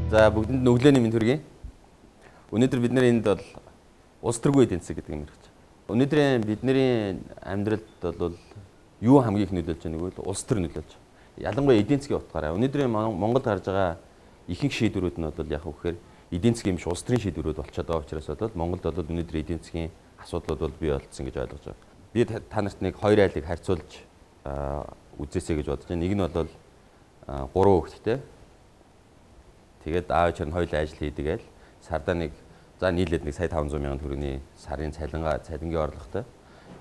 За бүгдэнд өглөөний мэнд хүргэе. Өнөөдөр бид энд бол улс төргүй эдийн засаг гэдэг юм хэрэгж. Өнөөдрийн бидний амьдралд бол юу хамгийн их нөлөөлж байгааг нь улс төр нөлөөлж. Ялангуяа эдийн засгийн утгаараа өнөөдрийн Монгол гарч байгаа ихэнх шийдвэрүүд нь бол яг вэхээр эдийн засгийн биш улс төрийн шийдвэрүүд болчиход байгаа учраас бол Монголд бол өнөөдөр эдийн засгийн асуудлууд бол бий болцсон гэж ойлгож байна. Би та нарт нэг хоёр айлыг харьцуулж үзээсэй гэж бодож байна. Нэг нь бол 3 хүүхэдтэй. Тэгээд аав ээж нь хоёулаа ажил хийдэг айл сардаа нэг за нийлээд нэг сая 500 мянган төгрөгийн сарын цалингийн орлоготой.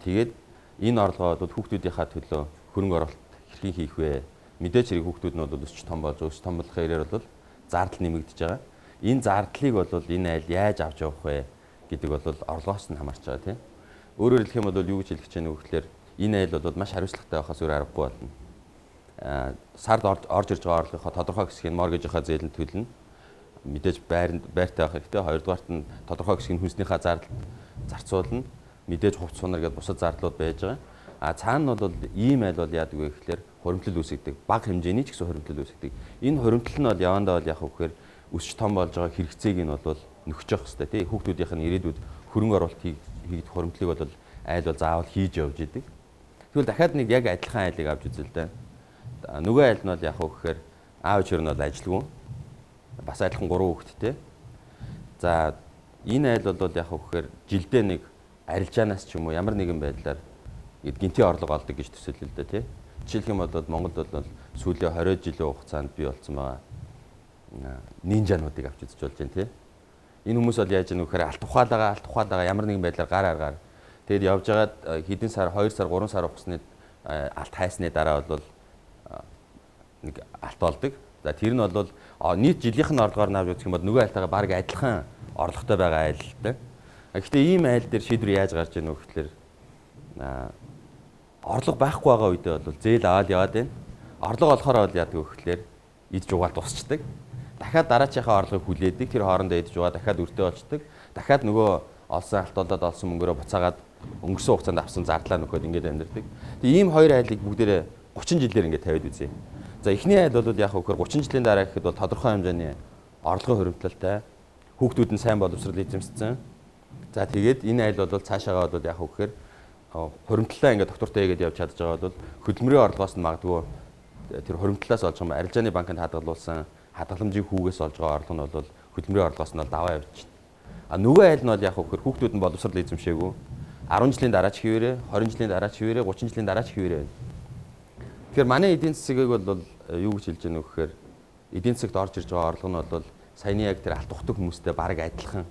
Тэгээд энэ орлогоо бол хүүхдүүдийнхаа төлөө хөрөнгө оруулалт хэрхэн хийх вэ? Мэдээж хэрэг хүүхдүүд нь бол өсч том болж өсч том болохын ирээр бол зардал нэмэгдэж байгаа. Энэ зардлыг бол энэ айл яаж авч явах вэ гэдэг бол орлогоос нь хамаарч байгаа тийм. Өөрөөр хэлэх юм бол юу гэж хэлэх гэж байна вэ гэхээр энэ айл бол маш хариуцлагатай байхаас өөр аргагүй болно. Сард орж ирж байгаа орлогынхоо тодорхой хэсгийг моргежийнхаа зээлэнд төлнө. Мэдээж байртай байх хэрэгтэй. Хоёрдугаарт нь тодорхой хэсгийг хүнснийхаа зардалд зарцуулна. Мэдээж хувц сунар гэдэг бусад зардлууд байж байгаа. Цаана нь бол ийм айл бол яадаг вэ гэхээр хуримтлал үүсгдэг. Бага хэмжээний ч гэсэн хуримтлал үүсгдэг. Энэ хуримтлал нь бол явандаа бол яг гэхээр өсч том болж байгаа хэрэгцээг нь бол нөхөж явах хэрэгтэй. Тий хүүхдүүдийнх нь ирээдүйд хөрөнгө оруулалт хийгдэх хуримтлалыг бол айл бол заавал хийж явж идэг. Тэгвэл дахиад нэг яг адилхан айлыг авч үзэл дээ. Нөгөө айл нь бол яг гэхээр аав ээж нь бол ажилгүй. Бас адилхан 3 хүүхэдтэй. За энэ айл бол яг гэхээр жилдээ нэг арилжаанаас ч юм уу ямар нэгэн байдлаар гинтийн орлого олдог гэж төсөөлөл л дээ тий. Жишээлх юм бол Монголд бол сүүлийн 20 жилийн хугацаанд бий болсон байгаа нинжануудыг авч үзэж болж байна тий. Энэ хүмүүс бол яаж яах вэ гэхээр алт ухаалаа ямар нэгэн байдлаар гар аргаар тэгээд явж байгаад хэдэн сар 2 сар 3 сар хугацааны алт хайсны дараа бол нэг алт болдог. За тэр нь бол нийт жилийнх нь орлогоор нь авч үзэх юм бол нөгөө айлтайгаа баг адилхан орлоготой байгаа айл л дээ. Гэхдээ ийм айл дээр шийдвэр яаж гарч ийнө вэ гэхээр орлого байхгүй байгаа үедээ бол зээл аваад яваад байна. Орлого олохоор бол яадаг вэ гэхээр идж угаал тусчдаг. Дахиад дараачихаа орлогыг хүлээдэг. Тэр хоорондоо идж угаа дахиад өртөө болчдөг. Дахиад нөгөө олсон алтуудад олсон мөнгөөрөө буцаагаад өнгөрсөн хугацаанд авсан зардлаа нөхөд ингэж амьдэрдэг. Тэгээ ийм хоёр айлыг бүгдээрээ 30 жилээр ингэ тавиад үзье. За эхний айл бол яг хөөр 30 жилийн дараа гэхэд бол тодорхой хэмжээний орлогын хуримтлалтай хүүхдүүд нь сайн боловсрол эзэмшсэн. За тэгээд энэ айл бол цаашаагаа бол яг хөөр хуримтлалаа ингээд доктортой хийгээд явж чадж байгаа бол хөдөлмөрийн орлогоос нь магадгүй тэр хуримтлалаас олж байгаа арилжааны банкнд хадгалуулсан хадгаламжийн хүүгээс олж байгаа орлого нь бол хөдөлмөрийн орлогоос нь даваа явж байна. Нөгөө айл нь бол яг хөөр хүүхдүүд нь боловсрол эзэмшээгүй 10 жилийн дараа ч хിവэрэ 20 жилийн дараа ч хിവэрэ 30 жилийн дараа ч хിവэрэ байна. Тэгэхээр манай эдийн засгийг бол юу гэж хэлж яах вэ гэхээр эдийн засагт орж ирж байгаа орлого нь бол саяны яг тэр алт ухдаг хүмүүстэй бараг адилхан.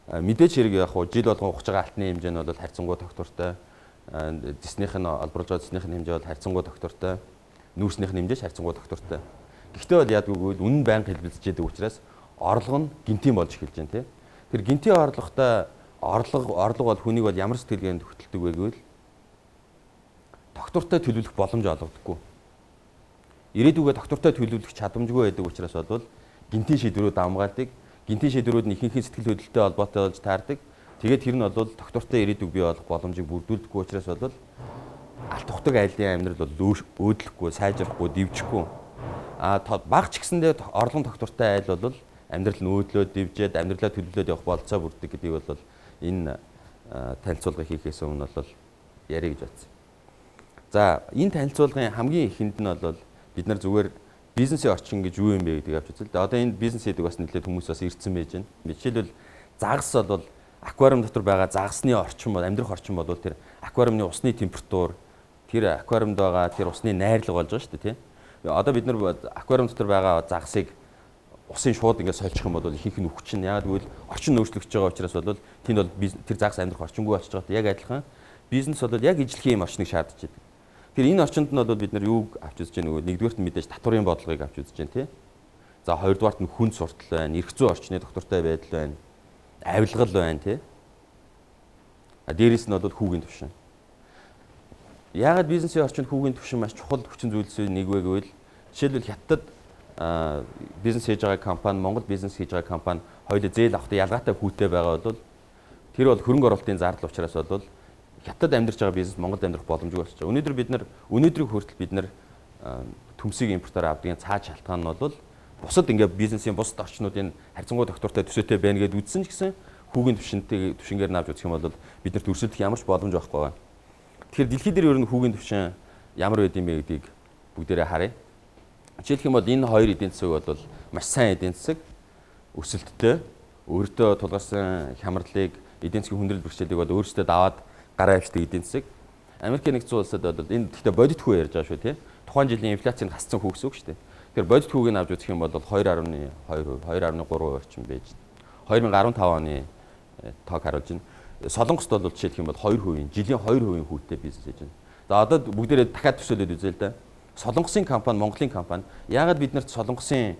Мэдээж хэрэг яг жил болгон ухаж байгаа алтны хэмжээ нь бол харьцангуй тогтвортой. Дэснийх нь олборлж байгаа дэснийх нь хэмжээ бол харьцангуй тогтвортой. Нүүрснийх нь хэмжээ харьцангуй тогтвортой. Гэхдээ бол яадаг вэ гэвэл үнэн байнга хэлбэлцэж байгаа учраас орлого нь гинтийн болж эхэлж байна тий. Тэр гинтийн орлоготой орлого бол хүнийг бол ямар сэтгэлгээнд хөтэлдэг вэ гэвэл доктортой төлөвлөх боломж олгодоггүй. Ирээдүгөө доктортой төлөвлөх чадамжгүй байдаг учраас бол гинтийн шийдвэрүүд амгаалдаг. Гинтийн шийдвэрүүд нь ихэнх сэтгэл хөдлөлтөй холбоотой болж таардаг. Тэгээд тэр нь бол доктортой ирээдүг бий болох боломжийг бүрдүүлдэггүй учраас бол алт ухдаг айлын амьдрал бол өөдлөхгүй, сайжрахгүй, дивжихгүй. Бага ч гэсэндээ орлогон доктортой айл бол амьдрал нь өөдлөөд, дивжээд, амьдралаа төлөвлөөд явах болцоо бүрддэг гэдгийг бол энэ танилцуулга хийхээс өмнө бол яриа гэж бодсон. За энэ танилцуулгын хамгийн ихэнд нь бол бид нар зүгээр бизнесийн орчин гэж юу юм бэ гэдгийг авч үзэл. Одоо энэ бизнес хийдэг бас нэлээд хүмүүс бас ирдсэн байж байна. Жишээлбэл загас бол аквариум дотор байгаа загасны орчин бол амьдрах орчин бол тэр аквариумны усны температур, тэр аквариумд байгаа тэр усны найрлага болж байгаа шүү дээ, тийм. Одоо бид нар аквариум дотор байгаа загасыг усын шууд ингээд сольчих юм бол ихэнх нь үхчин. Яагаад гэвэл орчин өөрчлөгдөж байгаа учраас бол тэнд бол тэр загас амьдрах орчингүй болчихж байгаа. Яг адилхан бизнес бол яг ижлэхийн юм орчныг шаардж байдаг. Тэгэхээр энэ орчинд нь бол бид нар юуг авч үзэж байгаа нөгөө нэгдүгээрт нь мэдээж татварын бодлогыг авч үзэж байна тий. За хоёрдугаарт нь хүн суртал байна, эрх зүйн орчны доктортой байдал байна, авилгал байна тий. Дээрээс нь бол хүүгийн түвшин. Яагаад бизнесийн орчинд хүүгийн түвшин маш чухал хүчин зүйлсийн нэг вэ гэвэл жишээлбэл Хятад бизнес хийж байгаа компани, Монгол бизнес хийж байгаа компани хоёулаа зээл авахдаа ялгаатай хүүтэй байгаа бол тэр бол хөрөнгө оруулалтын зардал учраас бол Хятад амьдарч байгаа бизнес Монголд амьдрах боломжгүй болчихж байгаа. Өнөөдөр бид нар өнөөдрийг хүртэл бид нар төмсийг импортоор авдгийн цааш шалтгаан нь бол бусад ингээд бизнесийн бусад орчнуудын харьцангуй доктортой төсөөтэй байна гэдээ үзсэн ч гэсэн хүүгийн түвшингээр навж үзэх юм бол биднэрт өрсөлдөх ямар ч боломж байхгүй байгаа. Тэгэхээр дэлхий дээр ер нь хүүгийн түвшин ямар байд юм бэ гэдгийг бүгдээрээ харъя. Жишээлх юм бол энэ хоёр эдийн засаг бол маш сайн эдийн засаг, өсөлттэй, өөртөө тулгарсан хямралыг, эдийн засгийн хүндрэл бэрхшээлийг бол өөрсдөө даваад гараа авчдаг эдийн засаг. Америкийн нэгдсэн улсад бол энэ гэхдээ бодит хүү ярьж байгаа шүү тийм. Тухайн жилийн инфляцийн хасцсан хүү гэсэн үг шүү дээ. Тэгэхээр бодит хүүгийг авч үзэх юм бол 2.2%, 2.3% орчим байж байна. 2015 оны тоог харуулж байна. Солонгост бол жишээлх юм бол 2%, жилийн 2% хүүтэй бизнес хийж байна. За одоо бүгдээрээ дахиад төсөөлөд үзье л да. Солонгосын компани, Монголын компани яагаад биднэрт солонгосын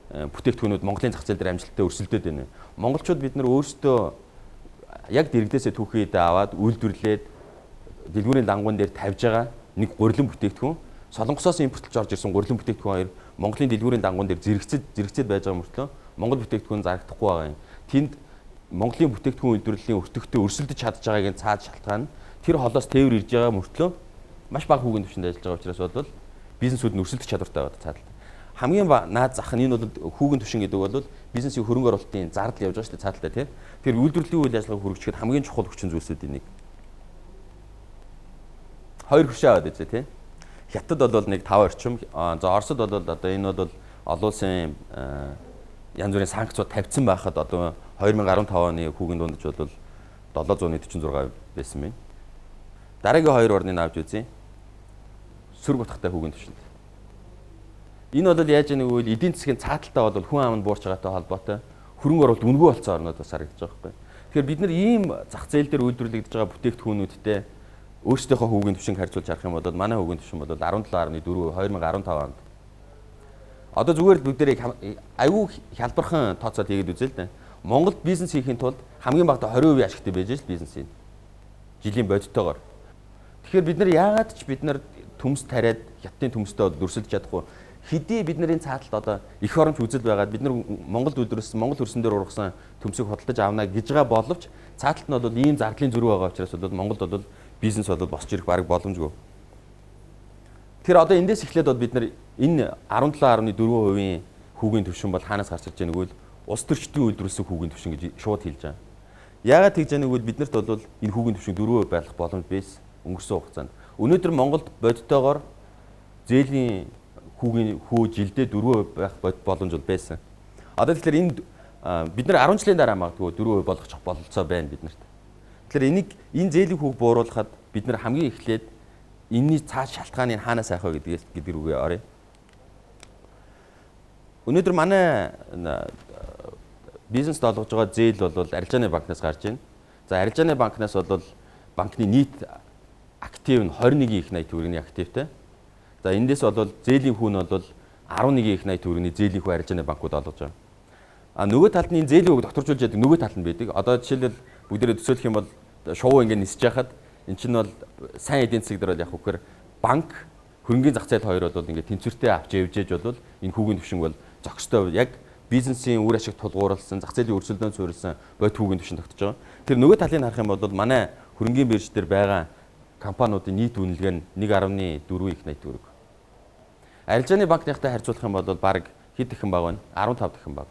бүтээгдэхүүнүүд Монголын зах зээл дээр амжилттай өрсөлдөд байна вэ? Монголчууд бид нар өөрсдөө яг дэрэгдээсээ түүхийдээ аваад үйлдвэрлээд дэлгүүрийн дангуун дээр тавьж байгаа нэг гурилан бүтээгдэхүүн, Солонгосоос импортлж орж ирсэн гурилан бүтээгдэхүүн хоёр Монголын дэлгүүрийн дангуун дээр зэрэгцээд байж байгаа мөртлөө Монгол бүтээгдэхүүн зарагдахгүй байгаа юм. Тэнд Монголын бүтээгдэхүүн үйлдвэрлэлийн өртөгтэй өрсөлдөж чадж байгаагийн цаад шалтгаан нь тэр холоос тээвэр ирж байгаа мөртлөө маш бага хүүгийн түвшинд ажиллаж байгаа учраас бол бизнесүүд нь өрсөлдөх чадвартай байгаа цаадал. Хамгийн наад зах нь энэ бол хүүгийн түвшин гэдэг бол бизнесийн хөрөнгө оруулалтын зардал явж байгаа шүү дээ цаадалтай тийм. Тэр үйлдвэрлэлийн үйл ажиллагааг хөргөжөхөд хамгийн чухал хүчин зүйлсүүдийн нэг. Хоёр хөшөө аваад үзье тийм. Хятад бол нэг 5 орчим. За Оросд бол одоо энэ бол олон улсын янз бүрийн санкцууд тавьсан байхад одоо 2015 оны хүүгийн дундаж бол 746 байсан байна. Дараагийн хоёр орныг авч үзье. Сүрг утгатай хүүгийн түвшинд. Энэ бол яаж яаг вэ? Эдийн засгийн цааталтаа бол хүн аманд буурч байгаатай холбоотой хөрөнгө оруулалт үнэгүй болцсон орнууд бас харагдаж байгаа байхгүй. Тэгэхээр бид нар ийм зах зээл дээр үйлдвэрлэгдэж байгаа бүтээгдэхүүнүүдтэй өөрсдийнхөө хүүгийн түвшинг харьцуулж харах юм бол манай хүүгийн түвшин бол 17.4 2015 онд. Одоо зүгээр л бүгдээрээ аюу хялбархан тооцоод хийгээд үзье л дээ. Монголд бизнес хийхин тулд хамгийн багадаа 20% ашигтай байж л бизнесийн жилийн бодиттойгоор. Тэгэхээр бид нар яагаад ч бид нар төмс тариад хятадын төмстэй дүрсэлж чадахгүй хэдий бидний цааталт одоо их оромж үзэл байгаад бид нар Монголд үйлдвэрлэсэн Монгол хөрсөн дээр ургасан төмсийг хөдөлж авна гэж байгаа боловч цааталт нь бол ийм зардлын зөрүү байгаа учраас бол Монголд бол бизнес бол босч ирэх бараг боломжгүй. Тэгэхээр одоо эндээс эхлээд бол бид нар энэ 17.4% хүүгийн түвшин бол хаанаас гарч ирж байгааг нь улс төрчдийн үйлдвэрлэсэн хүүгийн түвшин гэж шууд хэлж байгаа. Яагаад тэгж байгааг нь биднэрт бол энэ хүүгийн түвшин 4% байх боломж байсан өнгөрсөн хугацаанд. Өнөөдөр Монголд бодиттойгоор зээлийн хүү жилдээ 4% байх боломж бол байсан. Одоо тэгэхээр энэ бид нар 10 жилийн дараа магадгүй 4% болгочих бололцоо байна биднэрт. Тэгэхээр энэ зээлийн хүүг бууруулахад бид нар хамгийн эхлээд энэний цааш шалтгааныг хаанаас авах вэ гэдэг рүүгээ оръё. Өнөөдөр манай бизнест олгож байгаа зээл бол арилжааны банкнаас гарч байна. За арилжааны банкнаас бол банкны нийт актив нь 21 их 80 төгрөгийн активтай. За эндээс бол зээлийн хүү нь бол 11 их 80 төгрөгийн зээлийн хүү арилжааны банкуд олгож байгаа. Нөгөө талд нь энэ зээлийн хүүг докторжуулж яадаг нөгөө тал нь байдаг. Одоо жишээлбэл бүгдээрээ төсөөлөх юм бол шувуу ингэ нисэж яхад эн чинь бол сайн эдийн засаг дээр бол яг үхээр банк хөрөнгөний зах зээл хоёр бол ингэ тэнцвэртэй авч явж бол энэ хүүгийн түвшин бол зохистой яг бизнесийн үр ашиг тулгуурласан зах зээлийн өрсөлдөөн суурилсан бодит хүүгийн түвшин тогтож байгаа. Тэр нөгөө талыг харах юм бол манай хөрөнгөний бирж дээр байгаа компаниудын нийт үнэлгээ нь 1.4 их 80 төгрөг. Арилжааны банкныхтай харьцуулах юм бол баг хэд дахин бага байна? 15 дахин бага.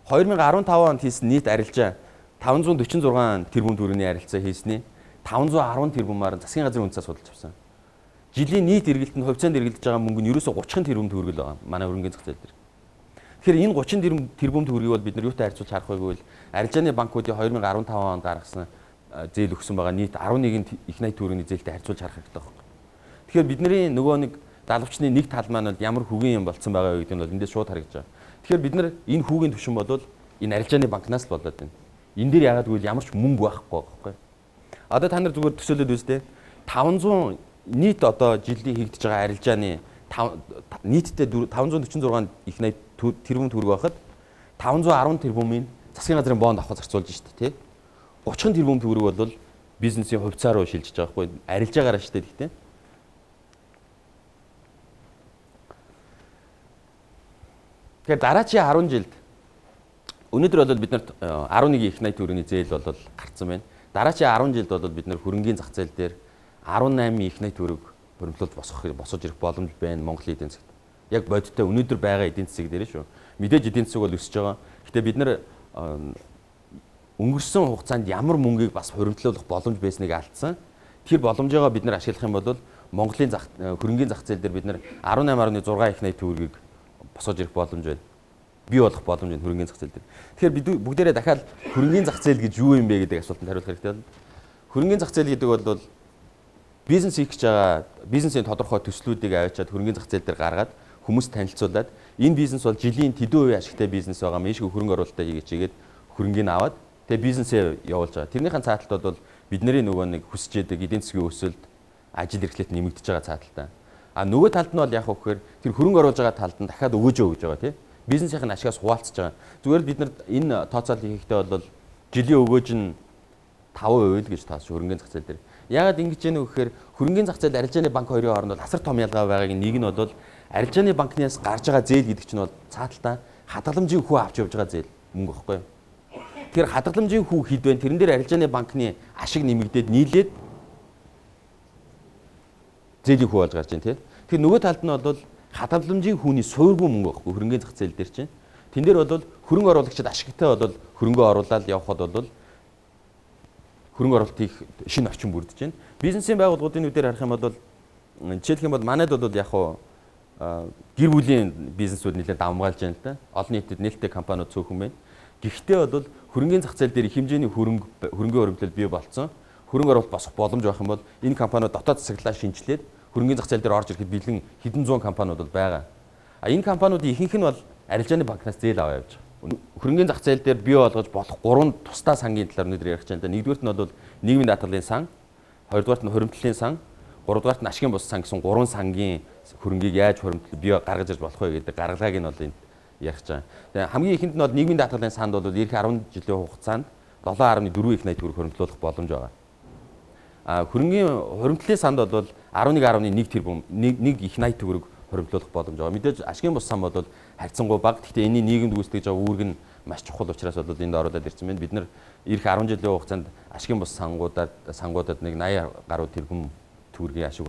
2015 онд хийсэн нийт арилжаа 546 тэрбум төгрөгийн арилцаа хийсний 510 тэрбумаар засгийн газрын үндэсээ судалж авсан. Жилийн нийт эргэлтэнд хувьцаанд эргэлдэж байгаа мөнгө нь ерөөсө 30 тэрбум төгрөг л байгаа манай хөрөнгөний зах зээл дээр. Тэгэхээр энэ 30 тэрбум төгрөгийг бол бид нар юутай харьцуулж харах вэ гэвэл арилжааны банкуудын 2015 онд гаргасан зээл өгсөн байгаа нийт 11 их 80 төгрөгийн зээлтэй харьцуулж харах хэрэгтэй байна. Тэгэхээр бидний нөгөө нэг далавчны нэг тал маань бол ямар хүүгийн юм болцсон байгаа вэ гэдэг нь бол эндээс шууд харагдаж байгаа. Тэгэхээр бид нар энэ хүүгийн түвшин бол энэ арилжааны банкнаас л болоод байна. Энэ дээр яагаад гэвэл ямар ч мөнгө байхгүй байхгүй. Одоо та нар зүгээр төсөөлөд үзтээ 500 нийт одоо жилийн хийгдэж байгаа арилжааны нийтдээ 546 их 80 тэрбум төгрөг байхад 510 тэрбумын засгийн газрын бонд авах зарцуулж штэ тий. 30 тэрбум төгрөг бол бизнесийн хувьцаа руу шилжиж байгаа байхгүй арилжаагаараа штэ гэхдээ. Тэгэхээр дараачийн 10 жилд өнөөдөр бол бид нарт 11 их 80 төгрөгийн зээл бол гарцсан байна. Дараачийн 10 жилд бол бид нар хөрөнгөний зах зээл дээр 18 их 80 төгрөг хуримтлуулж босож ирэх боломж байна Монголын эдийн засагт. Яг бодиттой өнөөдөр байгаа эдийн засаг дээр шүү. Мэдээж эдийн засаг бол өсөж байгаа. Гэтэ бид нар өнгөрсөн хугацаанд ямар мөнгийг бас хуримтлуулах боломж байсныг алдсан. Тэр боломжоо бид нар ашиглах юм бол Монголын хөрөнгөний зах зээл дээр бид нар 18.6 их найт төгрөгийг босож ирэх боломж байна. Бий болох боломж энэ хөрөнгөний зах зээл дээр. Тэгэхээр бид бүгдээрээ дахиад хөрөнгөний зах зээл гэж юу юм бэ гэдэг асуултанд хариулах хэрэгтэй байна. Хөрөнгөний зах зээл гэдэг бол бизнес хийх гэж байгаа бизнесийн тодорхой төслүүдийг аваачаад хөрөнгөний зах зээл дээр гаргаад хүмүүст танилцуулаад энэ бизнес бол жилийн тэдэн хувийн ашигтай бизнес байгаа мэйшгүй хөрөнгө оруулалтаа хийгээч игээд хөрөнгөний аваад тэгээ бизнесээ явуулж байгаа. Тэрнийхэн цааталтууд бол бидний нөгөө нэг хүсэж яадаг эдийн засгийн өсөлт ажил эрхлэлт нэмэгдэж байгаа цааталтай. А нөгөө талд нь бол яг хөөхөр тэр хөрөнгө оруулж байгаа талд нь дахиад өгөөж өгж байгаа тийм. Бизнесийн ашигаас хуваалцж байгаа. Зүгээр л бид нар энэ тооцоол хийхдээ бол жилийн өгөөж нь 5% л гэж тааш хөрөнгөний зах зээл дээр. Яагаад ингэж яах вэ гэхээр хөрөнгөний зах зээл арилжааны банк хоёрын хооронд бол асар том ялгаа байгааг нэг нь бол арилжааны банкнаас гарч байгаа зээл гэдэг чинь бол цааталтаа хадгаламжийн хүү авч явж байгаа зээл мөнгө байхгүй юу? Тэгэхээр хадгаламжийн хүү хэд вэ? Тэрэн дээр арилжааны банкны ашиг нэмэгдээд нийлээд зээлийн хүү болж гарч байна тийм. Тэгэхээр нөгөө талд нь бол хадгаламжийн хүүний суургүй мөнгө байхгүй хөрөнгөний зах зээл дээр чинь. Тэн дээр бол хөрөнгө оруулагчид ашигтай бол хөрөнгө оруулаад явхад бол хөрөнгө оруулалт хийх шинэ орчин бүрдэж байна. Бизнесийн байгууллагуудын нүдээр харах юм бол жишээлх юм бол манайд бол яг гэр бүлийн бизнесүүд нэлээд давмгаалж байна л да. Олон нийтэд нээлттэй компаниуд цөөхөн байна. Гэхдээ бол хөрөнгөний зах зээл дээр их хэмжээний хөрөнгөний хөрөнгөлөлт бий болцсон. Хөрөнгө оруулалт босох боломж байх юм бол энэ компаниуд дотоод засаглалаа шинжилээд хөрөнгөний зах зээл дээр орж ирэхэд бэлэн хэдэн зуун компаниуд бол байгаа. А энэ компаниудын ихэнх нь бол арилжааны банкнаас зээл аваа явж байгаа. Хөрөнгөний зах зээл дээр бий болгож болох 3 тусдаа сангийн талаар өнөөдөр ярих гэж байна. Нэгдүгээрт нь бол нийгмийн даатгалын сан, хоёрдугаарт нь хуримтлалын сан, гуравдугаарт нь ашигын бус сан гэсэн 3 сангийн хөрөнгийг яаж хуримтлал бий гаргаж ирж болох вэ гэдэг гаргалгааг нь бол энд ярих гэж байгаа. Тэгээ хамгийн ихэнд нь бол нийгмийн даатгалын санд бол эх 10 жилийн хугацаанд 7.4 их найт төгрөг хуримтлуулах боломж байгаа. А хөрөнгөний хуримтлалын санд бол 11.1 тэрбум 1 их найт төгрөг хуримтлуулах боломж байгаа. Мэдээж ашигын бус сан бол харьцангуй бага. Гэхдээ энэний нийгэмд гүйцэтгэж байгаа үүрэг нь маш чухал учраас бол энд оролцоод ирсэн байна. Бид нар эх 10 жилийн хугацаанд ашигын бус сангуудад нэг 80 гаруй тэрбум төгрөгийн ашиг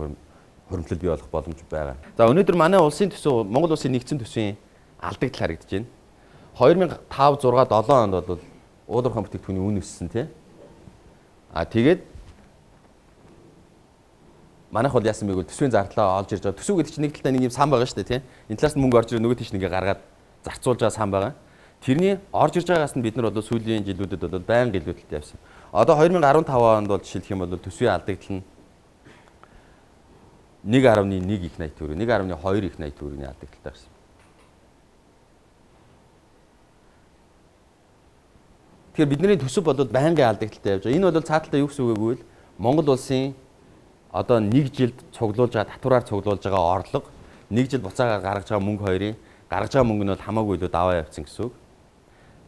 хуримтлал бий болох боломж байгаа. За өнөөдөр манай улсын төсөв Монгол улсын нэгдсэн төсвийн алдагдал харагдаж байна. 2005, 6, 7 онд бол уулуурхан бүтээгдэхүүний үн өссөн тийм. А тэгээд манайх бол яасан бэ гэвэл төсвийн зардлаа олж ирж байгаа. Төсөв гэдэг чинь нэг талдаа нэг юм сан байгаа шүү дээ тийм. Энэ талаас нь мөнгө орж ирээ нөгөө тийш нэгээ гаргаад зарцуулж байгаа сан байгаа. Тэрний орж ирж байгаагаас нь бид нар бол сүүлийн жилүүдэд бол байнга илүүдэлтэй явсан. Одоо 2015 онд бол жишээлх юм бол төсвийн алдагдал нь 1.1 их найт төгрөг, 1.2 их найт төгрөгийн алдагдaltaй гарсан. Тэгэхээр бидний төсөв бол байнгын алдагдaltaй явж байгаа. Энэ бол цааталтаа юу гэсэн үг вэ гэвэл Монгол улсын одоо нэг жилд цуглуулж байгаа татвараар цуглуулж байгаа орлого нэг жил буцаагаар гаргаж байгаа мөнгө хоёрын гаргаж байгаа мөнгө нь бол хамаагүй илүү даваа явцсан гэсэн үг.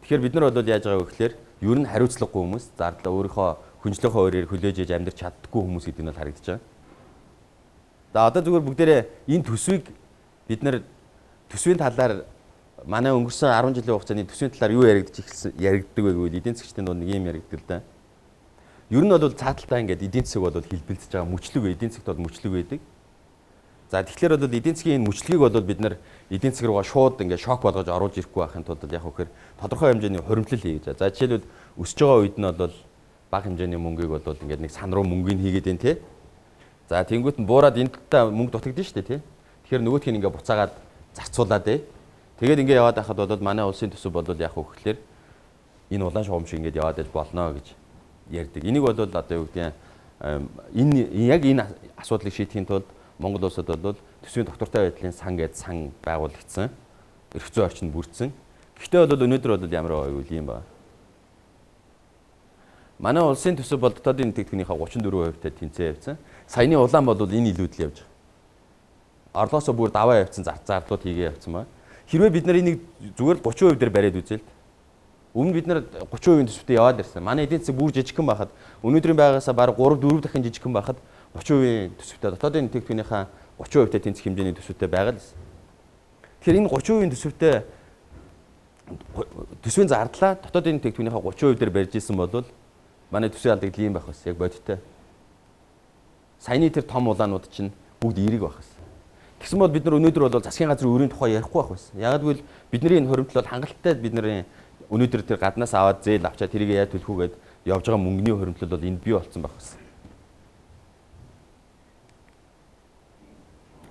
Тэгэхээр бид нар бол яаж байгаа вэ гэхээр ер нь хариуцлагагүй хүмүүс зардлаа өөрийнхөө хүнжлийнхөө өөрөөр хүлээж ээж амьдрч чаддаггүй хүмүүс гэдэг нь бол харагдаж байгаа. За одоо зүгээр бүгдээрээ энэ төсвийг бид нар төсвийн талаар манай өнгөрсөн 10 жилийн хугацааны төсвийн талаар юу яригддаг вэ гэвэл эдийн засгчдын дунд нэг юм яригддаг л да. Ер нь бол цааталтаа ингээд эдийн засаг бол хэлбэлцэж байгаа мөчлөг вэ? Эдийн засагт бол мөчлөг байдаг. За тэгэхээр бол эдийн засгийн энэ мөчлөгийг бол бид нар эдийн засаг руугаа шууд ингээд шок болгож оруулж ирэхгүй байхын тулд яг үхээр тодорхой хэмжээний хуримтлал хийж байгаа. За жишээлбэл өсөж байгаа үед нь бол бага хэмжээний мөнгийг бол ингээд нэг сан руу мөнгөний хийгээд байна те. За тэнгуут нь буураад энэ талдаа мөнгө дутагдана шүү дээ тий. Тэгэхээр нөгөөх нь ингээ буцаагаад зарцуулаад ээ. Тэгээд ингээ яваад байхад бол манай улсын төсөв бол яг хөөхлөөр энэ улаан шугам шиг ингээ яваад байж болно гэж ярьдаг. Энийг бол одоо юу гэдэг энэ асуудлыг шийдэхийн тулд Монгол улсад бол төсвийн доктортой байдлын сан гэдэг сан байгуулагдсан. Эрх зүйн орчинд бүрдсэн. Гэхдээ бол өнөөдөр бол ямар байв юм ба. Манай улсын төсөв бол дотоодын тэтгэврийнхаа 34%-тай тэнцээ явьсан. Саяны улаан бол энэ илүүдэл явж байгаа. Орлоосоо бүр даваа явьсан зардлууд хийгээ явьсан ба. Хэрвээ бид нар энийг зүгээр 30% дээр бариад үзэл. Өмнө бид нар 30% төсөвтэй яваад ирсэн. Манай эдийн засаг бүр жижигхэн байхад өнөөдрийн байгаасаа бараг 3-4 дахин жижигхэн байхад 30% төсөвтэй дотоодын тэтгэврийнхаа 30%-тай тэнцэх хэмжээний төсөвтэй байгаа л. Тэгэхээр энэ 30% төсөвтэй төсвийн зардлаа дотоодын тэтгэврийнхаа 30% дээр барьж исэн бол манай төсвийн алдагдал ийм байх бас яг бодиттой. Саяны тэр том улаанууд чинь бүгд эерэг байх гэсэн. Тэгсэн бол бид нар өнөөдөр бол засгийн газрын өрийн тухай ярихгүй байх байсан. Яг гэвэл бидний энэ хуримтлал бол хангалттай бидний өнөөдөр тэр гаднаас аваад зээл авчаа тэрийг яаж төлөх үү гэд явж байгаа мөнгөний хуримтлал бол энд бий болсон байх байсан.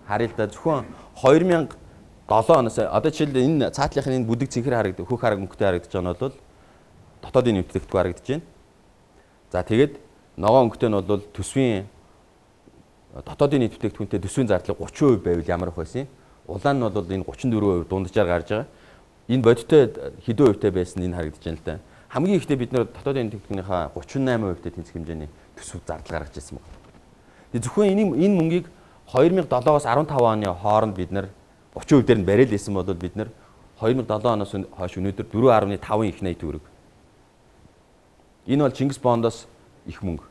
Харъя л да зөвхөн 2007 оноос одоо жишээл энэ цаатлынхын энэ бүдэг цэнхэр харагддаг, хөх хараг мөнгөтэй харагдаж байгаа нь бол дотоодын нэмэгдэхтэй харагдаж байна. За тэгээд ногоон өнгөтэй нь бол төсвийн дотоодын нийт бүтээгдэхүүнтэй төсвийн зардлыг 30% байвал ямар их байсан юм? Улаан нь бол энэ 34% дунджаар гарч байгаа. Энэ бодиттой хэдэн хувьтай байсан энэ харагдаж байна л да. Хамгийн ихдээ бид нэр дотоодын нийт бүтээгдэхүүнийхээ 38%-тэй тэнцэх хэмжээний төсөв зардал гаргаж ирсэн байна. Тэгээд зөвхөн энэ мөнгийг 2007-оос 15 оны хооронд бид нар 30% дээр нь бариад байсан бол бид нар 2007 оноос хойш өнөөдөр 4.5 их 80 төгрөг. Энэ бол Чингис Бондоос их мөнгө.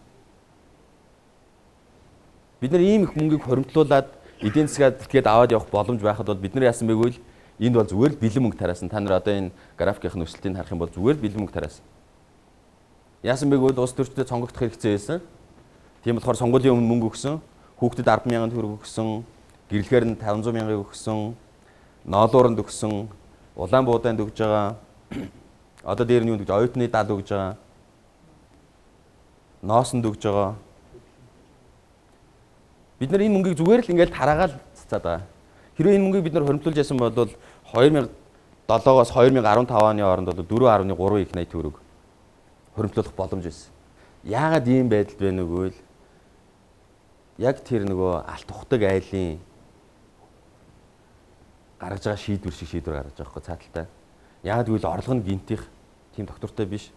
Бид нар ийм их мөнгийг хоримтлуулад эдийн засгаад тэтгээд аваад явах боломж байхад бол бид нар яасан бэ гэвэл энд бол зүгээр л бэлэн мөнгө тараасан. Та нар одоо энэ графикийн нөхцөлтийг харах юм бол зүгээр л бэлэн мөнгө тараасан. Яасан бэ гэвэл улс төрчдөд сонгогдох хэрэгцээ байсан. Тийм болохоор сонгуулийн өмнө мөнгө өгсөн, хүүхдэд 10,000 төгрөг өгсөн, гэрлэхээр нь 500,000 өгсөн, ноолууранд өгсөн, улаан бууданд өгж байгаа. Одоо дээр нь юу гэж оюутны дал өгж байгаа. Ноосонд өгж байгаа. Бид нар энэ мөнгийг зүгээр л ингээд тараагаал цацаад байгаа. Хэрвээ энэ мөнгийг бид нар хоримтлуулж ясан бол 2007-оос 2015 оны хооронд бол 4.3 их 80 төгрөг хоримтлуулах боломж байсан. Яагаад ийм байдалд байна вэ гэвэл яг тэр нөгөө алт ухдаг айлын гаргаж байгаа шийдвэр гаргаж байгаа хгүй цааталтай. Яагаад гэвэл орлого нь гинтих тийм доктортой биш.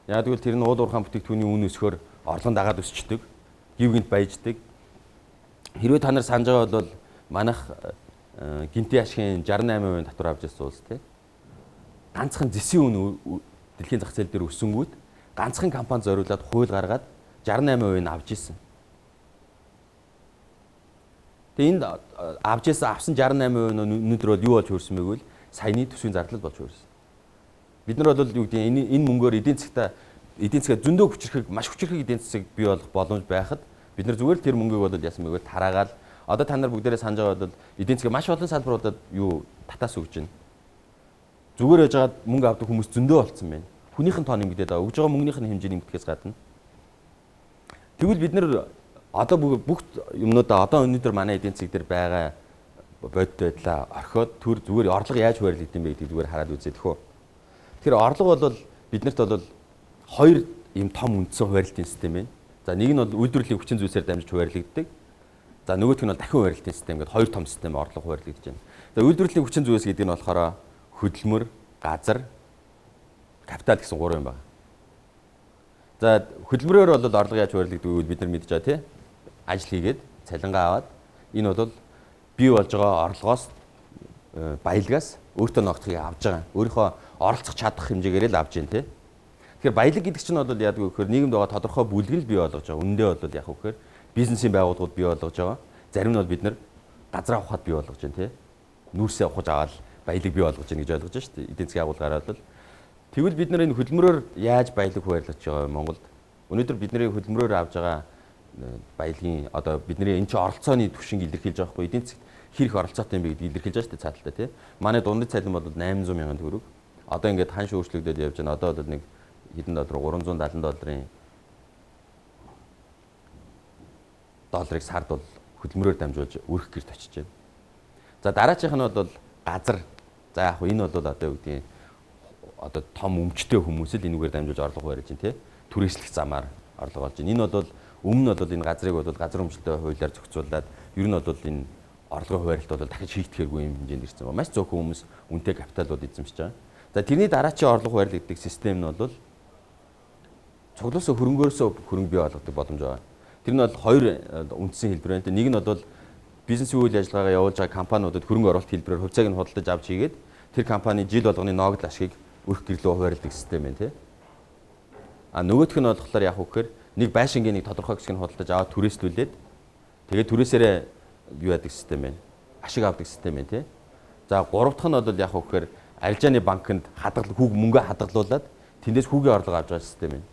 Яагаад гэвэл тэр нь уул уурхайн бүтээгдэхүүний үн өсөхөөр орлого дагаад өсчдөг. Гів гинт баяждаг. Хэрвээ та нар санаж байгаа бол манайх гинтийн ашигын 68% татвар авч ирсэн улс тий. Ганцхан зэсийн үн дэлхийн зах зээл дээр өссөнгүүд ганцхан компани зориулаад хууль гаргаад 68% нь авч ирсэн. Тэгээ энд авсан 68% нь өнөөдөр бол юу болж хөрсөн бэ гэвэл саяны төсвийн зардал болж хөрсөн. Бид нар бол юу гэдэг энэ мөнгөөр эдийн засгаа зөндөө хүчрхэг маш хүчрхэг эдийн засаг бий болох боломж байхад бид нар зүгээр л тэр мөнгөийг бол яасан бэ гэвэл тараагаал одоо та нар бүгдээрээ санаж байгаа бол эдийн засаг маш олон салбаруудад юу татаас өгч байна. Зүгээр яж байгаа мөнгө авдаг хүмүүс зөндөө болцсон байна. Хүнийхэн тоо нэмэгдээд байгаа. Өгж байгаа мөнгөнийх нь хэмжээ нэмэгдэхээс гадна. Тэгвэл бид нар одоо бүх юмнуудаа одоо өнөөдөр манай эдийн засаг дээр байгаа бодит байдлаа орхиод төр зүгээр орлого яаж хуваарлагдсан бэ гэдгийг зүгээр хараад үзье тэхүү. Тэгэхээр орлого бол биднэрт бол хоёр ийм том үндсэн хуваарлалтын систем байна. За нэг нь бол үйлдвэрлэлийн хүчин зүйлсээр дамжиж хуваарлагддаг. За нөгөөх нь бол дахин хуваарлалтын систем гэдэг хоёр том систем орлого хуваарлагдаж байна. За үйлдвэрлэлийн хүчин зүйлс гэдэг нь болохоор хөдөлмөр, газар, капитал гэсэн гурван юм байна. За хөдөлмөрөөр бол орлого яаж хуваарлагддаг вэ бид нар мэдж байгаа тий. Ажил хийгээд цалингаа аваад энэ бол бий болж байгаа орлогоос баялагаас өөртөө ногдохыг авж байгаа. Өөрийнхөө оролцох чадах хэмжээгээр л авж байна тий. Тэгэхээр баялаг гэдэг чинь бол яадаг вэ гэхээр нийгэмд байгаа тодорхой бүлгэл бий болгож байгаа. Үндэ бол яг үхээр бизнесийн байгууллагууд бий болгож байгаа. Зарим нь бол бид нар газар авахад бий болгож байна тий. Нүүрсээ авахж аваад баялаг бий болгож байна гэж ойлгож байна шүү дээ. Эдийн засгийн агуулгаараа бол тэгвэл бид нар энэ хөдөлмөрөөр яаж баялаг хуваарлаж байгаа вэ Монголд? Өнөөдөр бидний хөдөлмөрөөр авж байгаа баялагын одоо бидний энэ чинь оролцооны түвшинг илэрхийлж байгаа хгүй эдийн засгт хэрэг оролцоотой юм бэ гэдгийг илэрхийлж байгаа шүү дээ цааталтай тий. Манай дундад цалин бол 800,000 төгрөг. Одоо ингээд ханш өөрчлөгдөд явж байна. Одоо бол нэг хэдэн доллар $370 долларыг сард бол хөдөлмөрөөр дамжуулж өрх гэрт очиж байна. За дараачих нь бол газар. За яг энэ бол одоо юу гэдгийг одоо том өмчтэй хүмүүс л энүүгээр дамжуулж орлого барьж байна тий. Түрээслэх замаар орлого олж байна. Энэ бол өмнө нь бол энэ газрыг бол газар өмчлөлтөй хуулиар зохицуулаад ер нь бол энэ орлогын хуваарлт бол дахиж шийдэхэргүй юм хэмжээнд ирсэн ба. Маш зөөхөн хүмүүс үнэтэй капиталууд эзэмшиж байгаа. За тэрний дараачийн орлого хуваарлагддаг систем нь бол цуглуулсан хөрөнгөөрөөсөө хөрөнгө бий болгодог боломж байгаа. Тэр нь бол хоёр үндсэн хэлбэр байна. Нэг нь бол бизнесийн үйл ажиллагаагаа явуулж байгаа компаниудад хөрөнгө оруулалт хэлбэрээр хувьцааг нь худалдаж авч хийгээд тэр компани жил болгоны ногдол ашгийг өрх гэрлөө хуваарлдаг систем байна тий. Нөгөөх нь болохоор яг үхээр нэг байшингийн нэг тодорхой хэсгийг худалдаж аваад түрээслүүлээд тэгээд түрээсээрээ юу яадаг систем байна. Ашиг авдаг систем байна тий. За гурав дахь нь бол яг үхээр арилжааны банкнд мөнгө хадгалуулад тэндээс хүүгийн орлого авч байгаа систем байна.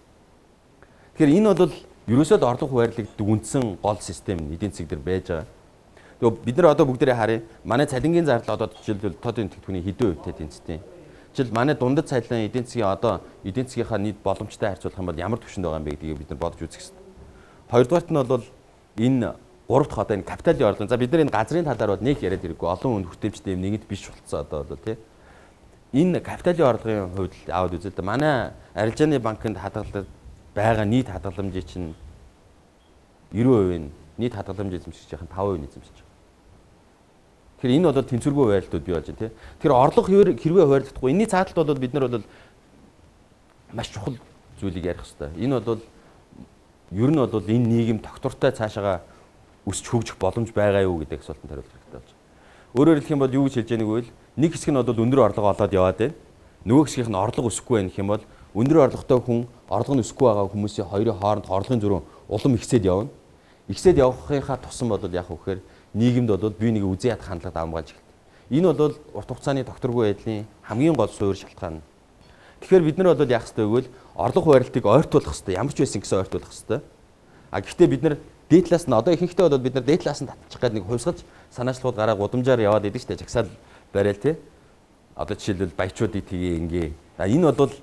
Тэгэхээр энэ бол ерөөсөө л орлого хуваарлагддаг үндсэн гол систем эдийн засаг дээр байж байгаа. Тэгээ бид нар одоо бүгдээрээ харъя. Манай цалингийн зардал одоо жишээлбэл дотоодын тэтгэврийн хэдэн хувьтай тэнцтэй. Жишээл манай дундад цалин эдийн засгийн одоо эдийн засгийнхаа нийт боломжтой харьцуулах юм бол ямар түвшинд байгаа юм бэ гэдгийг бид нар бодож үзэх хэрэгтэй. Хоёрдугаарт нь бол энэ гурав дахь одоо энэ капиталын орлого. За бид нар энэ газрын талаар бол нэг яриад хэрэггүй. Олон хүнд хүртээмжтэй юм нэгд биш болцсон одоо бол тий. Энэ капиталын орлогын хувьд аваад үзэл дээ. Манай арилжааны банкнд хадгалаад байгаа нийт хадгаламжийн чинь 90% нийт хадгаламжийн эзэмшигч яхан 5% эзэмшиж байгаа. Тэгэхээр энэ бол тэнцвэргүй байрлалууд бий болж байна тий. Тэгэхээр орлого хэрвээ хуваарлагдахгүй энэний цааталт бол бид нар бол маш чухал зүйлийг ярих хэрэгтэй. Энэ бол ер нь бол энэ нийгэм тогтвортой цаашаага өсч хөгжих боломж байгаа юу гэдэг асуултанд хариулах хэрэгтэй болж байна. Өөрөөр хэлэх юм бол юу гэж хэлж яаг вэ? Нэг хэсэг нь бол өндөр орлого олоод яваад байна. Нөгөө хэсгийнх нь орлого өсөхгүй байх юм бол өндөр орлоготой хүн орлого нь өсөхгүй байгаа хүмүүсийн хоёрын хооронд орлогын зөрүү улам ихсээд явна. Ихсээд явахынхаа тусам бол яах вэ гэхээр нийгэмд бол бие нэг үзэн ядах хандлага давмгаалж эхэлдэг. Энэ бол урт хугацааны тогтворгүй байдлын хамгийн гол суурь шалтгаан. Тэгэхээр бид нар бол яах ёстой вэ гэвэл орлого хуваарлтыг ойртуулах ёстой. Ямар ч байсан гэсэн ойртуулах ёстой. А гэхдээ бид нар дээд талаас нь одоо ихэнхдээ бол бид нар дээд талаас нь татчих гээд нэг хувьсгалж санаачлууд гараа гудамжаар яваад идэг штэ жагсаал барайл тий. Одоо жишээлбэл баячуудыг тгий ингээ. Энэ бол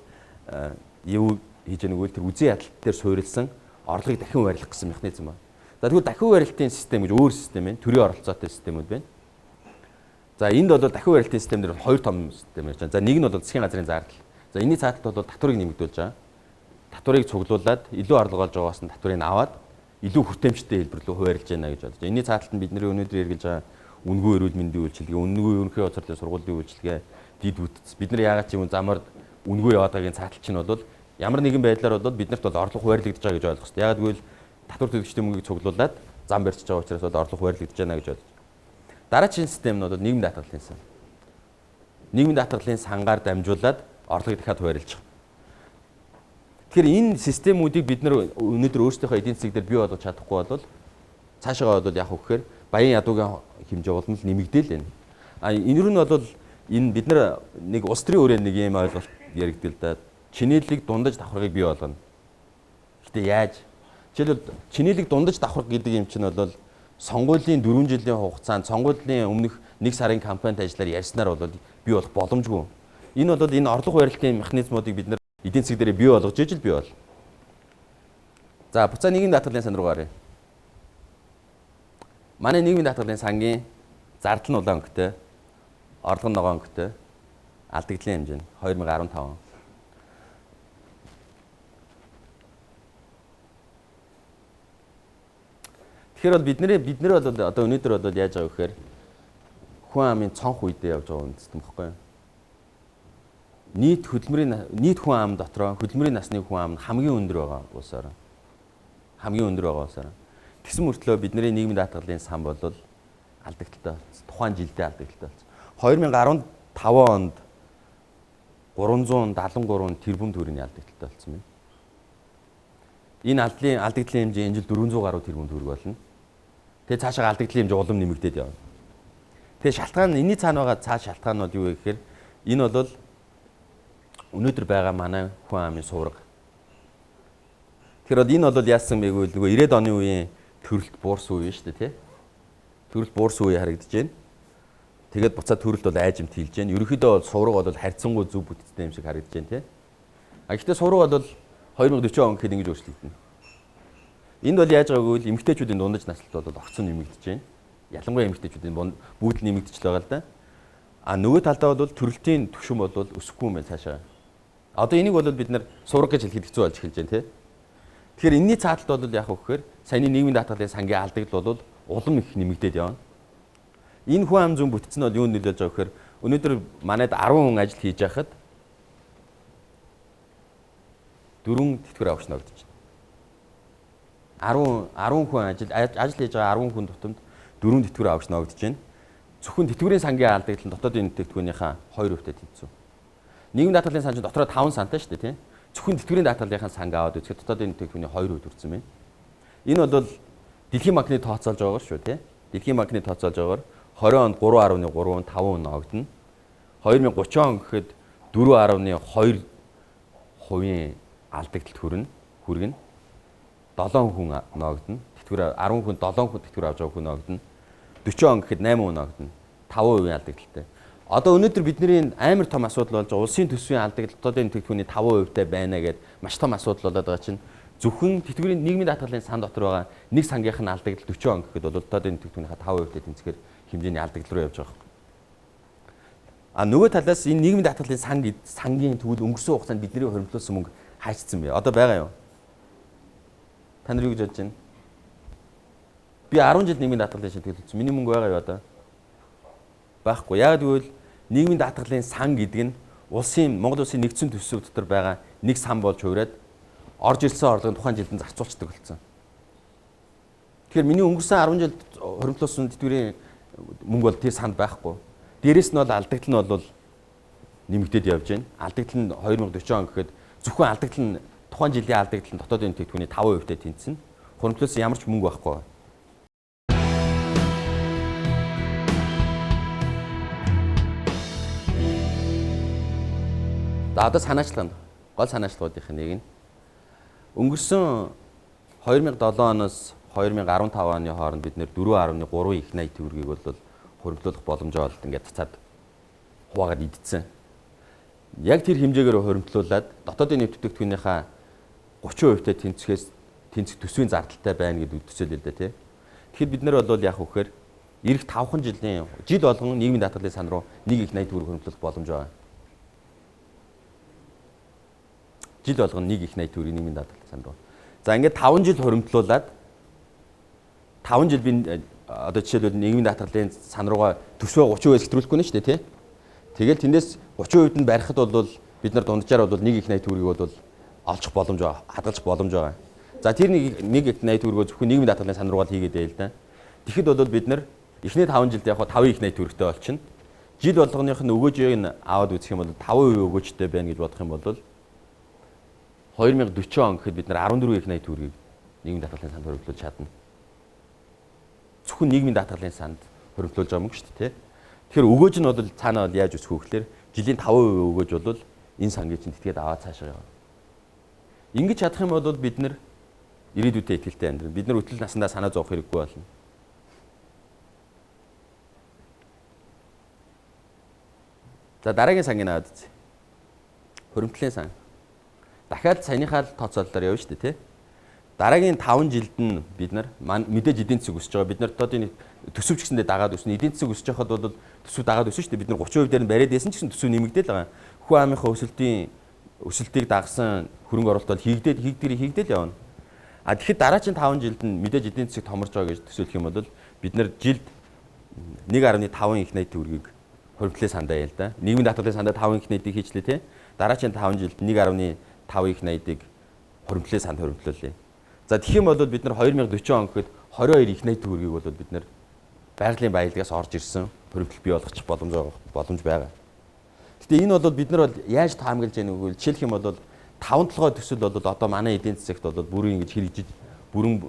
юу хийж яаг вэ? Тэр үзэн ядалт дээр суурилсан орлогыг дахин хуваарлах гэсэн механизм байна. За тэгвэл дахин хуваарлтын систем гэж өөр систем байна. Төрийн оролцоотой системүүд байна. За энд бол дахин хуваарлтын системээр хоёр том систем ярьж байна. За нэг нь бол засгийн газрын зардал. За энэний цааталт бол татварыг нэмэгдүүлж байгаа. Татварыг цуглуулад илүү орлого олж байгаагаас нь татварыг аваад илүү хүртээмжтэй хэлбэр рүү хуваарлж байна гэж бодож байна. Энэний цааталт нь бидний өнөөдөр ярилж байгаа үнгүй эрүүл мэндийн үйлчилгээ, үнгүй ерөнхий боловсролын сургуулийн үйлчилгээ, дид бүтц. Бид нар яагаад ч юм замаар үнгүй яваад байгаагийн цааталт чинь бол ямар нэгэн байдлаар бол биднэрт бол орлого хуваарлагдаж байгаа гэж ойлгох хэрэгтэй. Яагаад гэвэл татвар төлөгчдийн мөнгийг цуглуулад зам барьж байгаа учраас бол орлого хуваарлагдаж байна гэж бодож. Дараагийн систем нь бол нийгмийн даатгалын сан. Нийгмийн даатгалын сангаар дамжуулаад орлогыг дахиад хуваарлж байгаа. Тэгэхээр энэ системүүдийг бид нар өнөөдөр өөрсдийнхөө эдийн засаг дээр бий болгож чадахгүй бол цаашаа бол яах вэ гэхээр баян ядуугийн хэмжээ улам л нэмэгдээл байна. А энэ нь бол энэ бид нар нэг улс төрийн өрөө нэг юм ойлголт яригдэл да. Чинээлэг дундаж давхаргыг бий болгоно. Гэтэ яаж? Жишээлбэл чинээлэг дундаж давхарга гэдэг юм чинь бол сонгуулийн 4 жилийн хугацаанд сонгуулийн өмнөх 1 сарын кампанит ажиллаар ярьснаар бол бий болох боломжгүй. Энэ бол энэ орлого хуваарлтын механизмуудыг бид нар эдийн засаг дээр бий болгож ижил бий бол. За буцаа нийгмийн даатгалын сан руу гаръя. Манай нийгмийн даатгалын сангийн зардал нь улаан өнгөтэй, орлого нь ногоон өнгөтэй, алдагдлын хэмжээ нь 2015. Тэгэхээр бол бид нар бол одоо өнөөдөр бол яаж байгаа вэ гэхээр хүн амын цонх үедээ явж байгаа үндэстэй байхгүй юу? Нийт хүн ам дотроо хөдөлмөрийн насны хүн ам хамгийн өндөр байгаа улсаар. Хамгийн өндөр байгаа улсаар. Тэгсэн мөртлөө бидний нийгмийн даатгалын сан бол алдагдaltaй болсон. Тухайн жилдээ алдагдaltaй болсон. 2015 онд 373 тэрбум төгрөгийн алдагдaltaй болсон байна. Энэ алдагдлын хэмжээ энэ жил 400 гаруй тэрбум төгрөг болно. Тэгээ цаашаа алдагдлын хэмжээ улам нэмэгдээд явна. Тэгээ шалтгаан энэний цаана байгаа цааш шалтгаан нь юу вэ гэхээр энэ бол өнөөдөр байгаа манай хүн амын суурга. Тэгэхээр энэ бол яасан бэ гэвэл нөгөө 90-ад оны үеийн төрөлт буурсан үе шүү дээ тий. Төрөлт буурсан үе харагдаж байна. Тэгээд буцаад төрөлт бол айжимт хийлж байна. Ерөнхийдөө бол суурга бол харьцангуй зөв бүтцтэй юм шиг харагдаж байна тий. А гэхдээ суурга бол 2040 он гэхэд ингэж өөрчлөгдөнө. Энд бол яаж байгааг вэ? Эмэгтэйчүүдийн дундаж наслт бол огцон нэмэгдэж байна. Ялангуяа эмэгтэйчүүдийн бүгд нэмэгдэж л байгаа л да. А нөгөө талдаа бол төрөлтийн түвшин бол өсөхгүй юм байна цаашаа. Одоо энийг бол бид нар суурга гэж хэлэхэд хэцүү болж эхэлж байна тий. Тэгэхээр энэний цааталт бол яах вэ гэхээр саяны нийгмийн даатгалын сангийн алдагдал бол улам их нэмэгдээд явна. Энэ хүн ам зүйн бүтц нь бол юу нөлөөлж байгаа гэхээр өнөөдөр манайд 10 хүн ажил хийж байхад 4 тэтгэвэр авах ногдож байна. 10 хүн ажил хийж байгаа 10 хүн тутамд 4 тэтгэвэр авах ногдож байна. Зөвхөн тэтгэврийн сангийн алдагдал нь дотоодын тэтгэврийнхаа 2%-тэй тэнцүү. Нийгмийн даатгалын сан чинь дотроо 5 сантай шүү дээ тийм. Зөвхөн тэтгэврийн даатгалынхаа санг аваад үзэхэд дотоодын тэтгэврийн 2% хүрсэн байна. Энэ бол дэлхийн банкны тооцоолж байгаагаар шүү тийм. Дэлхийн банкны тооцоолж байгаагаар 20 онд 3.35% ногдно. 2030 он гэхэд 4.2% алдагдлалт хүргэнэ. 7 хүн ногдно. Тэтгэвэр 10 хүн 7 хүн тэтгэвэр авч байгаа хүн ногдно. 40 он гэхэд 8 он огдно. 5% алдагдaltaй. Одоо өнөөдөр бидний амар том асуудал болж байгаа улсын төсвийн алдагдлал дотоодын тэтгэврийн 5%-тай байна гэдээ маш том асуудал болоод байгаа чинь зөвхөн тэтгэврийн нийгмийн даатгалын сан дотор байгаа нэг сангийнх нь алдагдал 40 он гэхэд бол дотоодын тэтгэврийнхаа 5%-тай тэнцэхээр хэмжээний алдагдал руу явж байгаа юм. А нөгөө талаас энэ нийгмийн даатгалын сангийн тэгвэл өнгөрсөн хугацаанд бидний хоригдлуулсан мөнгө хаачсан бэ? Одоо байгаа юу? Та нар юу гэж бодож байна? Би 10 жил нийгмийн даатгалын шилтгэл төлсөн. Миний мөнгө байгаа юу одоо? Байхгүй. Яг тэгвэл нийгмийн даатгалын сан гэдэг нь Монгол улсын нэгдсэн төсөв дотор байгаа нэг сан болж хувираад орж ирсэн орлогын тухайн жилдээ зарцуулцдаг болсон. Тэгэхээр миний өнгөрсөн 10 жилд хоригдлуулсан тэтгэврийн мөнгө бол тэр санд байхгүй. Дээрээс нь бол алдагдал нь бол нэмэгдээд явж байна. Алдагдал нь 2040 он гэхэд зөвхөн алдагдал нь тухайн жилийн алдагдал нь дотоодын тэтгэврийн 5%-тай тэнцэнэ. Хоригдлуулсан ямар ч мөнгө байхгүй. Одоо санаачлал гол санаачлагуудын нэг нь өнгөрсөн 2007 оноос 2015 оны хооронд бид нэр 4.3 их 80 төгрөгийг бол хоригдлуулах боломжтой болд ингээд цацаад хуваагаад идсэн. Яг тэр хэмжээгээр хоригдлуулад дотоодын нийт бүтээгдэхүүнийхээ 30%-тай тэнцэх төсвийн зардалтай байна гэдэг төсөөлөл л дээ тий. Тэгэхээр бид нар бол яах вэ гэхээр эх 5 жил болгон нийгмийн даатгалын сан руу 1 их 80 төгрөг хоригдлуулах боломж байгаа. Жил болгоно 1 их 80 төгрөгийн нийгмийн даатгалын сан руу. За ингээд 5 жил хоригдлуулад 5 жил би одоо жишээлбэл нийгмийн даатгалын сан руугаа төсвөө 30% хэтрүүлэхгүй нэ шүү дээ тий. Тэгэл тэндээс 30% нь барихад бол бид нар дунджаар бол 1 их 80 төгрөгийг бол олчих боломж байгаа, хадгалж боломж байгаа. За тэр 1 их 80 төгрөгөө зөвхөн нийгмийн даатгалын сан руугаа хийгээд байл да. Тэгэхэд бол бид нар эхний 5 жилд яг 5 их 80 төгрөгтэй болчихно. Жил болгоных нь өгөөжийг нь аваад үзэх юм бол 5% өгөөжтэй байна гэж бодох юм бол 2040 он гэхэд бид нар 14 их 80 төгрөгийг нийгмийн даатгалын санд хоригдлуулж чадна. Зөвхөн нийгмийн даатгалын санд хоригдлуулж байгаа мөнгө шүү дээ. Тэгэхээр өгөөж нь бол цаанаа яаж үсэх вэ гэхээр жилийн 5% өгөөж бол энэ сангийн чинь тэтгээд аваад цаашаа яваа. Ингэж чадах юм бол бид нар ирээдүйдээ итгэлтэй амьдрал. Бид нар өтөл насндаа санаа зовох хэрэггүй болно. За дараагийн сангийн аваад үзье. Хоригдлын сан. Дахиад саяныхаа тооцоололоор явна шүү дээ тий. Дараагийн 5 жилд нь бид нар мэдээж эдийн засаг өсөж байгаа. Бид нар одоо төсөв ч гэсэндээ дагаад өснө. Эдийн засаг өсөж байхад бол төсөв дагаад өснө шүү дээ. Бид нар 30% дээр нь бариад байсан ч гэсэн төсөв нэмэгдээл байгаа. Хүн амынхаа өсөлтийг дагсан хөрөнгө оруулалт бол хийгдэл явна. А тэгэхэд дараагийн 5 жилд нь мэдээж эдийн засаг томорж байгаа гэж төсөөлөх юм бол бид нар жилд 1.5 их 80 төгрөгийг хоригдлын сандаа яа л да. Нийгмийн даатгалын сандаа 5 их 80-ыг хийчлээ тий. Дараагийн 5 жилд 1.5 их 80-ыг хоригдлын санд хоригдлуулъя. За тэгэх юм бол бид нар 2040 он гэхэд 22 их 80 төгрөгийг бол бид нар байгалийн баялагаас орж ирсэн хоригдл бий болгочих боломж байгаа. Гэтэ энэ бол бид нар яаж таамаглаж яах вэ гэвэл жишээлх юм бол 5 толгой төсөл бол одоо манай эдийн засагт бол бүрэн ингэж хэрэгжиж бүрэн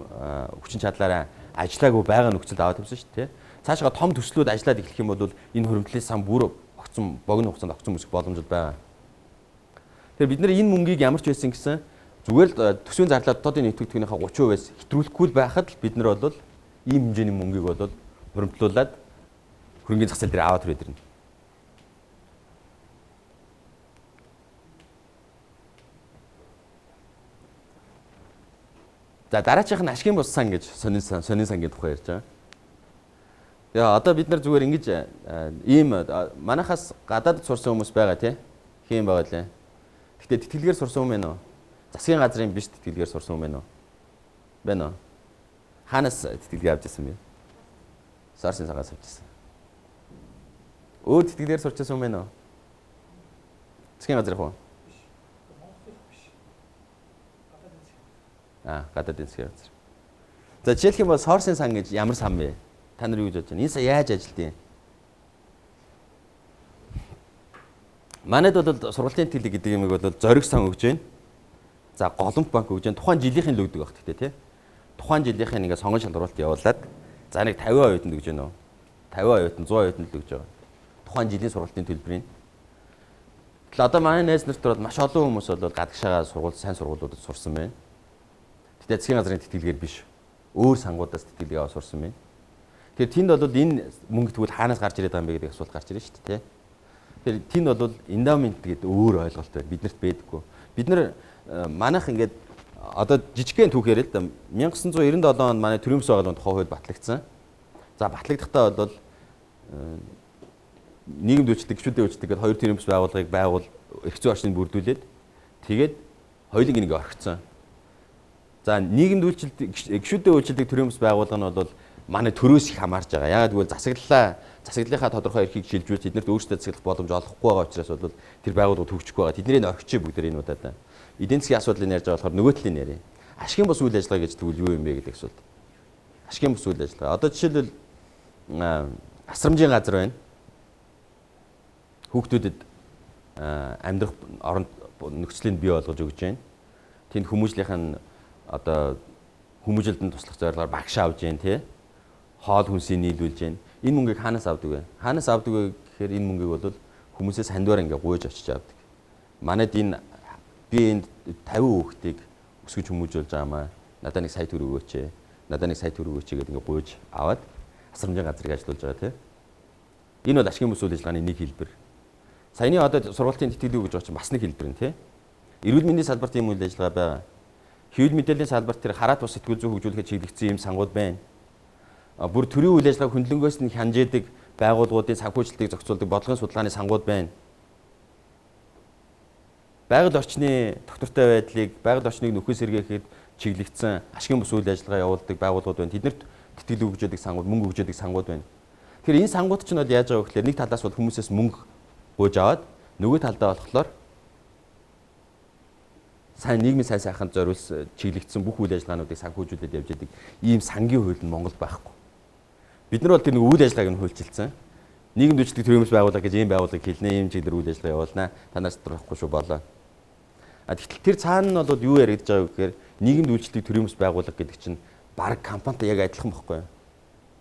хүчин чадлаараа ажиллаагүй байгаа нөхцөлд аваад тавьсан шүү дээ. Цаашгаа том төслүүд ажиллаад эхлэх юм бол энэ хоригдлын сан бүр огцон богино хугацаанд огцон өсөх боломжууд байгаа. Тэгэхээр бид нар энэ мөнгийг ямар ч байсан гэсэн зүгээр л төсвийн зарлал дотоодын нийт бүтээгдэхүүнийхээ 30%-аас хэтрүүлэхгүй байхад л бид нар бол ийм хэмжээний мөнгийг бол хуримтлуулад хөрөнгөний зах зээл дээр аваад түрээд ирнэ. За дараачих нь ашигын бус сан гэж сонин сангийн тухай ярьж байгаа. Тэгээ одоо бид нар зүгээр ингэж ийм манайхаас гадаад сурсан хүмүүс байгаа тий. Хэм байгаа лээ. Гэтэ тэтгэлгээр сурсан юм байна уу? Засгийн газрын биш тэтгэлгээр сурсан юм байна уу? Байна уу? Хаанаас тэтгэлгээ авч ирсэн бэ? Сарсын цагаас авч ирсэн. Өөр тэтгэлгээр сурчсан юм байна уу? Засгийн газрын хуу? Гадаад засгийн газар. За жишээлх юм бол Сорсын сан гэж ямар сан бэ? Та нар юу гэж бодож байна? Энэ сан яаж ажилтیں۔ Манайд бол сургалтын тэтгэлэг гэдэг юм бол зориг сан өгж байна. За голомт банк өгж байна. Тухайн жилийнхэн л өгдөг байх гэхдээ тий. Тухайн жилийнхэн ингээ сонгон шалгуулалт явуулаад за нэг 50% нь өгж байна уу? 50% нь 100% нь л өгж байгаа. Тухайн жилийн сургалтын төлбөрийн. Тэгэл одоо манай найз нарт бол маш олон хүмүүс бол гадагшаага сайн сургуулиудад сурсан байна. Гэтэ засгийн газрын тэтгэлгээр биш. Өөр сангуудаас тэтгэлгээ аваад сурсан байна. Тэгэхээр тэнд бол энэ мөнгө тэгвэл хаанаас гарч ирээд байгаа юм бэ гэдэг асуулт гарч ирнэ шүү дээ, тий. Тэгэхээр тэнд бол эндамент гэдэг өөр ойлголт байна. Биднэрт байдаггүй. Бид нар манайх ингээд одоо жижигхэн түүхээр л да 1997 онд манай төрийн өмс байгууллагын тухай хууль батлагдсан. За батлагдахтаа бол нийгэмд үйлчлдэг, гишүүдэд үйлчлдэг гэдэг хоёр төрийн өмс байгууллагыг эрх зүйн орчныг бүрдүүлээд тэгээд хоёулыг нэг орхицсан. За нийгэмд үйлчлдэг, гишүүдэд үйлчлдэг төрийн өмс байгууллага нь бол манай төрөөс их хамаарж байгаа. Яагаад гэвэл засаглалынхаа тодорхой эрхийг шилжүүлж эднэрт өөрсдөө засаглах боломж олохгүй байгаа учраас бол тэр байгууллага төгсөхгүй байгаа. Тэднийг орхичих бүгд энэ удаад. Эдийн засгийн асуудлыг ярьж байгаа болохоор нөгөө талын яриа. Ашигын бус үйл ажиллагаа гэж тэгвэл юу юм бэ гэдэг асуулт. Ашигын бус үйл ажиллагаа. Одоо жишээлбэл асрамжийн газар байна. Хүүхдүүдэд амьдрах оронд нөхцөлийг бий болгож өгч байна. Тэнд хүмүүжлийнхэн одоо хүмүүжлэлд туслах зорилгоор багш авж байна, тий. Хоол хүнсийг нийлүүлж байна. Энэ мөнгийг хаанаас авдаг вэ? Хаанаас авдаг вэ гэхээр энэ мөнгийг бол хүмүүсээс хандваар ингээ гуйж очиж авдаг. Манайд энэ би энд 50 хүүхдийг өсгөж хүмүүжүүлж байгаамаа. Надад нэг сая төгрөг өгөөч. Надад нэг сая төгрөг өгөөч гэдэг ингээ гуйж аваад асрамжийн газрыг ажиллуулж байгаа, тий. Энэ бол ашигын бус үйл ажиллагааны нэг хэлбэр. Саяны одоо сургалтын тэтгэлэг гэж байгаа чинь бас нэг хэлбэр нь, тий. Эрүүл мэндийн салбарт ийм үйл ажиллагаа байгаа. Хэвлэл мэдээллийн салбарт тэр хараат бус сэтгүүл зүйн хөгжүүлэхэд чиглэгдсэн ийм сангууд байна. Бүр төрийн үйл ажиллагааг хөндлөнгөөс нь хянжээдэг байгууллагуудын санхүүжилтийг зохицуулдаг бодлогын судалгааны сангууд байна. Байгаль орчны тогтвортой байдлыг, байгаль орчныг нөхөс сэргээхэд чиглэгдсэн ашигын бус үйл ажиллагаа явуулдаг байгууллагууд байна. Тэднэрт тэтгэлэг өгж яадаг сангууд, мөнгө өгж яадаг сангууд байна. Тэгэхээр энэ сангууд ч нь бол яаж байгаа вэ гэхээр нэг талаас бол хүмүүсээс мөнгө гуйж аваад нөгөө талдаа болохоор сайн нийгмийн сайн сайханд зориулсан чиглэгдсэн бүх үйл ажиллагаануудыг санхүүжүүлээд явж байдаг ийм сангийн хууль нь Монголд байхгүй. Бид нар бол тэр нэг үйл ажиллагааг нь хуульчилсан. Нийгэмд үйлчлдэг төрийн өмс байгууллага гэж ийм байгууллага хэлнэ, ийм чиглэлээр үйл ажиллагаа явуулнаа. Танаас тодорхойхгүй шүү болоо. Тэгтэл тэр цаана нь бол юу яригдж байгаа вэ гэхээр нийгэмд үйлчлдэг төрийн өмс байгууллага гэдэг чинь баг компанитай яг адилхан байхгүй юу?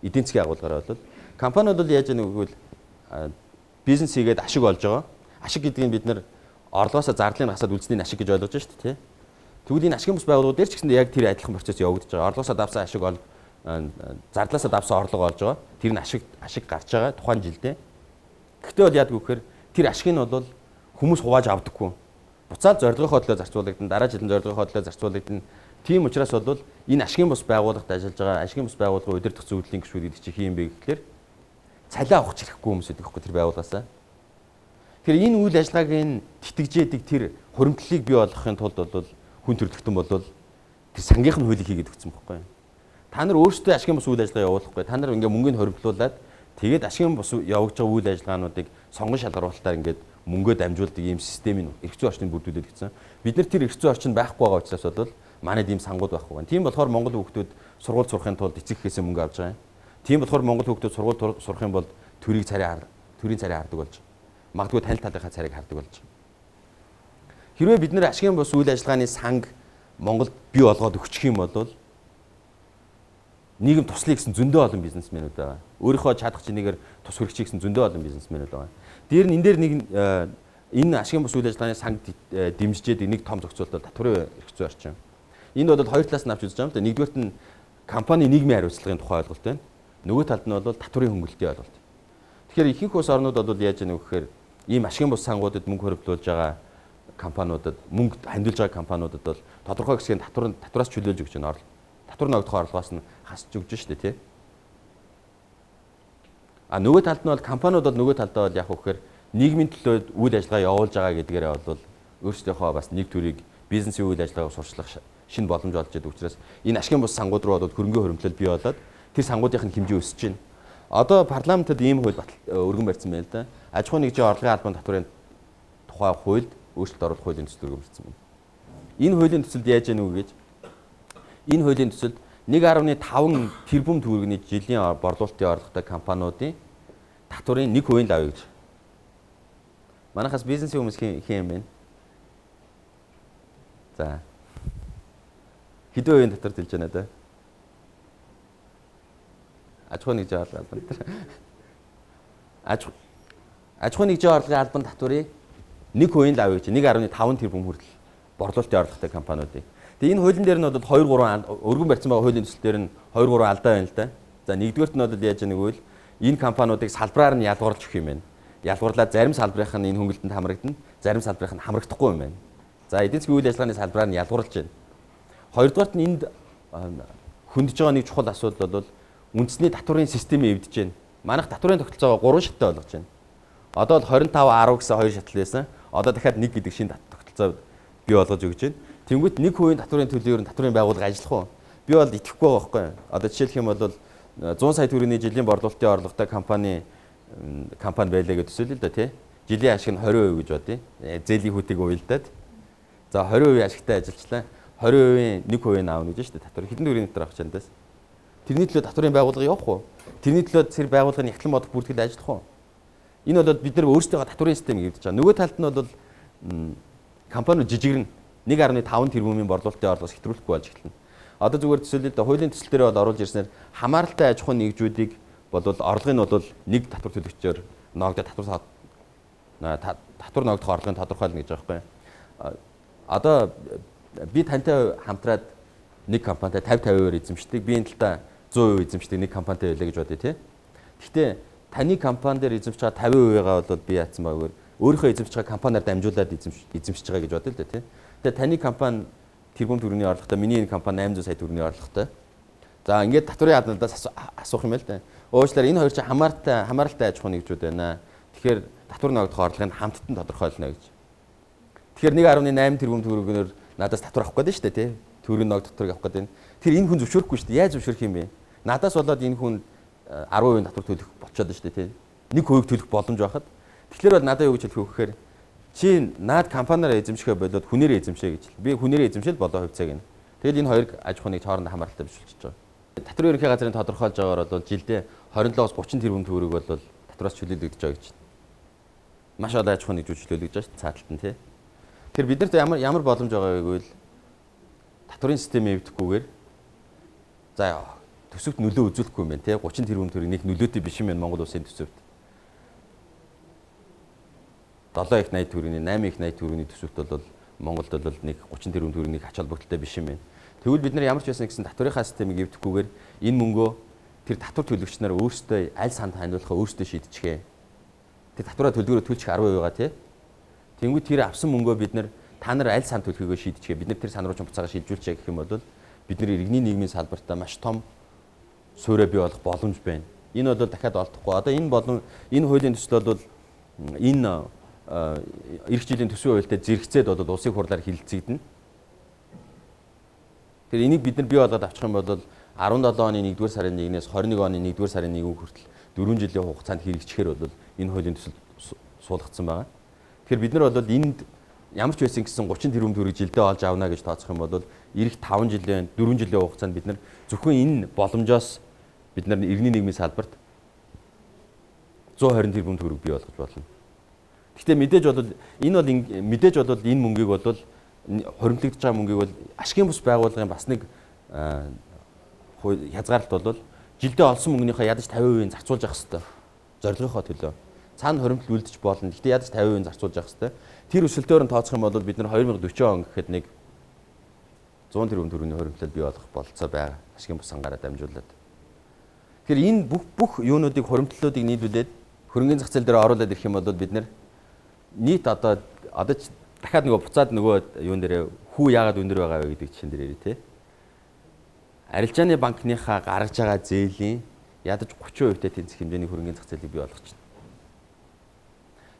Эдийн засгийн агуулгаараа бол компаниуд бол яаж яах вэ гэвэл бизнес хийгээд ашиг олж байгаа. Ашиг гэдгийг бид нар орлогоосоо зардлыг хасаад үлдсэний ашиг гэж ойлгож байна шүү дээ, тий. Тэгвэл энэ ашигын бус байгууллагууд дээр ч гэсэн яг тэр адилхан процесс явагдаж байгаа. Орлогоосоо давсан ашиг зардлаасаа давсан орлого олж байгаа. Тэр нь ашиг гарч байгаа тухайн жилдээ. Гэхдээ бол яадаг вэ гэхээр тэр ашиг нь бол хүмүүс хувааж авдаггүй. Буцаад зорилгынхоо төлөө зарцуулагдана, дараа жилийн зорилгынхоо төлөө зарцуулагдана. Тийм учраас бол энэ ашигын бус байгууллагад ажиллаж байгаа ашигын бус байгууллагын удирдах зөвлөлийн гишүүд гэдэг чинь хин юм бэ гэхээр цалиа авах хэрэггүй хүмүүс гэдэг хэвгүй тэр байгууллагаасаа. Тэгэхээр энэ үйл ажиллагааг тэтгэжээдэг тэр хуримтлалыг бий болгохын тулд бол хүн төрөлхтөн бол тэр сангийнх нь хуулийг хийгээд өгсөн байхгүй. Та нар өөрсдөө ашигын бус үйл ажиллагаа явуулахгүй. Та нар ингээ мөнгөний хоримтлуулад тэгээд ашигын бус явуулж байгаа үйл ажиллагаануудыг сонгон шалгаруулалтаар ингээд мөнгөө дамжуулдаг ийм системийн эрх зүйн орчныг бүрдүүлээд гисэн. Бид нар тэр эрх зүйн орчин байхгүй байгаа учраас бол манайд ийм сангууд байхгүй байна. Тийм болохоор Монгол хүүхдүүд сургууль сурахын тулд эцэг эхээсээ мөнгө авч байгаа юм. Тийм болохоор Монгол хүүхдүүд сургууль сурах юм бол төрийн царай хардаг болж. Магадгүй танил талынхаа царайг хардаг болж. Хэрвээ бид нэр ашигын бус үйл ажиллагааны санг Монголд бий болгоод өгчих юм бол нийгэм туслая гэсэн зөндөө олон бизнесмэнүүд байгаа. Өөрийнхөө чадах чинээгээр тус хүргэчих гэсэн зөндөө олон бизнесмэнүүд байгаа. Дээр нь энэ дээр нэг энэ ашигын бус үйл ажиллагааны санг дэмжижээд нэг том зохицуулалт татварын эрх зүйн орчин. Энд бол хоёр талаас нь авч үзэж байгаа юм да. Нэгдүгээрт нь компани нийгмийн хариуцлагын тухай ойлголт байна. Нөгөө талд нь бол татварын хөнгөлөлтийн ойлголт. Тэгэхээр ихэнх улс орнууд бол яаж яах вэ гэхээр ийм ашигын бус сангуудад мөнгө хөрвүүлж байгаа компаниудад мөнгө хандуулж байгаа компаниудад бол тодорхой хэсгийн татвараас чөлөөлж өгч байна. Татвар ногдох орлогоос нь хасч өгч шүү дээ, тий. А нөгөө талд нь бол компаниуд бол нөгөө талдаа бол яах вэ гэхээр нийгмийн төлөө үйл ажиллагаа явуулж байгаа гэдгээрээ бол өөрсдийнхөө бас нэг төрийг бизнесийн үйл ажиллагааг сурчлах шинэ боломж олж идэг учраас энэ ашигын бус сангууд руу бол хөрөнгө хөрөмтлөл бий болоод тэр сангуудын хэмжээ өсөж байна. Одоо парламентод ийм хууль өргөн барьсан байна л да. Аж ахуйн нэгжийн орлогын албан татварын тухай хуульд өөрчлөлт оруулах хуулийн төсөл өргөн барьсан байна. Энэ хуулийн төсөлд яаж яах вэ гэж энэ хуулийн төсөлд 1.5 тэрбум төгрөгийн жилийн борлуулалтын орлоготой компаниудын татварын 1% л авъя гэж. Манайхаас бизнесийн хүмүүс хин юм бэ? За. Хэдэн хувийн татвар төлж байна да? Аж ахуйн нэгжийн орлогын албан татвар. Аж ахуйн нэгжийн орлогын албан татварын 1% л авъя гэж 1.5 тэрбум хүртэл борлуулалтын орлоготой компаниудыг. Тэгээ энэ хуулийн дээр нь бол 2-3 өргөн барьсан байгаа хуулийн төсөл дээр нь 2-3 алдаа байна л да. За нэгдүгээрт нь бол яаж яаг вэ? Энэ компаниудыг салбараар нь ялгуурлаж өгөх юм байна. Ялгуурлаад зарим салбарынх нь энэ хөнгөлөлтөнд хамрагдана, зарим салбарынх нь хамрагдахгүй юм байна. За эдийн засгийн үйл ажиллагааны салбараар нь ялгуурлаж байна. Хоёрдугаарт нь энд хөндөж байгаа нэг чухал асуудал бол үндэсний татварын системийг эвдэж байна. Манайх татварын тогтолцоогоо 3 шаттай болгож байна. Одоо бол 25 10 гэсэн 2 шатал байсан. Одоо дахиад 1 гэдэг шинэ тогтолцоо бий болгож өгч байна. Тэнгүүт 1% татварын төлөөр нь татварын байгууллага ажиллах уу? Би бол итгэхгүй байгаа байхгүй. Одоо жишээлх юм бол 100 сая төгрөгийн жилийн борлуулалтын орлоготой компани байлаа гэж төсөөлөл л да тий. Жилийн ашиг нь 20% гэж бодъё. Зээлийн хүүтийг уйлдаад. За 20% ашигтай ажиллачлаа. 20%-ийн 1% аавна гэж шүү дээ. Татвар хэдэн төгрөгийн дотор авах чандаас. Тэрний төлөө татварын байгууллага явах уу? Тэрний төлөө тэр байгууллагын хятлан бодох бүртгэл ажиллах уу? Энэ бол бид нар өөрсдөө татварын системийг эвдэж байгаа. Нөгөө талд нь бол компаниуд жижигэрнэ 1.5 тэрбумын борлуулалтын орлогоос хэтрүүлэхгүй болж эхэлнэ. Одоо зүгээр төсөөлөл дэ хуулийн төсөл дээр бол оруулж ирснээр хамааралтай аж ахуйн нэгжүүдийг бол орлого нь бол нэг татвар төлөгчөөр ноогдоод татвар ноогдох орлогыг тодорхойлно гэж байгаа байхгүй. Одоо би тантай хамтраад нэг компанитай 50% эзэмшдэг. Би энэ талдаа 100% эзэмшдэг нэг компанитай байлаа гэж бодъё тий. Гэхдээ таны компани дээр эзэмшиж байгаа 50%-аа бол би яатсан байгаагаар өөрийнхөө эзэмшиж байгаа компаниар дамжуулаад эзэмшиж байгаа гэж бодъё л да тий. Тэгээ таны компани тэрбум төгрөгийн орлоготой, миний энэ компани 800 сая төгрөгийн орлоготой. За ингээд татварын яаднаас асуух юм байл та. Уучлаарай энэ хоёр чинь хамааралтай аж ахуйн нэгжүүд байна. Тэгэхээр татвар ногдох орлогыг хамттан тодорхойлно гэж. Тэгэхээр 1.8 тэрбум төгрөгөөр надаас татвар авах гэдэг нь шүү дээ тий. Төгрөгийн ногдох татварыг авах гэдэг нь. Тэр энэ хүн зөвшөөрөхгүй шүү дээ. Яаж зөвшөөрөх юм бэ? Надаас болоод энэ хүн 10% татвар төлөх болчиход шүү дээ тий. 1% төлөх боломж байхад. Тэгэхээр бол надад юу гэж хэлэх вэ гэхээр чи наад компаниараа эзэмшихээ болоод хүнээрээ эзэмшээ гэж. Би хүнээрээ эзэмшэл болоо хувьцааг нь. Тэгэл энэ хоёр аж ахуйныг хоорондоо хамааралтай бишүүлчихэж байгаа. Татварын ерөнхий газрын тодорхойлж байгаагаар бол жилдээ 27-аас 30 тэрбум төгрөг бол татвараас чөлөөлөгдөж байгаа гэж. Маш олон аж ахуйн нэгжүүд чөлөөлөгдөж байгаа шүү дээ цааталт нь тий. Тэгэхээр бид нарт ямар боломж байгаа гэвэл татварын системийг эвдэхгүйгээр за төсөвт нөлөө үзүүлэхгүй юм байна тий. 30 тэрбум төгрөг нэг нөлөөтэй биш юм байна Монгол улсын төсөвт. 7 их 80 төгрөгийн 8 их 80 төгрөгийн төсөвт бол Монголд бол нэг 30 тэрбум төгрөгийн ач холбогдолтой биш юм байна. Тэгвэл бид нар ямар ч байсан гэсэн татварынхаа системийг эвдэхгүйгээр энэ мөнгөө тэр татвар төлөгч нар өөрсдөө аль санд хандуулахаа өөрсдөө шийдчихээ. Тэр татвараа төлгөөрөө төлчих 10% байгаа тий. Тэнгүү тэр авсан мөнгөө бид нар та нар аль санд төлөхөөгөө шийдчихээ. Бид нар тэр сан руу ч буцаага шилжүүлчихээ гэх юм бол бид нар иргэний нийгмийн салбартаа маш том суурь бий болох боломж байна. Энэ бол дахиад олдохгүй. Одоо энэ хуулийн төсөл бол энэ эх жилийн төсвийн хуультай зэрэгцээд бол улсын хурлаар хилцэгдэнэ. Тэр энийг бид нар бий болгоод авчих юм бол 17 оны 1-р сарын 1-ээс 21 оны 1-р сарын 1-ийг хүртэл 4 жилийн хугацаанд хэрэгжихээр бол энэ хуулийн төсөл суулгацсан байгаа. Тэгэхээр бид нар бол энд ямар ч байсан гэсэн 30 тэрбум төгрөг жилдээ олж авна гэж тооцох юм бол эх 5 жилийн 4 жилийн хугацаанд бид нар зөвхөн энэ боломжоос бид нар иргэний нийгмийн салбарт 120 тэрбум төгрөг бий болгож болно. Гэхдээ мэдээж бол энэ мөнгийг бол хоримтлагдж байгаа мөнгийг бол ашигын бус байгууллагын бас нэг хязгаарлалт бол жилдээ олсон мөнгөнийхөө ядаж 50% зарцуулж явах хэрэгтэй. Зорилгынхоо төлөө. Цаана хоримтлал үлдэж болно. Гэхдээ ядаж 50% зарцуулж явах хэрэгтэй. Тэр өсөлтөөр нь тооцох юм бол бид нар 2040 он гэхэд нэг 100 тэрбум төгрөгийн хоримтлал бий болох бололцоо байгаа. Ашигын бус сангаараа дамжуулаад. Тэгэхээр энэ бүх юунуудыг хоримтлалуудыг нийлүүлээд хөрөнгөний зах зээл дээр оруулаад ирэх юм бол бид нар нийт одоо дахиад нөгөө буцаад нөгөө юун дээр хүү яагаад өндөр байгаа вэ гэдэг чинь дээр тий. Арилжааны банкныхаа гаргаж байгаа зээлийн ядаж 30% тэнцэх хэмжээний хөрөнгөний зах зээлийг бий болгож байна.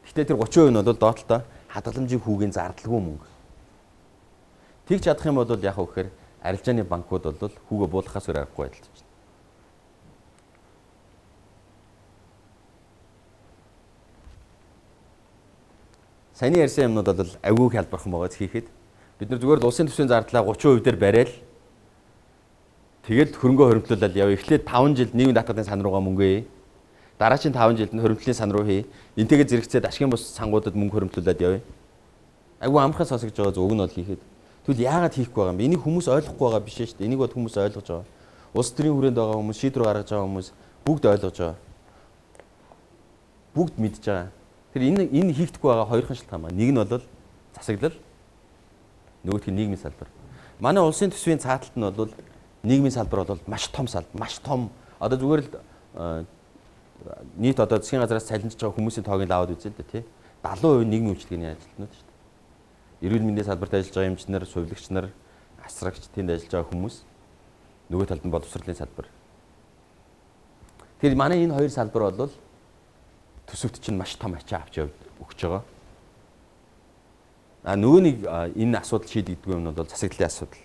Гэхдээ тэр 30% нь бол доотлоо хадгаламжийн хүүгийн зардалгүй мөнгө. Тэгж чадах юм бол яах вэ гэхээр арилжааны банкуд бол хүүгээ буулгахаас өөр аргагүй байдалж байна. Саяны ярьсан юмнууд бол авгүй хялбархан байгаа хийхэд бид нар зүгээр л улсын төсвийн зардлаа 30% дээр бариад тэгээд хөрөнгөө хоримтлуулаад явъя. Эхлээд 5 жилд нийгмийн даатгатын сан руугаа мөнгөө. Дараагийн 5 жилд нь хоримтлын сан руу хий. Энтэйгээ зэрэгцээд ашигын бус сангуудад мөнгө хоримтлуулаад явъя. Айгүй амархан сонсогдож байгаа зүг нь бол хийхэд. Тэгвэл яагаад хийхгүй байгаа юм бэ? Энийг хүмүүс ойлгохгүй байгаа биш шүү дээ. Энийг бол хүмүүс ойлгож байгаа. Улс төрийн хүрээнд байгаа хүмүүс, шийдвэр гаргаж байгаа хүмүүс бүгд ойлгож байгаа. Бүгд мэдж байгаа. Тэр энэ хийгдэхгүй байгаа хоёрхан шалтгаан байна. Нэг нь бол засаглал, нөгөөх нь нийгмийн салбар. Манай улсын төсвийн цааталт нь бол нийгмийн салбар бол маш том Одоо зүгээр л нийт одоо засгийн газраас цалинжиж байгаа хүмүүсийн тоог нь аваад үзье л да тий. 70% нийгмийн үйлчлэгээний ажилтнууд шүү дээ. Эрүүл мэндийн салбарт ажиллаж байгаа эмчнэр, сувилагч нар, асрагч тэнд ажиллаж байгаа хүмүүс. Нөгөө талд нь боловсролын салбар. Тэгэхээр манай энэ хоёр салбар бол төсөвт чинь маш том ачаа авч өгч байгаа. Нөгөө нэг энэ асуудал шийдэгддэг юм бол засаглалын асуудал.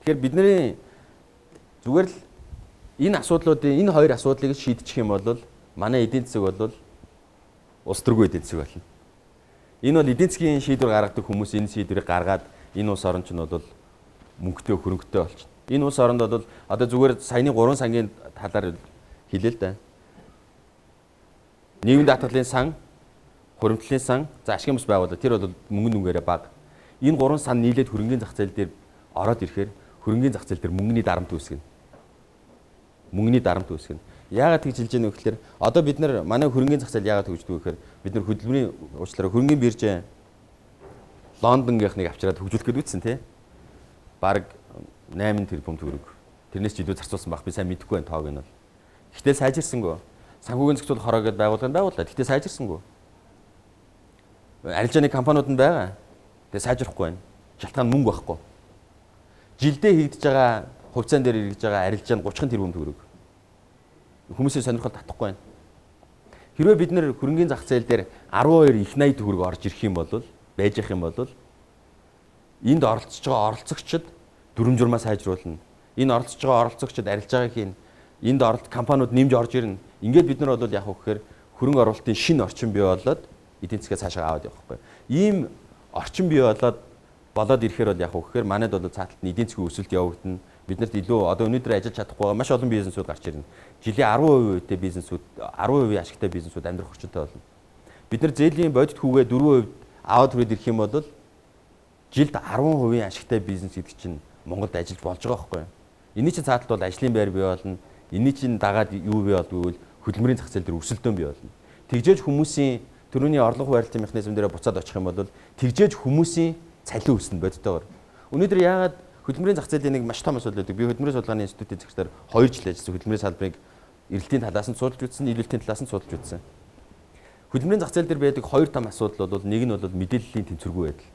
Тэгэхээр бидний зүгээр л энэ асуудлуудын энэ хоёр асуудлыг шийдчих юм бол манай эдийн засаг бол улс төрийн эдийн засаг болно. Энэ бол эдийн засгийн шийдвэр гаргадаг хүмүүс энэ шийдвэрийг гаргаад энэ улс орн чинь бол мөнгөтэй хөрөнгөтэй болчихно. Энэ улс оронд бол одоо зүгээр саяны 3 сангийн талаар хэлээ л да. Нийгмийн даатгалын сан, хуримтлалын сан, за ашигын бус байгууллага тэр бол мөнгө нүгээрээ бага. Энэ 3 сан нийлээд хөрөнгөний зах зээл дээр ороод ирэхээр хөрөнгөний зах зээл дээр мөнгөний дарамт үүсгэнэ. Мөнгөний дарамт үүсгэнэ. Яагаад тэгж хэлж яах вэ гэхээр одоо бид нар манай хөрөнгөний зах зээл яагаад хөгждөг вэ гэхээр бид нар хөдөлмөрийн уучлаарай хөрөнгөний бирж Лондонгийнхныг авчираад хөгжүүлэх гээд үтсэн тий. Бараг 8 тэрбум төгрөг. Тэрнээс ч илүү зарцуулсан баг би сайн мэдэхгүй байна тоог нь бол. Гэхдээ сайжирсангүй. Санхүүгийн зохицуул хороо гэдээ байгууллагын байгууллаа. Гэхдээ сайжирсангүй. Арилжааны компаниуд нь байгаа. Тэгээ сайжрахгүй байна. Шалтгаан мөнгө байхгүй. Жилдээ хийгдэж байгаа хувьцаан дээр иргэж байгаа арилжааны 30 тэрбум төгрөг. Хүмүүсийн сонирхол татахгүй байна. Хэрвээ бид нэр хөрөнгөний зах зээл дээр 12 их 80 төгрөг орж ирэх юм бол байж их юм бол энд оролцож байгаа оролцогчид дүрм журмаа сайжруулна. Энэ оролцож байгаа оролцогчид арилж байгааг хийн. Энд оролт компаниуд нэмж орж ирнэ. Ингээд бид нар бол яг хөөхөр хөрөнгө оруулалтын шинэ орчин бий болоод эдийн засгаа цаашаа аваад явах байхгүй. Ийм орчин бий болоод ирэхээр бол яг хөөхөр манайд бол цааталт нь эдийн засгийн өсөлт явагдана. Биднэрт илүү одоо өнөөдөр ажиллаж чадахгүй байгаа маш олон бизнесүүд гарч ирнэ. Жилийн 10% үетэй бизнесүүд 10% ашигтай бизнесүүд амьдрах орчинтой болно. Бид нар зээлийн бодит хүүгээ 4% аваад хүрээд ирэх юм бол жилд 10% ашигтай бизнес гэдэг чинь Монголд ажиллаж болж байгаа байхгүй юу? Эний чинь цааталт бол ажлын байр бий болно. Эний чинь дагаад юу бий болдгоо хөдөлмөрийн зах зээл дээр өсөлтөө бий болно. Тэгжээж хүмүүсийн төрөний орлого барилтын механизм дээр буцаад очих юм бол тэгжээж хүмүүсийн цалин өснө бодитойгоор. Өнөөдөр яагаад хөдөлмөрийн зах зээлийн нэг маш том асуудал байдаг. Би хөдөлмөрийн судалгааны институтийн захиргаар 2 жил ажилласан. Хөдөлмөрийн салбарыг эрэлтийн талаас нь судалж үзсэн, нийлүүлэлтийн талаас нь судалж үзсэн. Хөдөлмөрийн зах зээл дээр байдаг 2 том асуудал бол нэг нь бол мэдээллийн тэнцвэргүй байдал.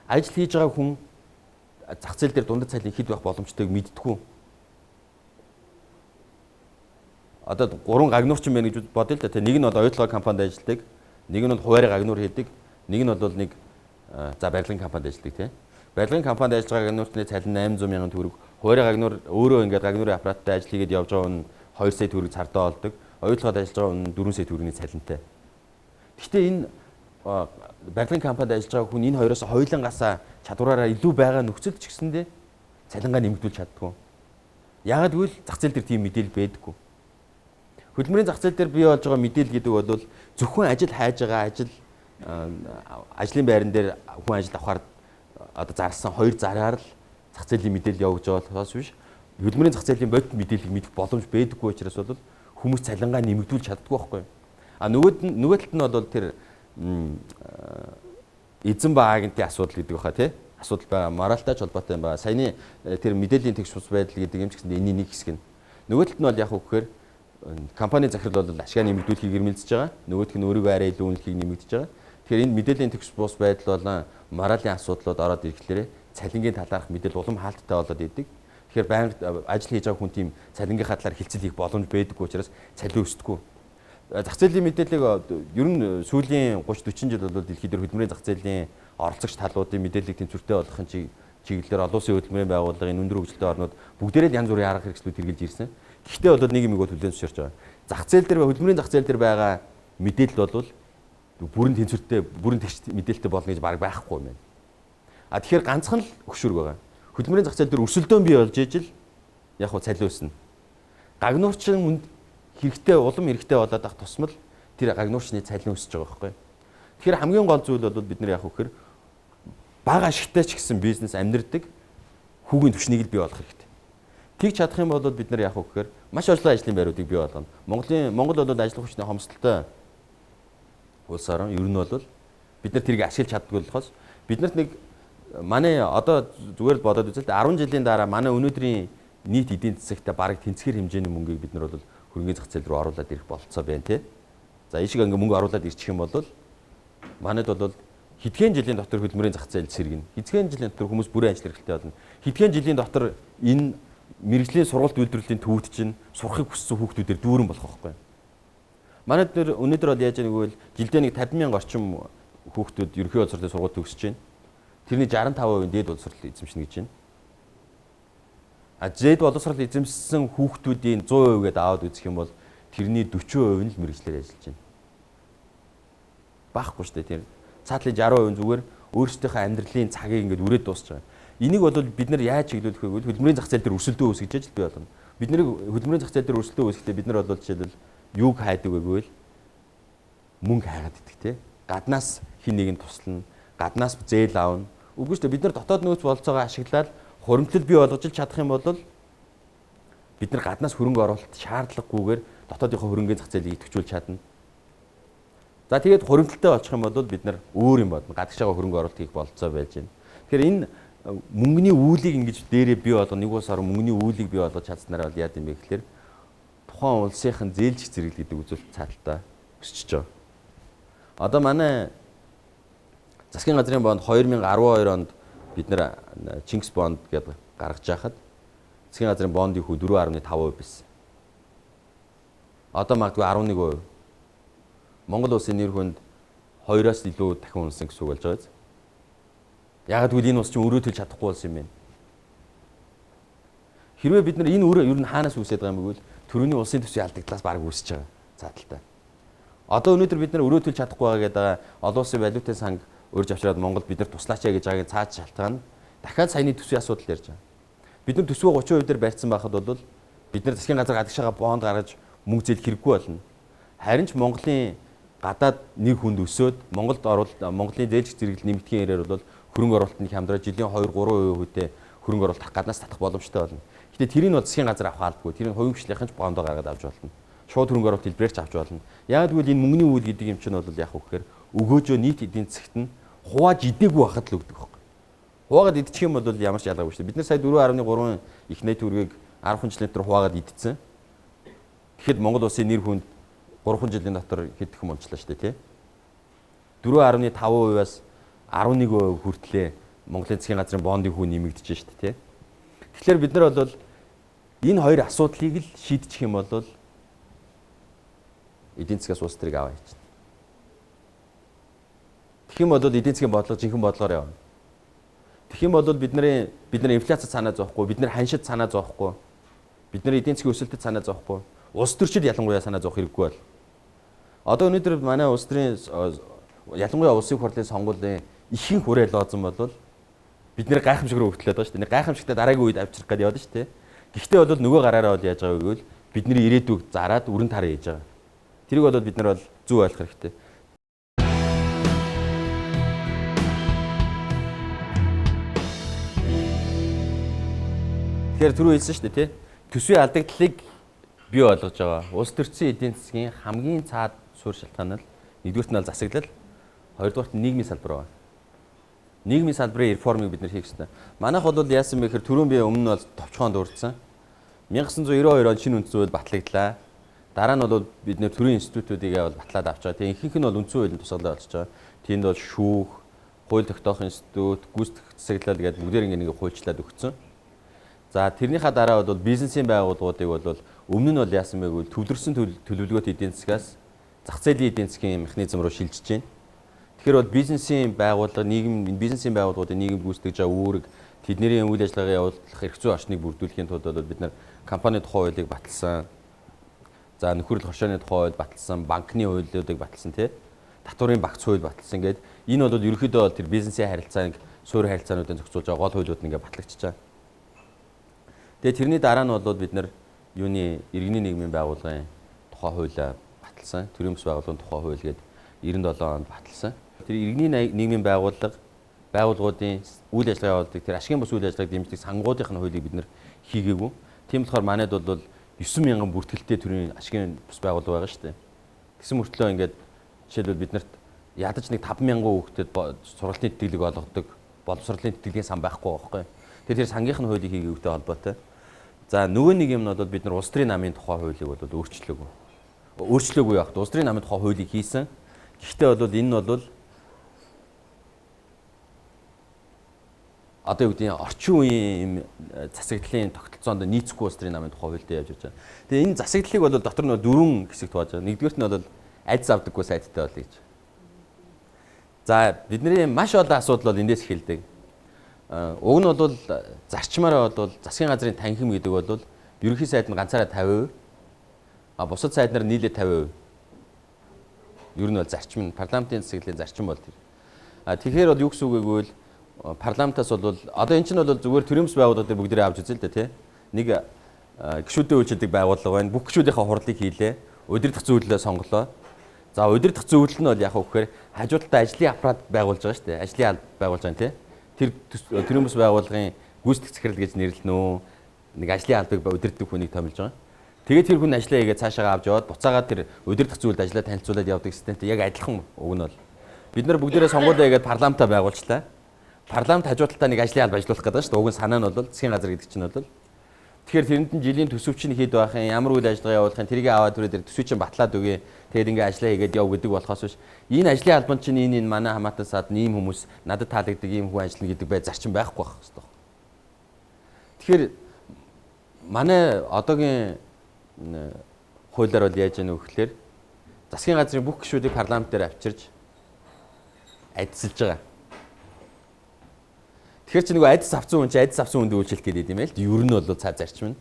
Ажил хийж байгаа хүн зах зээл дээр дундад цалин хэд байх боломжтойг мэддэггүй. Одоо 3 гагнуурчин байна гэж бодъё л да. Нэг нь бол оюутлогын компанид ажилладаг, нэг нь бол хуваарь гагнуур хийдэг, нэг нь бол нэг барилгын компанид ажилладаг тийм. Барилгын компанид ажиллаж байгаа гагнууртны цалин 800 мянган төгрөг. Хуваарь гагнуур өөрөө ингээд гагнуурын аппараттай ажил хийгээд явж байгаа хүн 2 сая төгрөг цартаа олдог. Оюутлогод ажиллаж байгаа хүн 4 сая төгрөгийн цалинтай. Гэхдээ энэ барилгын компанид ажиллаж байгаа хүн энэ хоёроос хоёулангаасаа чадвараараа илүү байгаа нөхцөлд ч гэсэндээ цалингаа нэмэгдүүлж чаддгүй. Яагаад гэвэл зах зээл дээр тийм мэдээлэл байдаггүй. Хөдөлмөрийн зах зээл дээр бий болж байгаа мэдээлэл гэдэг бол зөвхөн ажил хайж байгаа ажлын байран дээр хүн ажил авахар одоо зарсан 2 зараар л зах зээлийн мэдээлэл явуулж байгаа болохоос биш. Хөдөлмөрийн зах зээлийн бодит мэдээллийг мэдэх боломж байдаггүй учраас бол хүмүүс цалингаа нэмэгдүүлж чаддгүй байхгүй. Нөгөө талд нь бол тэр эзэн ба агентийн асуудал гэдэг баха тий. Асуудал байгаа. Моральтай ч холбоотой юм байна. Саяны тэр мэдээллийн тэгш бус байдал гэдэг юм ч гэсэн энэний нэг хэсэг нь. Нөгөө талд нь бол яг үгээр компанийн захирал бол ашгаа нэмэгдүүлэхийг эрмэлзэж байгаа. Нөгөөх нь өөрийгөө арай илүү үнэлэхийг нэмэгдэж байгаа. Тэгэхээр энэ мэдээллийн тэгш бус байдал болон моралын асуудлууд ороод ирэхлээр цалингийн талаарх мэдээлэл улам хаалттай болоод идэг. Тэгэхээр байнга ажил хийж байгаа хүн тийм цалингийнхаа талаар хилцэл хийх боломж байдаггүй учраас цалин өсдөггүй. Зах зээлийн мэдээллийг ер нь сүүлийн 30-40 жил бол дэлхийд хөдөлмөрийн зах зээлийн оролцогч талуудын мэдээллийг тэнцвэртэй болгохын чиглэлээр олон улсын хөдөлмөрийн байгууллагын өндөр хөгжилтэй орнууд бүгдээрээ янз бүрийн арга хэрэгслүүд хэрэгжилж ирсэн. Гэхдээ бол нэг юм ийгөө төлөөлж ширч байгаа. Зах зээл дээр хөдөлмөрийн зах зээл дээр байгаа мэдээлэл бол бүрэн тэнцвэртэй, бүрэн тэгш мэдээлэлтэй болно гэж баг байхгүй юм байна. Тэгэхээр ганцхан л хөшүүрэг байгаа. Хөдөлмөрийн зах зээл дээр өрсөлдөөн бий болж ижил яг хуу цалин өснө. Гагнуурчин хэрэгтэй улам хэрэгтэй болоод ах тусмал тэр гагнуурчны цалин өсөж байгаа байхгүй. Тэгэхээр хамгийн гол зүйл бол бид нар яг хөөхөр бага ашигтай ч гэсэн бизнес амьдрдаг хүүгийн түвшнийг л бий болгох хэрэгтэй. Тэг чадах юм бол бид нар яг хөөхөр маш олон ажлын байруудыг бий болгоно. Монгол бол ажил хүчний хомсдолтой улс орн ер нь бол бид нар тэрийг ашиглаж чаддгүй болохоос биднэрт нэг манай одоо зүгээр л бодоод үзэл 10 жилийн дараа манай өнөөдрийн нийт эдийн засагт бараг тэнцвэр хэмжээний мөнгийг бид нар бол хөрөнгөний зах зээл рүү оруулаад ирэх болцоо байна тий. За ийшээ ингээ мөнгө оруулаад ирчих юм бол манайд бол хэдхэн жилийн дотор хөдөлмөрийн зах зээл сэргэнэ. Хэдхэн жилийн дотор хүмүүс бүрэн ажил эрхлэлтэй болно. Хэдхэн жилийн дотор энэ мэрэгжлийн сургалт үйлдвэрлэлийн төвд чинь сурахыг хүссэн хүүхдүүдээр дүүрэн болох байхгүй. Манайд өнөөдөр бол яаж яаг вэ? Жилдээ нэг 50,000 орчим хүүхдүүд ерөнхий боловсролын сургууль төгсөж байна. Тэрний 65% дээд боловсрол эзэмшнэ гэж байна. А дээд боловсрол эзэмшсэн хүүхдүүдийн 100% гээд аваад үзэх юм бол тэрний 40% нь л мэрэгчлэр ажиллаж байна. Баахгүй шүү дээ тэр. Цаатлын 60% зүгээр өөрсдийнхөө амьдралын цагийг ингээд үрээд дуусч байгаа. Энийг бол бид нар яаж чиглүүлэх вэ гэвэл хөдөлмөрийн зах зээл дээр өрсөлдөө үүсгэж ажил бий болно. Бид нарыг хөдөлмөрийн зах зээл дээр өрсөлдөө үүсгэхдээ бид нар бол жишээлбэл юуг хайдаг вэ гэвэл мөнгө хайгаад идэх тий. Гаднаас хин нэг нь туслана, гаднаас зээл аавна. Үгүй шүү дээ бид нар дотоод нөөц болцоогоо ашиглаад хуримтлал бий болгож чадах юм бол бид нар гаднаас хөрөнгө оруулалт шаардлагагүйгээр дотоодынхоо хөрөнгөний зах зээлийг идэвхжүүлж чадна. За тэгээд хуримтлалтай болчих юм бол бид нар өөр юм бодно. Гадагшаага хөрөнгө оруулалт хийх болцоо байж байна. Тэгэхээр энэ мөнгөний үүлийг ингэж дээрээ бий болгох нэг улс орн мөнгөний үүлийг бий болгож чадсанараа бол яа гэм бэ гэхээр тухайн улсынхын зээлж зэрэг гэдэг үзүүлэлт цааталтаа өсөж байгаа. Одоо манай засгийн газрын бонд 2012 онд бид нэр Чингис бонд гэдэг гаргаж яхад засгийн газрын бондын хүү 4.5% байсан. Одоо магадгүй 11%. Монгол улсын нэр хүнд 2-оос илүү дахин унасан гэсэн үг болж байгаа биз? Яг гэвэл энэ улс чинь өөрөө төлж чадахгүй болсон юм байна. Хэрвээ бид нар энэ өөр ер нь хаанаас үүсээд байгаа юм бэ гэвэл төрөний улсын төсвийн алдагдлаас баг үүсэж байгаа зааталтай. Одоо өнөөдөр бид нар өөрөө төлж чадахгүй байгаа гэдэг олон улсын валютын санг урьж авчираад Монгол бид нар туслаач яа гэж байгаагийн цааш шалтгаан нь дахиад саяны төсвийн асуудал ярьж байгаа. Бид нар төсвөө 30% дээр барьсан байхад бол бид нар засгийн газар гадагшаага бонд гаргаж мөнгө зээл хэрэггүй болно. Харин ч Монголын гадаад нэр хүнд өсөөд Монголд Монголын зээлж зэрэглэл нэмэгдхийн яриар бол хөрөнгө оруулалтыг хямдраад жилийн 2-3% хүнтэй хөрөнгө оруулалт гаднаас татах боломжтой болно. Гэтэ тэрийг нь засгийн газар авах албагүй. Тэрийг хувийн хвшлийнхэн ч бондоо гаргаад авч болно. Шууд хөрөнгө оруулалт хэлбэрээр ч авч болно. Яг гэвэл энэ мөнгөний үйл гэдэг юм чинь бол яг үхээр өгөөжөө нийт эдийн засагт нь хувааж идээгүй байхад л өгдөг байхгүй. Хуваагаад идчих юм бол ямар ч ялгаагүй шүү дээ. Бид нар сая 4.3 их нийт төгрөгийг 10 жилийн дотор хуваагаад идсэн. Тэгэхэд Монгол улсын нэр хүнд 3 жилийн дотор хэд их унчлаа шүү дээ тий. 4.5%-аас 11% хүртлээ Монголын засгийн газрын бондын хүү нэмэгдэж шүү дээ тий. Тэгэхээр бид нар бол энэ хоёр асуудлыг л шийдчих юм бол эдийн засгаас улс төрийг аваа хийчихнэ. Тэгэх юм бол эдийн засгийн бодлого жинхэнэ бодлогоор явна. Тэгэх юм бол бид нар инфляци санаа зовхгүй, бид нар ханшид санаа зовхгүй, бид нар эдийн засгийн өсөлтөд санаа зовхгүй, улс төрчид ялангуяа санаа зовох хэрэггүй бол. Одоо өнөөдөр манай улс төрийн ялангуяа улсын хурлын сонгуулийн ихэнх хүрээ лооцсон бол бид нэр гайхамшиг руу хөвтлээд байгаа шүү дээ. Гайхамшигтай дараагийн үед авчрах гэдэг яваад шүү дээ. Гэхдээ бол нөгөө гараараа бол яаж байгаа вэ гэвэл бидний ирээдүйг зараад өрн тараа хийж байгаа. Тэрийг бол бид нар бол зөв ойлгох хэрэгтэй. Тэгэхээр түрүү хэлсэн шүү дээ тий. Төсвийн алдагдлыг бий болгож байгаа. Улс төрийн эдийн засгийн хамгийн цаад суурь шалтгаан нь нэгдүгürt нь засаглал, хоёрдугаарт нь нийгмийн салбар байна. Нийгмийн салбарын реформыг бид нар хийх ёстой. Манайх бол яасан бэ гэхээр түрүүн би өмнө нь бол товчхон дурдсан. 1992 он шинэ үндсэн хууль батлагдлаа. Дараа нь бол бид нэр төрийн институтуудыг бол батлаад авч байгаа. Тэгээ ихэнх нь бол үндсэн хуулийн тусгалаа болж байгаа. Тэнд бол шүүх, хууль тогтоох институт, гүйцэтгэх засаглал гэдэг бүгдээр ингэ хуульчлаад өгсөн. За тэрнийхээ дараа бол бизнесийн байгууллагуудыг бол өмнө нь бол яасан бэ гэвэл төвлөрсөн төлөвлөгөөт эдийн засгаас зах зээлийн эдийн засгийн механизм руу шилжиж байна. Тэгэхээр бол бизнесийн байгууллагуудын нийгэмд гүйцэтгэж байгаа үүрэг тэдний үйл ажиллагаагаа явуулах эрх зүйн орчныг бүрдүүлэхийн тулд бол бид нар компани тухай хуулийг баталсан. За нөхөрлөл хоршооны тухай хууль баталсан, банкны хуулиудыг баталсан тий. Татварын багц хууль баталсан гэдэг. Энэ бол ерөөхдөө тэр бизнесийн харилцааг суурь харилцаануудыг зохицуулж байгаа гол хуулиуд ингээ батлагдчихаа. Тэгээ тэрний дараа нь бол бид нар иргэний нийгмийн байгууллагын тухай хуулиа баталсан. Төрийн бас байгууллагын тухай хууль гэдэг 97 онд баталсан. Тэр иргэний нийгмийн байгууллагуудын үйл ажиллагаа явуулдаг тэр ашигын бус үйл ажиллагааг дэмждэг сангуудын хуулийг бид нар хийгээгүй. Тийм болохоор манайд бол 9,000 бүртгэлтэй төрийн ашигын бус байгууллага байгаа шүү дээ. Тэгсэн мөртлөө ингээд жишээлбэл бид нарт ядаж нэг 5,000 хүүхдэд сургалтын тэтгэлэг олгодог боловсролын тэтгэлийн сан байхгүй байгаа байхгүй. Тэр сангийнх нь хуулийг хийгээвтэй холбоотой. За нөгөө нэг юм нь бол бид нар улс төрийн намын тухай хуулийг бол өөрчлөөгүй. Өөрчлөөгүй яг улс төрийн намын тухай хуулийг хийсэн. Гэхдээ бол энэ нь бол одоо юу гэдэг нь орчин үеийн засаглалын тогтолцоонд нийцэхгүй улс төрийн намын тухай хуультай явж байгаа. Тэгээ энэ засаглалыг бол дотор нь дөрвөн хэсэгт хувааж байгаа. Нэгдүгээрт нь бол айдас авдаггүй сайттай бол гэж. За бидний маш олон асуудал бол эндээс эхэлдэг. Уг нь бол зарчмаараа бол засгийн газрын танхим гэдэг бол ерөнхий сайд нь ганцаараа 50%, бусад сайд нар нийлээ 50%. Ер нь бол зарчим нь парламентын засаглалын зарчим бол тэр. Тэгэхээр бол юу гэсэн үг гэвэл парламентаас бол одоо эн чинь бол зүгээр төрөмс байгууллагууд бүгдээрээ авч үзээ л дээ тий. Нэг гишүүдийн үйлчилдэг байгууллага байна. Бүх гишүүдийнхээ хурлыг хийлээ. Удирдах зөвлөлөө сонголоо. За удирдах зөвлөл нь бол яг үхээр хажуудалтай ажлын аппарат байгуулж байгаа шүү дээ. Ажлын алба байгуулж байгаа тий. Тэр төрөмс байгууллагын гүйцэтгэх захирал гэж нэрлэнэ үү? Нэг ажлын албыг удирддаг хүнийг томилж байгаа. Тэгээд тэр хүн ажлаа хийгээд цаашаа авч яваад буцаагаад тэр удирдах зүйлд ажлаа танилцуулаад явдаг системтэй яг адилхан уг нь бол. Бид нар бүгдээрээ сонгуулиа хийгээд парламентаа байгуулчлаа. Парламент хажуудалтаа нэг ажлын алба ажиллуулах гэдэг шүү дээ. Уг нь санаа нь бол засгийн газар гэдэг чинь бол. Тэгэхээр тэрэнд нь жилийн төсөвчин хэд байх юм, ямар үйл ажиллагаа явуулах юм, тэрийг аваад түрээд төсөвчин батлаад өгье. Тэгээд ингээ ажлаа хийгээд яв гэдэг болохоос биш. Энэ ажлын албан чинь энэ манай хамаатан саад ийм хүмүүс надад таалагддаг ийм хүн ажиллана гэдэг бай зарчим байхгүй байх хэрэгтэй. Тэгэхээр манай одоогийн хуулиар бол яаж яах вэ гэхээр засгийн газрын бүх гишүүдийг парламент дээр авчирж адилсалж байгаа. Тэгэхээр чи нэг айдас авсан хүн чи айдас авсан хүнд үйлчлэх гэдэг юм ээ л. Ер нь бол цаа зарчим нь.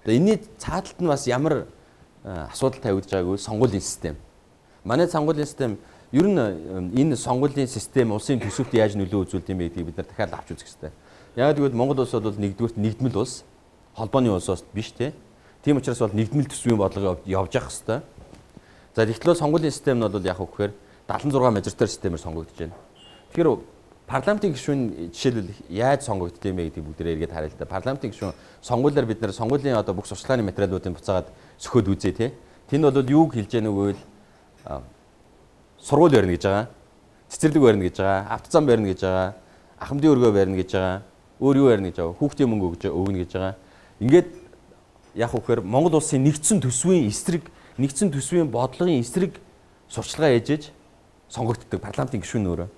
Тэгээ энэний цааталт нь бас ямар асуудал тавигдж байгааг үл сонгуулийн систем. Манай сонгуулийн систем ер нь энэ сонгуулийн систем улсын төсөвт яаж нөлөө үзүүлдэг юм бэ гэдгийг бид нар дахиад авч үзэх хэрэгтэй. Яг тэгвэл Монгол улс бол нэгдүгürt нэгдмэл улс, холбооны улс биш те. Тийм учраас бол нэгдмэл төсвийн бодлого явж явах хэрэгтэй. За тэгтлээ сонгуулийн систем нь бол яг үгээр 76 мажоритар системээр сонгогдож байна. Тэгэхээр парламентын гишүүн жишээлбэл яаж сонгогддог юм бэ гэдгийг бүгдээ эргээд харъя л да. Парламентын гишүүн сонгуулиар бид нар сонгуулийн одоо бүх сурчлагын материалуудыг буцаагаад сөхөөд үзье те. Тэнд бол юуг хэлж яах нүгэл сургууль барина гэж байгаа. Цэцэрлэг барина гэж байгаа. Автозам барина гэж байгаа. Ахмадын өргөө барина гэж байгаа. Өөр юу барина гэж байгаа. Хүүхдийн мөнгө өгнө гэж байгаа. Ингээд яг үхээр Монгол улсын нэгдсэн төсвийн эсрэг, нэгдсэн төсвийн бодлогын эсрэг сурчлага ээжэж сонгогддог парламентын гишүүн өөрөө.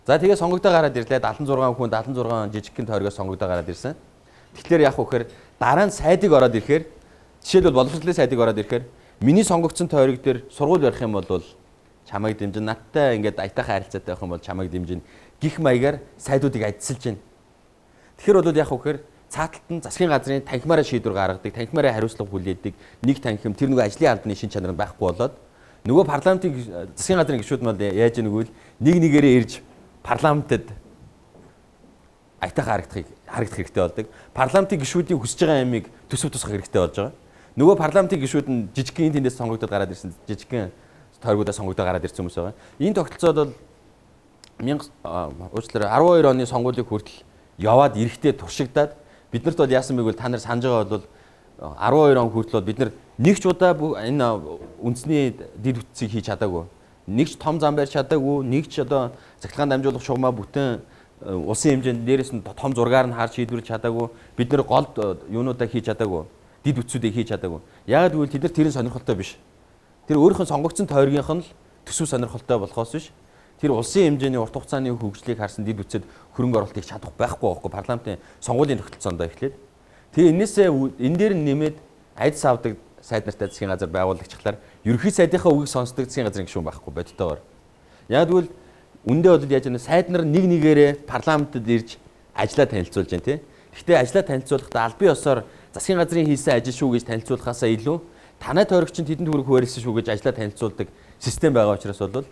За тэгээ сонгогдоо гараад ирлээ 76 хүн 76 жижигхэн тойргоос сонгогдоо гараад ирсэн. Тэгэхээр яг үхээр дараа нь сайдыг ороод ирэхээр жишээлбэл боловсролын сайдыг ороод ирэхээр миний сонгогдсон тойрог дээр сургууль барих юм бол чамайг дэмжин, надтай ингээд аятайхан харилцаатай байх юм бол чамайг дэмжин гих маягаар сайдуудыг адилсалж байна. Тэгэхээр бол яг үхээр цааталт нь засгийн газрын танхимаараа шийдвэр гаргадаг, танхимаараа хариуцлага хүлээдэг нэг танхим тэр нөгөө ажлын албаны шин чанар нь байхгүй болоод нөгөө парламентын засгийн газрын гишүүд нь яаж нэгвэл нэг нэгээрээ ирж парламентэд аятайхан харагдах хэрэгтэй болдог. Парламентын гишүүдийн хүсэж байгаа ямиг төсөв тусгах хэрэгтэй болж байгаа. Нөгөө парламентын гишүүд нь жижигхэн тэндээс сонгогдоод гараад ирсэн жижигхэн тойргуудаа сонгогдоод гараад ирсэн хүмүүс байгаа. Энэ тогтолцоод бол 12 оны сонгуулийг хүртэл яваад ирэхдээ туршигдаад биднэрт бол яасан бэ гэвэл та нар санаж байгаа бол 12 он хүртэл бид нар нэг ч удаа энэ үндэсний дид үтцийг хийж чадаагүй. Нэг ч том зам барьж чадаагүй, нэг ч одоо цахилгаан дамжуулах шугамаа бүтэн улсын хэмжээнд дээрээс нь том зургаар нь харж шийдвэрлэж чадаагүй. Бид нэр гол юунуудаа хийж чадаагүй. Дид үтцүүдийг хийж чадаагүй. Яг гэвэл тэд нар тэрийн сонирхолтой биш. Тэр өөрийнх нь сонгогдсон тойргийнх нь л төсөв сонирхолтой болохоос биш. Тэр улсын хэмжээний урт хугацааны хөгжлийг харсан дид үтцэд хөрөнгө оруулалтыг чадах байхгүй байхгүй парламентын сонгуулийн тогтолцоонд эхлээд. Тэгээ энээсээ энэ дээр нэмээд айдас авдаг сайд нартай засгийн газар байгуулагчлаар ерөнхий сайдынхаа үгийг сонсдог засгийн газрын гишүүн байхгүй бодтойгоор. Яг тэгвэл үндэ бол яаж вэ? Сайд нар нэг нэгээрээ парламентод ирж ажлаа танилцуулж байна тий. Гэхдээ ажлаа танилцуулахдаа албан ёсоор засгийн газрын хийсэн ажил шүү гэж танилцуулахаасаа илүү танай тойрогч нь тэдэнд хүрэх хуурилсан шүү гэж ажлаа танилцуулдаг систем байгаа учраас бол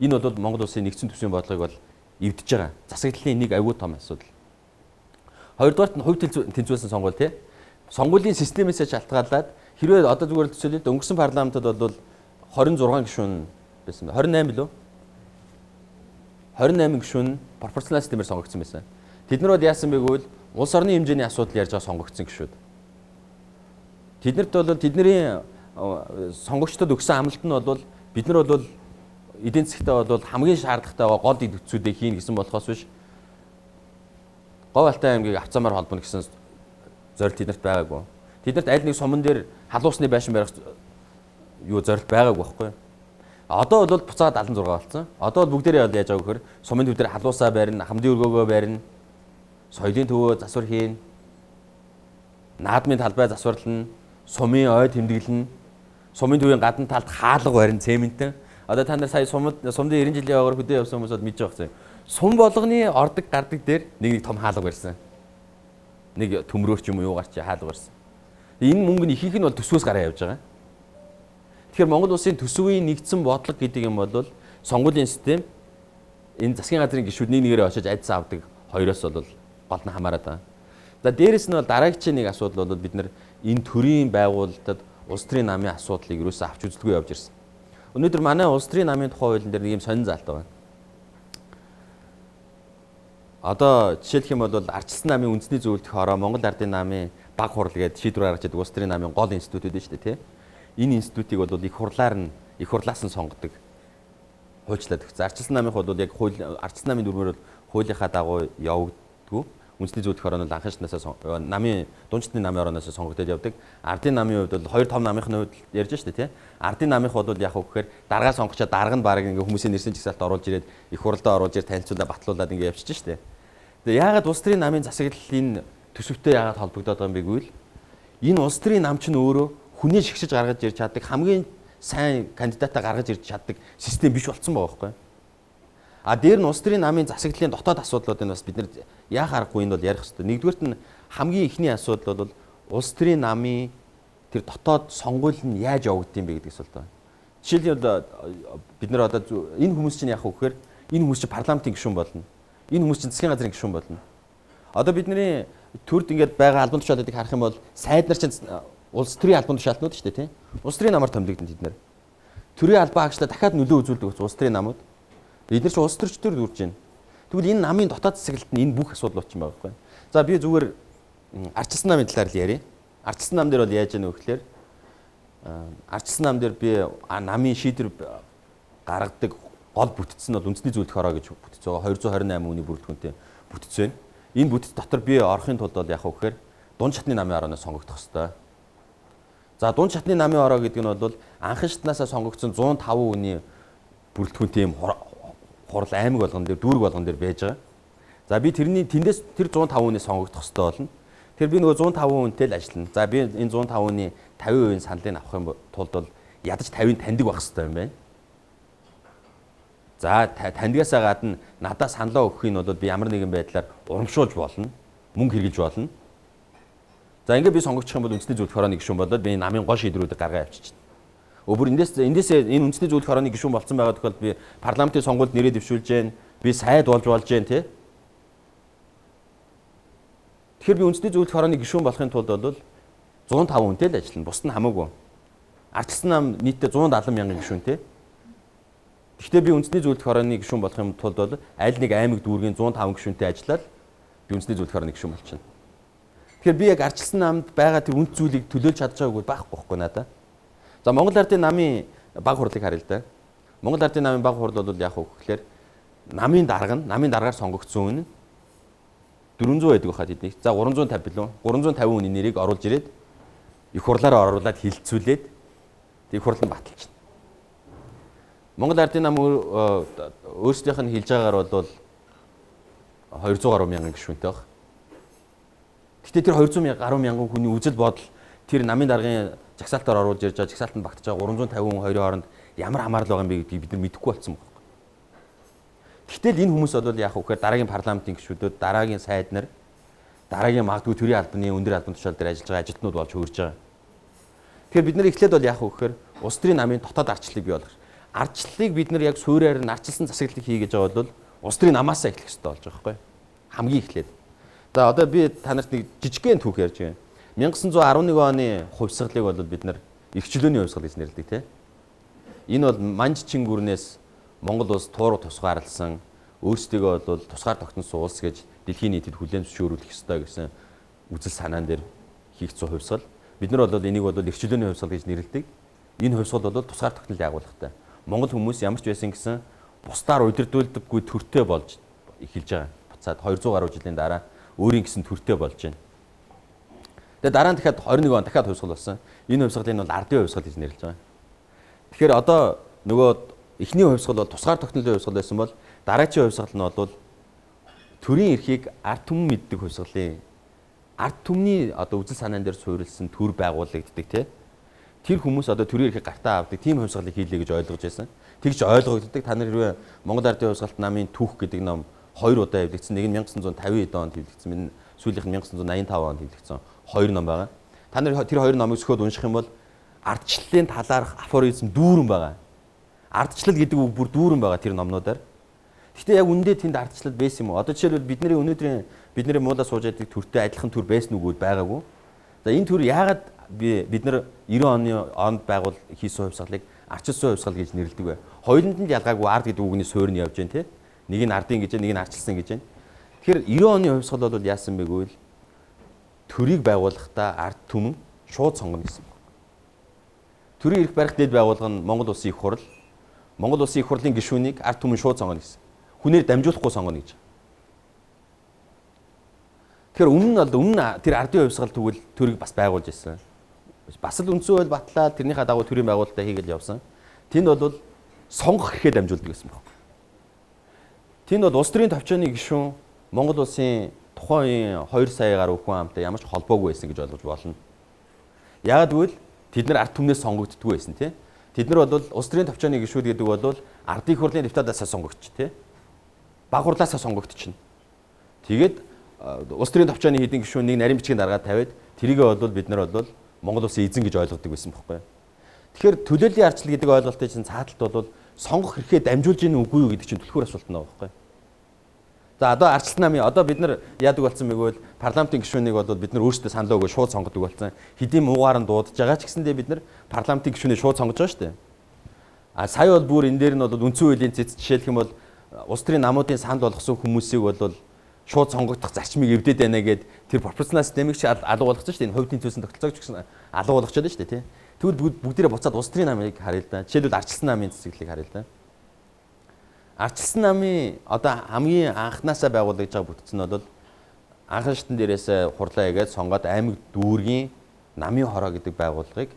энэ бол Монгол улсын нэгдсэн төсвийн бодлогыг бол эвдэж байгаа. Засаглалын нэг аюул том асуудал. Хоёрдугаарт нь хувь тэнцвүүлсэн сонгуул тий. Сонгуулийн системээс шалтгаалаад хэрвээ одоо зүгээр төсөөлөлд өнгөрсөн парламентод бол 26 гишүүн байсан. 28 билүү? 28 гишүүн пропорционал системээр сонгогдсон байсан. Тэд нар бол яасан бэ гэвэл улс орны хэмжээний асуудал ярьж байгаа сонгогдсон гишүүд. Тэднэрт бол тэдний сонгогчдод өгсөн амлалт нь бол бид нар бол эдийн засгтаа бол хамгийн шаардлагатай гол эд үтцүүдийг хийн гэсэн болохоос биш Говь Алтай аймгийг авцаамаар холбоно гэсэн зорилт тэднэрт байгаагүй. Тэднэрт аль нэг суман дээр халуусны байшин барих юу зорилт байгаагүй байхгүй. Одоо бол буцаад 76 болсон. Одоо бол бүгдээрээ яаж байгаа гэхээр сумын төв дээр халуусаа барина, хамдын өргөөгөө барина, соёлын төвөө засвар хийн, наадмын талбай засварлана, сумын ой тэмдэглэнэ, сумын төвийн гадна талд хаалга барина цементэн. Одоо та нар сая сумын 90 жилийн яваар хөдөө явсан хүмүүсд мэдж байгаа юм. Сум болгоны ордог гардаг дээр нэг том хаалга барьсан. Нэг төмрөөрч юм уу юу гарч хаалга барьсан. Энэ мөнгө нь ихэнх нь бол төсвөөс гараа явж байгаа. Тэгэхээр Монгол улсын төсвийн нэгдсэн бодлого гэдэг юм бол сонгуулийн систем энэ засгийн газрын гишүүд нэгээрээ очиж айдас авдаг хоёроос бол гол нь хамаарат байна. За дээрэс нь бол дараагчийн нэг асуудал бол бид нар энэ төрийн байгуулалтад улс төрийн намын асуудлыг юусаа авч үзэлгүй явж ирсэн. Өнөөдөр манай улс төрийн намын тухай хуулийн дээр нэг юм сонин заалт байна. Одоо жишээлх юм бол Ардчилсан намын үндэсний зөвлөлт хороо Монгол Ардын намын баг хурал гэдэг шийдвэр гаргаж байгаа улс төрийн намын гол институтүүд дээ шүү дээ, тий. Энэ институтыг бол их хурлаас нь сонгодог хуульчлаад өгсөн. Ардчилсан намынх бол яг Ардчилсан намын дүрмээр бол хуулийнхаа дагуу явагддгүй. Үндэсний зөвлөлт хороо нь анхан шатнаас намын дундчны намын орооноос сонгогдоод явдаг. Ардын намын хувьд бол хоёр том намынхны хувьд ярьж штэ тий. Ардын намынх бол яг хөөхөр даргаа сонгочоод дарга нь баг ингээ хүмүүсийн нэрсэн жагсаалт оруулж ирээд их хурлаа оруулж ир танилцуулаад батлуулаад ингээ явчихж штэ. Тэгээ яагаад улс төрийн намын засаглалын төсөвтэй яагаад холбогдоод байгаа юм бэ гэвэл энэ улс төрийн нам ч өөрөө хүнээ шигшиж гаргаж ирж чаддаг хамгийн сайн кандидатаа гаргаж ирж чаддаг систем биш болцсон байгаа байхгүй. А дээр нь улс төрийн намын засаглалын дотоод асуудлуудыг бас бид нэр яах аргагүй энэ бол ярих хэрэгтэй. Нэгдүгээрт нь хамгийн ихний асуудал бол улс төрийн намын тэр дотоод сонгуул нь яаж явагдсан бэ гэдэг асуулт байна. Жишээлбэл бид нар одоо энэ хүмүүс чинь яах вэ гэхээр энэ хүмүүс чинь парламентын гишүүн болно. Энэ хүмүүс чинь засгийн газрын гишүүн болно. Одоо бидний төрд ингээд байгаа албан тушаалуудыг харах юм бол сайд нар чинь улс төрийн албан тушаалтнууд шүү дээ, тийм. Улс төрийн намаар томилогдсон тэд нар. Төрийн албан хаагчлаа дахиад нөлөө үзүүлдэг улс төрийн намууд. Бид нар ч улс төрч төр дүүрж байна. Тэгвэл энэ намын дотоод засаглалт нь энэ бүх асуудал болчихсон байгаа байхгүй. За би зүгээр Ардчилсан намын талаар л ярив. Ардчилсан нам дээр бол яаж яах вэ гэхээр Ардчилсан нам дээр би намын шийдвэр гаргадаг гол бүтцэн нь бол үндэсний зөвлөлт хороо гэж бүтц байгаа. 228 хүний бүрэлдэхүүнтэй бүтц байна. Энэ бүтц дотор би орохын тулд бол яах вэ гэхээр дунд шатны намын орооноос сонгогдох хэрэгтэй. За дунд шатны намын ороо гэдэг нь бол анхан шатнаасаа сонгогдсон 105 хүний бүрэлдэхүүнтэй юм хурал аймаг болгон дээр дүүрэг болгон дээр байж байгаа. За би тэндээс тэр 105 хүний сонгогдох хэрэгтэй болно. Тэр би нөгөө 105 хүнтэй л ажиллана. За би энэ 105 хүний 50% саналыг авах юм тулд бол ядаж 50-ыг таньдаг байх хэрэгтэй юм байна. За таньдгаасаа гадна надад саналаа өгөх нь бол би ямар нэгэн байдлаар урамшуулж болно. Мөнгө хэрэглэж болно. За ингээд би сонгогдчих юм бол үндэсний зөвлөлт хорооны гишүүн болоод би намын гол шийдвэрүүдийг гаргаад авчичинь. Өөр эндээсээ энэ үндэсний зөвлөлт хорооны гишүүн болсон байгаа тохиолдолд би парламентын сонгуульд нэрээ дэвшүүлж जैन, би сайд болж जैन тий. Тэгэхээр би үндэсний зөвлөлт хорооны гишүүн болохын тулд бол 105 хүнтэй л ажиллана. Бусд нь хамаагүй. Ардчилсан нам нийтдээ 170 мянган гишүүнтэй. Гэхдээ би үндэсний зөвлөлт хорооны гишүүн болохын тулд бол аль нэг аймаг дүүргийн 105 гишүүнтэй ажиллаад би үндэсний зөвлөлт хорооны гишүүн болчихно. Тэгэхээр би яг Ардчилсан намд байгаа тэр үнд зүйлийг төлөөлж чадж байгаагүй байхгүй байхгүй надаа. За Монгол Ардын намын баг хурлыг харъя л да. Монгол Ардын намын баг хурл бол яах вэ гэхээр намын даргаар сонгогдсон хүн 400 байдаг байхад эднийг. За 350 билүү? 350 хүний нэрийг оруулж ирээд их хурлаараа оруулаад хилцүүлээд их хурл нь баталчихна. Монгол Ардын нам өөрсдийнх нь хэлж байгаагаар бол 200 гаруй мянган гишүүнтэй баг. Гэхдээ тэр 200 гаруй мянган хүний үзэл бодол тэр намын даргын жагсаалтаар оруулж ирж байгаа жагсаалтанд багтаж байгаа 350 хүн хоёрын хооронд ямар хамаарал байгаа юм бэ гэдгийг бид нар мэдэхгүй болсон байна. Гэтэл энэ хүмүүс бол яах вэ гэхээр дараагийн парламентын гишүүдүүд, дараагийн сайд нар, дараагийн магадгүй төрийн албаны өндөр албан тушаал дээр ажиллаж байгаа ажилтнууд болж хөрж байгаа. Тэгэхээр бид нар эхлээд бол яах вэ гэхээр улс төрийн намын дотоод ардчлалыг бий болгох. Ардчлалыг бид нар яг суурьаар нь ардчилсан засаглалыг хийгээж байгаа бол улс төрийн намаасаа эхлэх хэрэгтэй болж байгаа байхгүй. Хамгийн эхлээд. За одоо би та нарт нэг жижигхэн түүх ярьж байна. 1911 оны хувьсгалыг бол бид нар эрх чөлөөний хувьсгал гэж нэрлэдэг тийм. Энэ бол Манжчин гүрнээс Монгол улс тууруу тусгаарлсан өөрсдөө бол тусгаар тогтносон улс гэж дэлхийн нийтэд хүлээн зөвшөөрүүлэх ёстой гэсэн үзэл санаан дээр хийгдсэн хувьсгал. Бид нар бол энийг бол эрх чөлөөний хувьсгал гэж нэрлэдэг. Энэ хувьсгал бол тусгаар тогтнол байгууллагатай. Монгол хүмүүс ямар ч байсан гэсэн бусдаар удирдуулдаггүй төртэй болж эхэлж байгаа. Буцаад 200 гаруй жилийн дараа өөрийн гэсэн төртэй болж байна. Тэгээ дараа нь дахиад 21 он дахиад хувьсгал болсон. Энэ хувьсгалыг бол ардын хувьсгал гэж нэрлэж байгаа. Тэгэхээр одоо нөгөө эхний хувьсгал бол тусгаар тогтнолын хувьсгал байсан бол дараагийн хувьсгал нь бол төрийн эрхийг ард түмэн мэддэг хувьсгалын ард түмний одоо үзэл санаан дээр суурилсан төр байгуулагддаг тий. Тэр хүмүүс одоо төрийн эрхийг гартаа авдаг тийм хувьсгалыг хийлээ гэж ойлгож байсан. Тэгж ойлгогддог. Та нар хэрвээ Монгол Ардын хувьсгалт намын түүх гэдэг ном 2 удаа хэвлэгдсэн. Нэг нь 1950 онд хэвлэгдсэн. Энэ сүүлийнх нь 1985 онд хэвлэгдсэн 2 ном байгаа. Та нар тэр 2 номыг зөвхөн унших юм бол ардчлалын талаарх афоризм дүүрэн байгаа. Ардчлал гэдэг үг бүр дүүрэн байгаа тэр номнуудаар. Гэхдээ яг үндэ тэнд ардчлал байсан юм уу? Одоо жишээлбэл бидний муудаа сууж байдаг төртэй адилхан төр байсан үгүүд байгаагүй. За энэ төр яагаад бид нар 90 онд байгуул хийсэн хувьсгалыг ардчилсан хувьсгал гэж нэрлэдэг вэ? Хоёуланд нь ялгаагүй ард гэдэг үгний суурь нь явж байна тий. Нэг нь ардын гэж, нэг нь ардчилсан гэж байна. Тэгэхээр 90 оны хувьсгал бол яасан бэ гэвэл төрийг байгуулахдаа ард түмэн шууд сонгоно гэсэн. Төрийн эрх барих дэд байгууллага нь Монгол Улсын их хурл. Монгол Улсын их хурлын гишүүнийг ард түмэн шууд сонгоно гэсэн. Хүнээр дамжуулахгүй сонгоно гэж. Тэгэхээр өмнө тэр ардын хувьсгал тэгвэл төрийг бас байгуулж ирсэн. Бас л үндсэн хууль батлаад тэрнийхээ дагуу төрийн байгуулалтаа хийгээл явсан. Тэнд бол сонгох хэрэгээ дамжуулдаг гэсэн байна. Тэнд бол улс төрийн товчооны гишүүн Монгол Улсын тухайн үеийн 2 сая гаруй хүн амтай ямар ч холбоогүй байсан гэж ойлгож болно. Яагад гэвэл тэд нар ард түмнээс сонгогддгүй байсан тий. Тэд нар бол улс төрийн товчооны гишүүд гэдэг бол ардын их хурлын депутатаас сонгогдчих тий. Баг хурлаасаа сонгогдчихно. Тэгээд улс төрийн товчооны хэдийн гишүүн нэг нарийн бичгийн даргаад тавиад тэрийгээ бол бид нар бол Монгол Улсын эзэн гэж ойлгодог байсан байхгүй. Тэгэхээр төлөөллийн ардчлал гэдэг ойлголтын чинь цааталт бол сонгох хэрэгээ дамжуулж ийн үгүй юу гэдэг чинь түлхүүр асуулт нэ байхгүй. За одоо ардчлал намын одоо бид нар яадаг болсон бэ гэвэл парламентын гишүүнийг бол бид нар өөрсдөө саналаа өгөө шууд сонгодог болсон. Хэдийн муугаар нь дуудаж байгаа ч гэсэндээ бид нар парламентын гишүүнийг шууд сонгож байгаа шүү дээ. А сая бол бүр энэ дээр нь бол үндсэн хуулийн цэц жишээлх юм бол улс төрийн намуудын санд болгосон хүмүүсийг бол шууд сонгогдох зарчмыг эвдээд байна гэд тэр пропорционал системийг чи алга болгосон шүү дээ. Энэ хувийн төлсөн тогтолцоог ч гэсэн алга болгочод байна шүү дээ тий. Тэгвэл бүгдээрээ буцаад улс төрийн намыг харъя л да. Жишээлбэл ардчилсан намын цэцгэлийг харъя л да. Ардчилсан намын одоо хамгийн анханасаа байгуулагдж байгаа бүтц нь бол анхан шатн дээрээс хурлаа игээд сонгоод аймаг дүүргийн намын хороо гэдэг байгууллагыг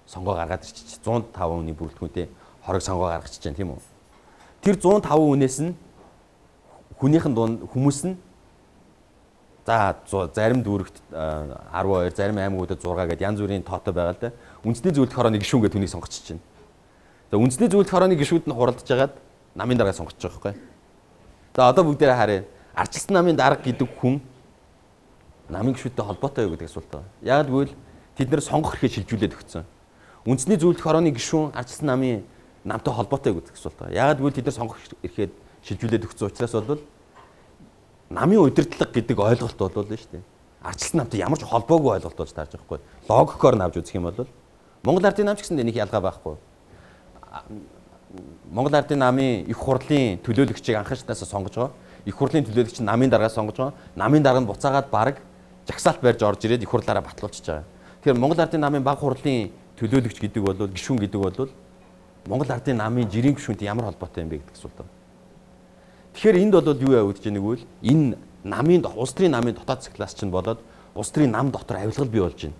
сонгоо гаргаад ирчих. 105 хүний бүрэлдэхүүнтэй хорог сонгоо гаргачих чинь тийм үү. Тэр 105 хүнээс нь хүнийхэн дунд хүмүүс нь за зарим дүүрэгт 12, зарим аймагуудад 6 гэдэг янз бүрийн тоотой байгаа л да. Үндэсний зөвлөлт хорооны гишүүн гэдэг хүнийг сонгочих чинь. За үндэсний зөвлөлт хорооны гишүүд нь хуралдаж хагаад намын дарга сонгочих байгаа байхгүй. За одоо бүгдээрээ харъя. Ардчилсан намын дарга гэдэг хүн намын гишүүдтэй холбоотой юу гэдэг асуулт байна. Яг гэвэл тэд нэр сонгох хэрэгээ шилжүүлээд өгсөн. Үндэсний зөвлөлт хорооны гишүүн ардчилсан намын намтай холбоотой юу гэдэг асуулт байна. Яг гэвэл тэд нэр сонгох хэрэгээ шилжүүлээд өгсөн учраас бол намын удирдлага гэдэг ойлголт бол нь шүү дээ. Ардчилсан намтай ямар ч холбоогүй ойлголт болж таарж байгаа байхгүй. Логикоор нь авч үзэх юм бол Монгол Ардын нам ч гэсэн нэг ялгаа байхгүй. Монгол Ардын намын их хурлын төлөөлөгчийг анхан шатнаас сонгож байгаа. Их хурлын төлөөлөгч намын дарга сонгож байгаа. Намын дарга нь буцаагаад баг жагсаалт барьж орж ирээд их хурлаараа батлуулчихж байгаа. Тэгэхээр Монгол Ардын намын баг хурлын төлөөлөгч гэдэг бол гишүүн гэдэг бол Монгол Ардын намын жирийн гишүүнтэй ямар холбоотой юм бэ гэдэг асуулт байна. Тэгэхээр энд бол юу явагдаж байгааг вэ? Энэ намын улс төрийн намын дотоод циклаас чинь болоод улс төрийн нам дотор авилгал бий болж байна.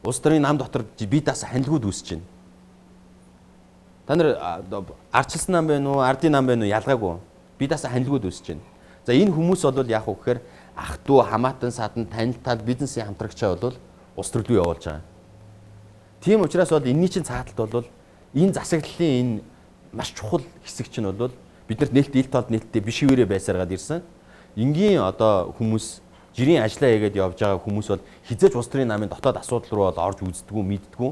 Улс төрийн нам дотор бие даасан ханилгууд үүсэж байна. Та нар ардчилсан нам байна уу, ардын нам байна уу ялгаагүй. Бие даасан ханилгууд үүсэж байна. За энэ хүмүүс бол яах вэ гэхээр ах トゥ хамаатан садан танилтал бизнесийн хамтрагчаа бол улс төр рүү явуулж байгаа. Тийм учраас бол энэний чинь цааталт бол энэ засаглалын энэ маш чухал хэсэг чинь бол биднэрт нээлт ил толд нээлттэй биш хിവэрэ байсаргаад ирсэн. Энгийн одоо хүмүүс жирийн ажиллаа хийгээд явж байгаа хүмүүс бол хизээч улс төрийн намын дотоод асуудал руу бол орж үздэггүй, мэддэггүй.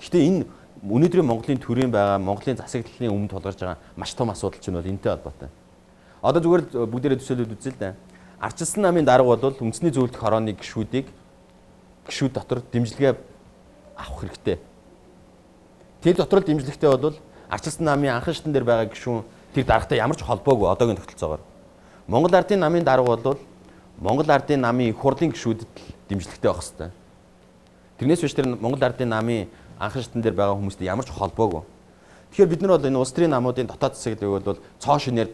Гэхдээ энэ өнөөдрийн Монголын төрийн байгаа, Монголын засаглалын өмнө тулгарч байгаа маш том асуудал чинь бол энэтэй холбоотой. Одоо зүгээр л бүгдээрээ төсөөлөд үзье л да. Ардчилсан намын дарга бол үндэсний зөвлөлт хорооны гишүүд дотор дэмжлэгээ авах хэрэгтэй. Тэр дотор л дэмжлэгтэй бол ардчилсан намын анхан шатн дээр байгаа гишүүн тэр даргатай ямар ч холбоогүй одоогийн тогтолцоогоор. Монгол Ардын намын дарга бол Монгол Ардын намын их хурлын гишүүдэд дэмжлэгтэй байх хэрэгтэй. Тэрнээс биш тэр Монгол Ардын намын анхан шатн дээр байгаа хүмүүстэй ямар ч холбоогүй. Тэгэхээр бид нар бол энэ улс төрийн намуудын дотоод засаглалыг бол цоо шинээр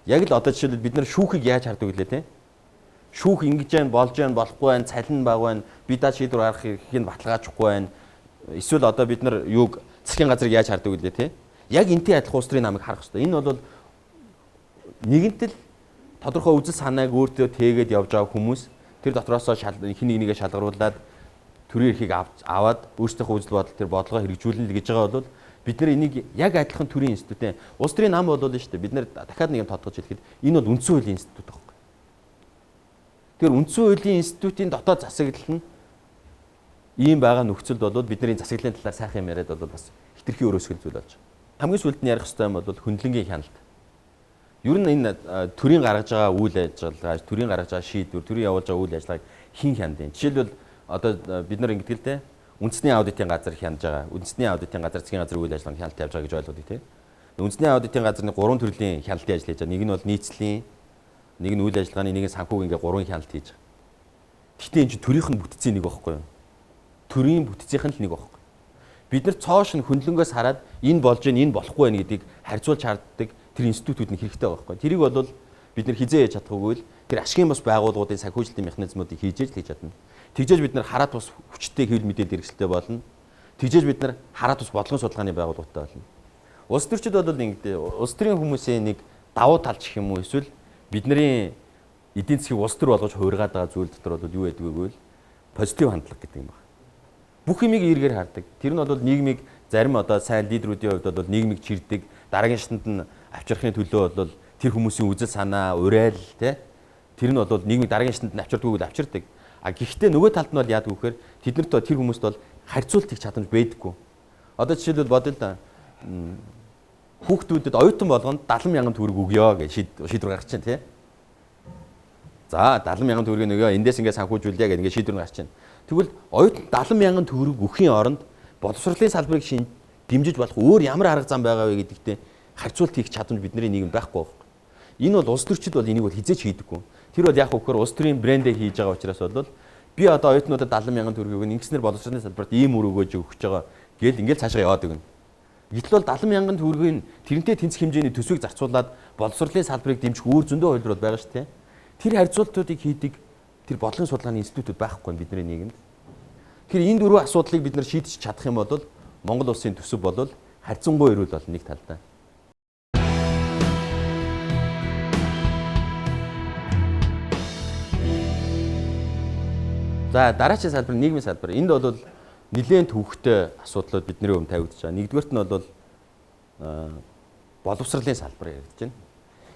яг л одоо жишээлбэл бид нар шүүхийг яаж хардаг вэ те? Шүүх ингэж байна, болж байна, болохгүй байна, цалин баг байна. Би даа шийдвэр гаргах эрхийг баталгаажихгүй байна. Эсвэл одоо бид нар юуг засгийн газрыг яаж хардаг вэ те? Яг энтэй адилхан улс төрийн намыг харах хэрэгтэй. Энэ бол нэгэнт л тодорхой үзэл санааг өөртөө тээгээд явж байгаа хүмүүс тэр дотроосоо хин нэгнийгээ шалгаруулад төрийн эрхийг аваад өөрсдийнхөө үзэл бодол тэр бодлогоо хэрэгжүүлнэ л гэж байгаа бол бид нар энийг яг адилхан төрийн институтын улс төрийн нам болол нь шүү дээ. Бид нар дахиад нэг юм тодтогч хэлэхэд энэ бол үндсэн хуулийн институт байхгүй. Тэр үндсэн хуулийн институтын дотоод засаглал нь ийм байгаа нөхцөлд бол бидний засаглалын талаар сайхан юм яриад бол бас хитрхи өрөөсгөл зүйл болж байгаа. Хамгийн сүүлд нь ярих хэрэгтэй юм бол хөндлөнгийн хяналт. Ер нь энэ төрийн гаргаж байгаа үйл ажиллагаа, төрийн гаргаж байгаа шийдвэр, төрийн явуулж байгаа үйл ажиллагааг хэн хяндیں۔ Жишээлбэл одоо бид нар ингэдэг л дээ. Үндэсний аудитын газар хянаж байгаа. Үндэсний аудитын газар, засгийн газрын үйл ажиллагааг хяналт явж байгаа гэж ойлгодог тийм. Үндэсний аудитын газрын 3 төрлийн хяналтын ажил хийж байгаа. Нэг нь бол нийцлийн, нэг нь үйл ажиллагааны, нэг нь санхүүгийн ингээ 3 хяналт хийж байгаа. Гэхдээ энэ чинь төрийнх нь бүтцийн нэг байхгүй юу? Төрийн бүтцийнх нь л нэг байхгүй. Бид нар цоош нь хөндлөнгөөс хараад энэ болж гэн, энэ болохгүй байх гэдгийг харьцуулж харддаг тэр институтүүд нь хэрэгтэй байхгүй. Тэрийг бол бид нар хизээ хийж чадахгүй л тэр ашигын бус байгууллагуудын санхүүжилтийн механизмуудыг хийж чадна. Тэгжээж бид нар хараат бус хүчтэй хэвлэл мэдээлэл хэрэгсэлтэй болно. Тэгжээж бид нар хараат бус бодлогын судалгааны байгууллагатай болно. Улс төрчид бол ингэдэй улс төрийн хүмүүсийн нэг давуу тал гэх юм уу эсвэл бидний эдийн засгийг улс төр болгож хуургаад байгаа зүйл дотор бол юу байдаг вэ гэвэл позитив хандлага гэдэг юм байна. Бүх юмыг эргээр хардаг. Тэр нь бол нийгмийг зарим одоо сайн лидерүүдийн хувьд бол нийгмийг чирдэг, дараагийн шатанд нь авчрахын төлөө бол тэр хүмүүсийн үзэл санаа, уриал тэр нь бол нийгмийг дараагийн шатанд нь авчирдаггүй л авчирдаг. А гэхдээ нөгөө талд нь бол яадаг вэхээр тэднэрт тэр хүмүүст бол харьцуулт их чадамж байдаггүй. Одоо жишээлбэл бодъё л да. Хүүхдүүдэд оюутан болгонд 70,000 төгрөг өгье гэж шийдвэр гаргаж чинь тий. За 70,000 төгрөгийг өгье. Эндээс ингээд санхүүжүүлье гэдэг ингээд шийдвэр гаргаж чинь. Тэгвэл оюутан 70,000 төгрөг өхийн оронд боловсролын салбарыг дэмжиж болох өөр ямар арга зам байгаа вэ гэдэгтээ харьцуулт хийх чадамж бидний нийгэмд байхгүй байна. Энэ бол улс төрчид бол энийг бол хизээч хийдэггүй. Тэр бол яг хөөр улс төрийн брэндээ хийж байгаа учраас бол би одоо оюутнуудад 70,000 төгрөгийг ингэснээр боловсролын салбарт ийм үр өгөөж өгч байгаа гэл ингээл цаашаа яваад өгнө. Гэтэл бол 70,000 төгрөгийн тэрнтэй тэнцэх хэмжээний төсвийг зарцуулаад боловсролын салбарыг дэмжих өөр зөндөө хувилбар байгаа шүү дээ. Тэр харьцуултуудыг хийдэг тэр бодлогын судалгааны институтууд байхгүй бидний нийгэмд. Тэгэхээр энэ дөрвөн асуудлыг бид нар шийдэж чадах юм бол Монгол улсын төсөв бол харьцангуй эрүүл болно нэг талдаа. За дараагийн салбар нийгмийн салбар. Энд бол нэлээд төвөгтэй асуудлууд бидний өмнө тавигдаж байгаа. Нэгдүгээрт нь бол боловсролын салбар яригдж байна.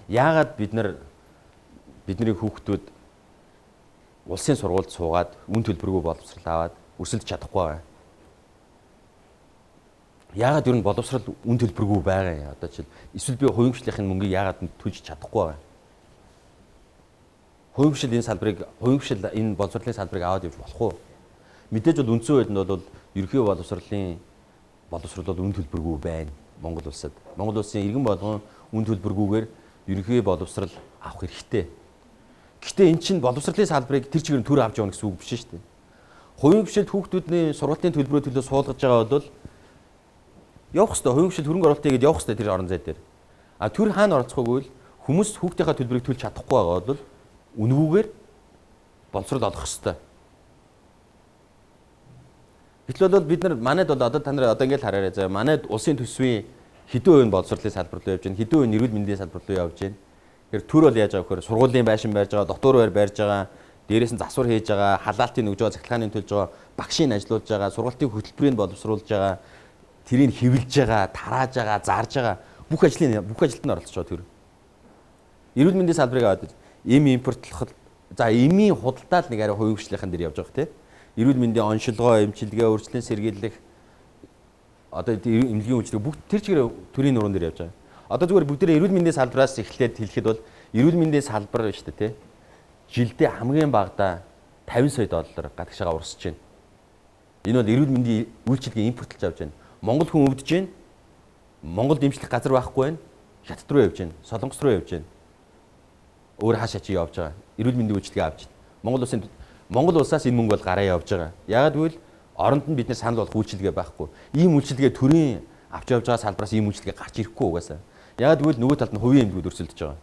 Яагаад бидний хүүхдүүд улсын сургуульд суугаад үн төлбөргүй боловсрол аваад өрсөлдөж чадахгүй байгаа. Яагаад ер нь боловсрол үн төлбөргүй байгаа юм? Одоо жишээл эсвэл би хувийн мөнгийг яагаад төлж чадахгүй байгаа? Хувийн энэ боловсролын салбарыг аваад явж болох уу? Мэдээж бол үндсэн хуулинд бол ерөнхий боловсрол бол үн төлбөргүй байна Монгол улсад. Монгол улсын иргэн болгон үн төлбөргүйгээр ерөнхий боловсрол авах хэрэгтэй. Гэхдээ эн чинь боловсролын салбарыг тэр чигээр төр авч явна гэсэн үг биш шүү дээ. Хувийн хвшилт хүүхдүүдийн сургалтын төлбөрөө төлөө суулгаж байгаа бол явах хэрэгтэй. Хувийн хвшилт хөрөнгө оруулалт хийгээд явах хэрэгтэй тэр орон зай дээр. А төр хаана оролцох вэ гэвэл хүмүүс хүүхдийнхээ төлбөрийг төлж чадахгүй байгаа бол үнгүүгээр боловсрол олох хэрэгтэй. Гэтэл бол бид нар манайд бол одоо та нар одоо ингэж хараарай заа. Манайд улсын төсвийн хэдэн хувийн боловсролын салбар руу явж байна, хэдэн хувийн эрүүл мэндийн салбар руу явж байна. Тэгэхээр төр бол яаж байгаа вэхээр сургуулийн байшин барьж байгаа, дотор байр барьж байгаа, дээрээс нь засвар хийж байгаа, халаалтын өгж байгаа, захилгааны төлж байгаа, багшийн ажилуулж байгаа, сургалтын хөтөлбөрийг боловсруулж байгаа, тэрийг хэвлэж байгаа, тарааж байгаа, зарж байгаа бүх ажилд нь оролцож байгаа төр. Эрүүл мэндийн салбарыг аваад эм импортлох за эмийн худалдаа л нэг арай хувийн хвшлийнхэн дээр явж байгаа тийм. Эрүүл мэндийн оншилгоо, эмчилгээ, урьдчилан сэргийлэх одоо эмнэлгийн үйлчлэг бүгд тэр чигээр төрийн нуруунд дээр явж байгаа. Одоо зүгээр бүгдээ эрүүл мэндийн салбараас эхлээд хэлэхэд бол эрүүл мэндийн салбар шүү дээ тийм. Жилдээ хамгийн багадаа 50 сая доллар гадагшаага урсж байна. Энэ бол эрүүл мэндийн үйлчлэгийг импортлж авч байна. Монгол хүн өвдөж байна. Монгол дэмжлэх газар байхгүй байна. Хятад руу явж байна. Солонгос руу явж байна. Өөр хаашаа чи явж байгаа. Эрүүл мэндийн үйлчлэгийг авч байна. Монгол улсаас энэ мөнгө бол гараа явж байгаа. Яагаад гэвэл оронд нь бид нар санал болох үйлчлэгээ байхгүй. Ийм үйлчлэгээ төрийн авч явж байгаа салбараас ийм үйлчлэгээ гарч ирэхгүй угаасаа. Яагаад гэвэл нөгөө талд нь хувийн эмнэлгүүд өрсөлдөж байгаа.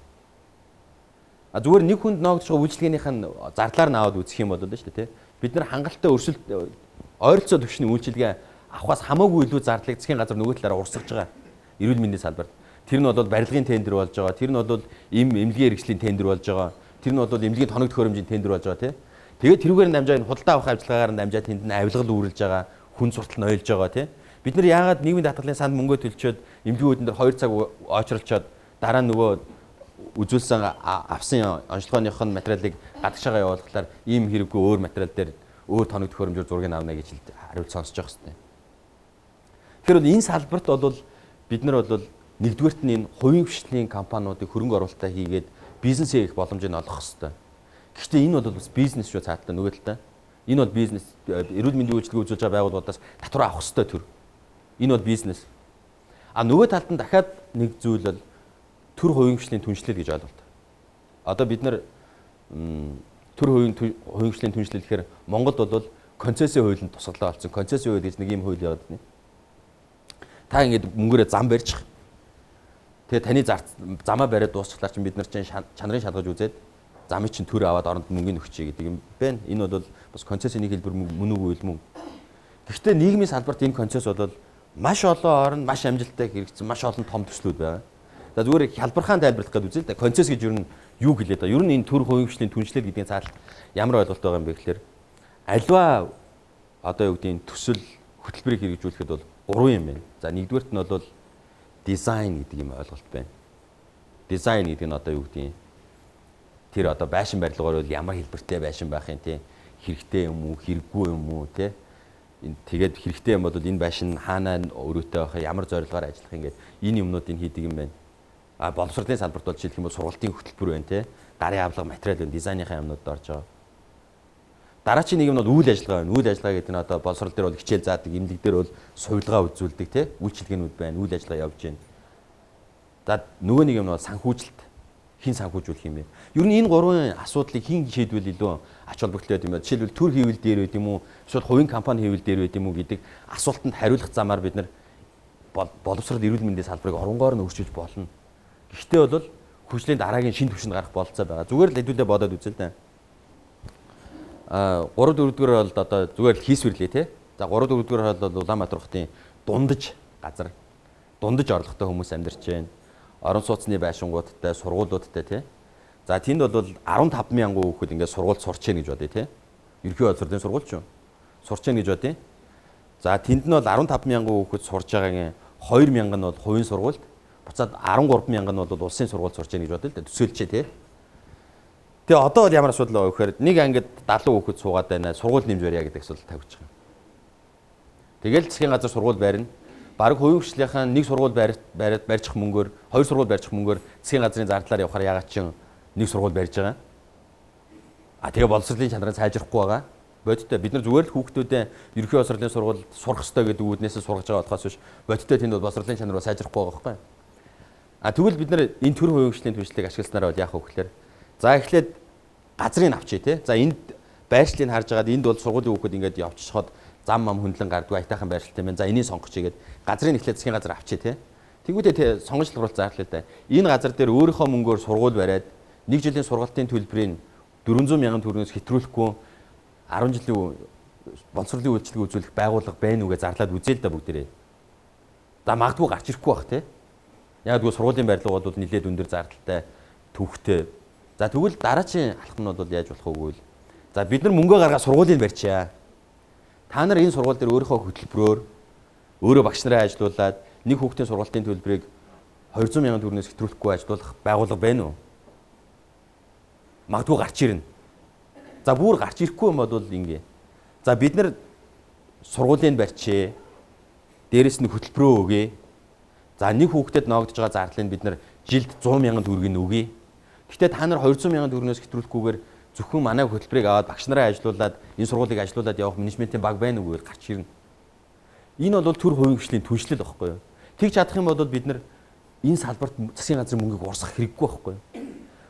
А зүгээр нэг хүнд ноогдож байгаа үйлчлэгийнх нь зардлаар нь аваад үзэх юм бол шүү дээ, тий. Бид нар хангалттай өрсөлд ойролцоо төвшний үйлчилгээ авахаас хамаагүй илүү зардлыг засгийн газар нөгөө талаараа урсгаж байгаа. Эрүүл мэндийн салбарт. Тэр нь бол барилгын тендер болж байгаа. Тэр нь бол эмнэлгийн хэрэгслийн тендер болж байгаа. Тэр нь бол эмнэлгийн тоног төхөөрөмжийн тендер болж байгаа, тий. Тэгээд тэрүүгээр нь дамжаад худалдаа авах ажиллагаагаар нь дамжаад тэнд нь авилгал үүрэлж байгаа, хүн суртал нь ойлж байгаа, тий. Бид нар яагаад нийгмийн даатгалын санд мөнгө төлчөөд эмнэлгүүдэн дээр 2 цаг очролцоод дараа нь нөгөө үзүүлсэн авсан онцлогооных нь материалыг гадагшаага явуулахлаар ийм хэрэггүй өөр материал дээр өөр тоног төхөөрөмжөөр зургийг авна гэж хариулт сонсож байгаа хэвээр. Тэгэхээр бол энэ салбарт бол бид нар бол нэгдүгээрт нь энэ хувийн хвшлийн компаниудыг хөрөнгө оруулалтаа хийгээд бизнесээ их боломжийг олгох хэрэгтэй. Гэхдээ энэ бол бас бизнес шүү цаатаа нөгөө талаа. Энэ бол бизнес эрүүл мэндийн үйлчилгээ үзүүлж байгаа байгууллагуудаас татвар авах хэрэгтэй төр. Энэ бол бизнес. А нөгөө талд нь дахиад нэг зүйл бол төр хувийн хвшлийн түншлэл гэж ойлголт. Одоо бид нар төр хувийн хвшлийн түншлэл гэхээр Монголд бол концессийн хуулинд тусгалаа болсон. Концессийн хууль гэж нэг юм хууль яваад байна. Та ингэж мөнгөөрөө зам барьчих. Тэгээ таны замаа бариад дуусчихлаар чинь бид нар чинь чанарыг шалгаж үзээд замыг чинь төр аваад оронд мөнгөний өгчээ гэдэг юм байна. Энэ бол бас концессийн нэг хэлбэр мөн үгүй л мөн. Гэхдээ нийгмийн салбарт энэ концесс бол маш олон орнд маш амжилттай хэрэгжсэн маш олон том төслүүд байна. За зүгээр хялбархан тайлбарлах гэдэг үзэл. Концесс гэж юу юу гэлээ да. Ер нь энэ төр хувийн хвшлийн түншлэл гэдгийн цаалт ямар ойлголт байгаа юм бэ гэхээр альва одоо юу гэдэг нь төсөл хөтөлбөрийг хэрэгжүүлэхэд бол 3 юм байна. За нэгдүгээрт нь бол дизайн гэдэг юм ойлголт байна. Дизайн гэдэг нь одоо юу гэдэг нь тэр одоо байшин барилгаар бол ямар хэлбэртэй байшин байх юм те хэрэгтэй юм уу хэрэггүй юм уу те тэгээд хэрэгтэй юм бол энэ байшин хаанаа өрөөтэй байх ямар зорилгоор ажиллах юм гээд энэ юмнуудыг хийдэг юм байна. А боловсролын салбарт бол жишээлх юм бол сургалтын хөтөлбөр байна те гарын авлага материал байна дизайныхаа юмнууд орж байгаа. Дараагийн нэг юм нь үйл ажиллагаа байна. Үйл ажиллагаа гэдэг нь одоо боловсрол дээр бол хичээл заадаг, эмнэлэг дээр бол сувилгаа үзүүлдэг те үйлчилгээнүүд байна. Үйл ажиллагаа явж байна. За нөгөө нэг юм нь санхүүжилт. Хин санхүүжүүлэх юм бэ? Ер нь энэ 3 асуудлыг хин шийдвэл илүү ач холбогдолтой юм байна. Жишээлбэл төр хийвэл дээр байд юм уу? Эсвэл хувийн компани хийвэл дээр байд юм уу гэдэг асуултанд хариулах замаар бид нар боловсрол эрүүл мэндийн салбарыг оронгоор нь өрчилж болно. Гэхдээ бол хөгжлийн дараагийн шин түвшинд гарах бололцоо байгаа. Зүгээр л хэдүүлээ бодоод үзэл дээ. 3 4 дугаар бол одоо зүгээр л хийсвэрлээ те. За 3 4 дугаар бол Улаанбаатар хотын дундаж газар. Дундаж орлоготой хүмүүс амьдарч байна. Орон сууцны байшингуудтай, сургуулиудтай те. За тэнд бол 15 мянган хүүхэд ингээд сургуульд сурч яах гэж бодъё те. Ерхий боловсролын сургууль ч юм. Сурч яах гэж бодъё. За тэнд нь бол 15 мянган хүүхэд сурж байгаагийн 2 мянган нь бол хувийн сургуульд, буцаад 13 мянган нь бол улсын сургуульд сурч яах гэж бодъё л да. Төсөөлчээ те. Тэгээ одоо бол ямар асуудал байгаа вэ гэхээр нэг ангид 70 хүүхэд суугаад байна. Сургууль нэмж барья гэдэг асуудал тавьж байгаа. Тэгэл засгийн газар сургууль барина. Бараг хувийн хвшлийнхэн нэг сургууль барьчих мөнгөөр, 2 сургууль барьчих мөнгөөр засгийн газрын зардлаар явахаар ягаад ч нэг сургууль барьж байгаа. А тэгээ боловсролын чанарыг сайжрахгүй байгаа. Бодиттой бид нар зүгээр л хүүхдүүдэд ерөнхий боловсролын сургуульд сурах ёстой гэдэг үүднээс сургаж байгаа болохоос биш. Бодиттой тэнд боловсролын чанар сайжрахгүй байгаа байхгүй. А тэгвэл бид нар энэ төр хувийн хвшлийн түвшлийг ашигласнараа бол яах вэ гэхээр за эхлээд газрыг авчий те. За энд байршлыг харж байгаад энд бол сургуулийн хүүхэд ингээд явчиход зам ам хөндлөн гардгүй айтайхан байршилтай байна. За энийг сонгоч игээд газрыг эхлээд засгийн газар авчий те. Тэгвэл тэ сонгож тохируулж заарлаа да. Энэ газар дээр өөрийнхөө мөнгөөр сургууль бариад нэг жилийн сургалтын төлбөрийг 400 мянган төгрөгөөс хэтрүүлэхгүй 10 жилийн боловсролын үйлчилгээ үзүүлэх байгууллага байна уу гэж зарлаад үзээ л да бүгдээрээ. За магадгүй гарч ирэхгүй бах те. Яг тэгвэл сургуулийн барилга бол нэлээд өндөр зардалтай төвхтэй. За тэгвэл дараачийн алхам нь бол яаж болох вэ гэвэл за бид нар мөнгөө гаргаад сургуулийг барьчаа. Та нар энэ сургууль дээр өөрийнхөө хөтөлбөрөөр өөрөө багш нараа ажилуулад нэг хүүхдийн сургалтын төлбөрийг 200 мянган төгрөгөөс хэтрүүлэхгүй ажилуулах байгууллага байна уу? Магадгүй гарч ирнэ. За бүр гарч ирэхгүй юм бол ингэ. За бид нар сургуулийн барьчээ. Дээрэс нь хөтөлбөрөө өгье. За нэг хүүхдэд ноогдож байгаа зардлыг бид нар жилд 100 мянган төгрөгийг өгье. Гэхдээ та нар 200 мянган төгрөгөөс хэтрүүлэхгүйгээр зөвхөн манай хөтөлбөрийг аваад багш нараа ажилуулад энэ сургуулийг ажилуулад явах менежментийн баг байна уу гэж гарч ирнэ. Энэ бол төр хувийн хвшлийн түншлэл байхгүй юу? Тэгж чадах юм бол бид нар энэ салбарт засгийн газрын мөнгийг урсгах хэрэггүй байхгүй юу?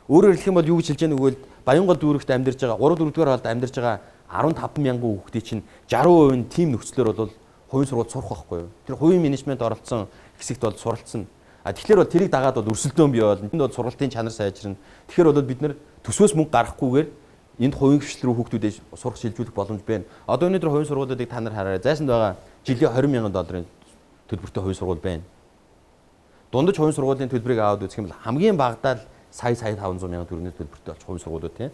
Өөрөөр хэлэх юм бол юу гэж хэлж яах вэ гэвэл Баянгол дүүрэгт амьдарч байгаа 3 4 дугаар холд амьдарч байгаа 15 мянган хүүхдийн чинь 60% нь тим нөхцлөөр бол хувийн сургууль сурах байхгүй юу? Тэр хувийн менежмент оролцсон хэсэгт бол суралцсан. А тэгэхээр бол тэрийг дагаад бол өрсөлдөөн бий болно. Энд бол сургалтын чанар сайжирна. Тэгэхээр бол бид нар төсвөөс мөнгө гаргахгүйгээр энд хувийн хвшил рүү хүүхдүүдэд сурах шилжүүлэх боломж байна. Одоо өнөөдөр хувийн сургуулиудыг та нар хараарай. Зайсанд байгаа жилийн 20 сая долларын төлбөртэй хувийн сургууль байна. Дундаж хувийн сургуулийн төлбөрийг аваад үзэх юм бол хамгийн багадаа л сая 500 сая төгрөгийн төлбөртэй болж хувийн сургуулиуд тийм.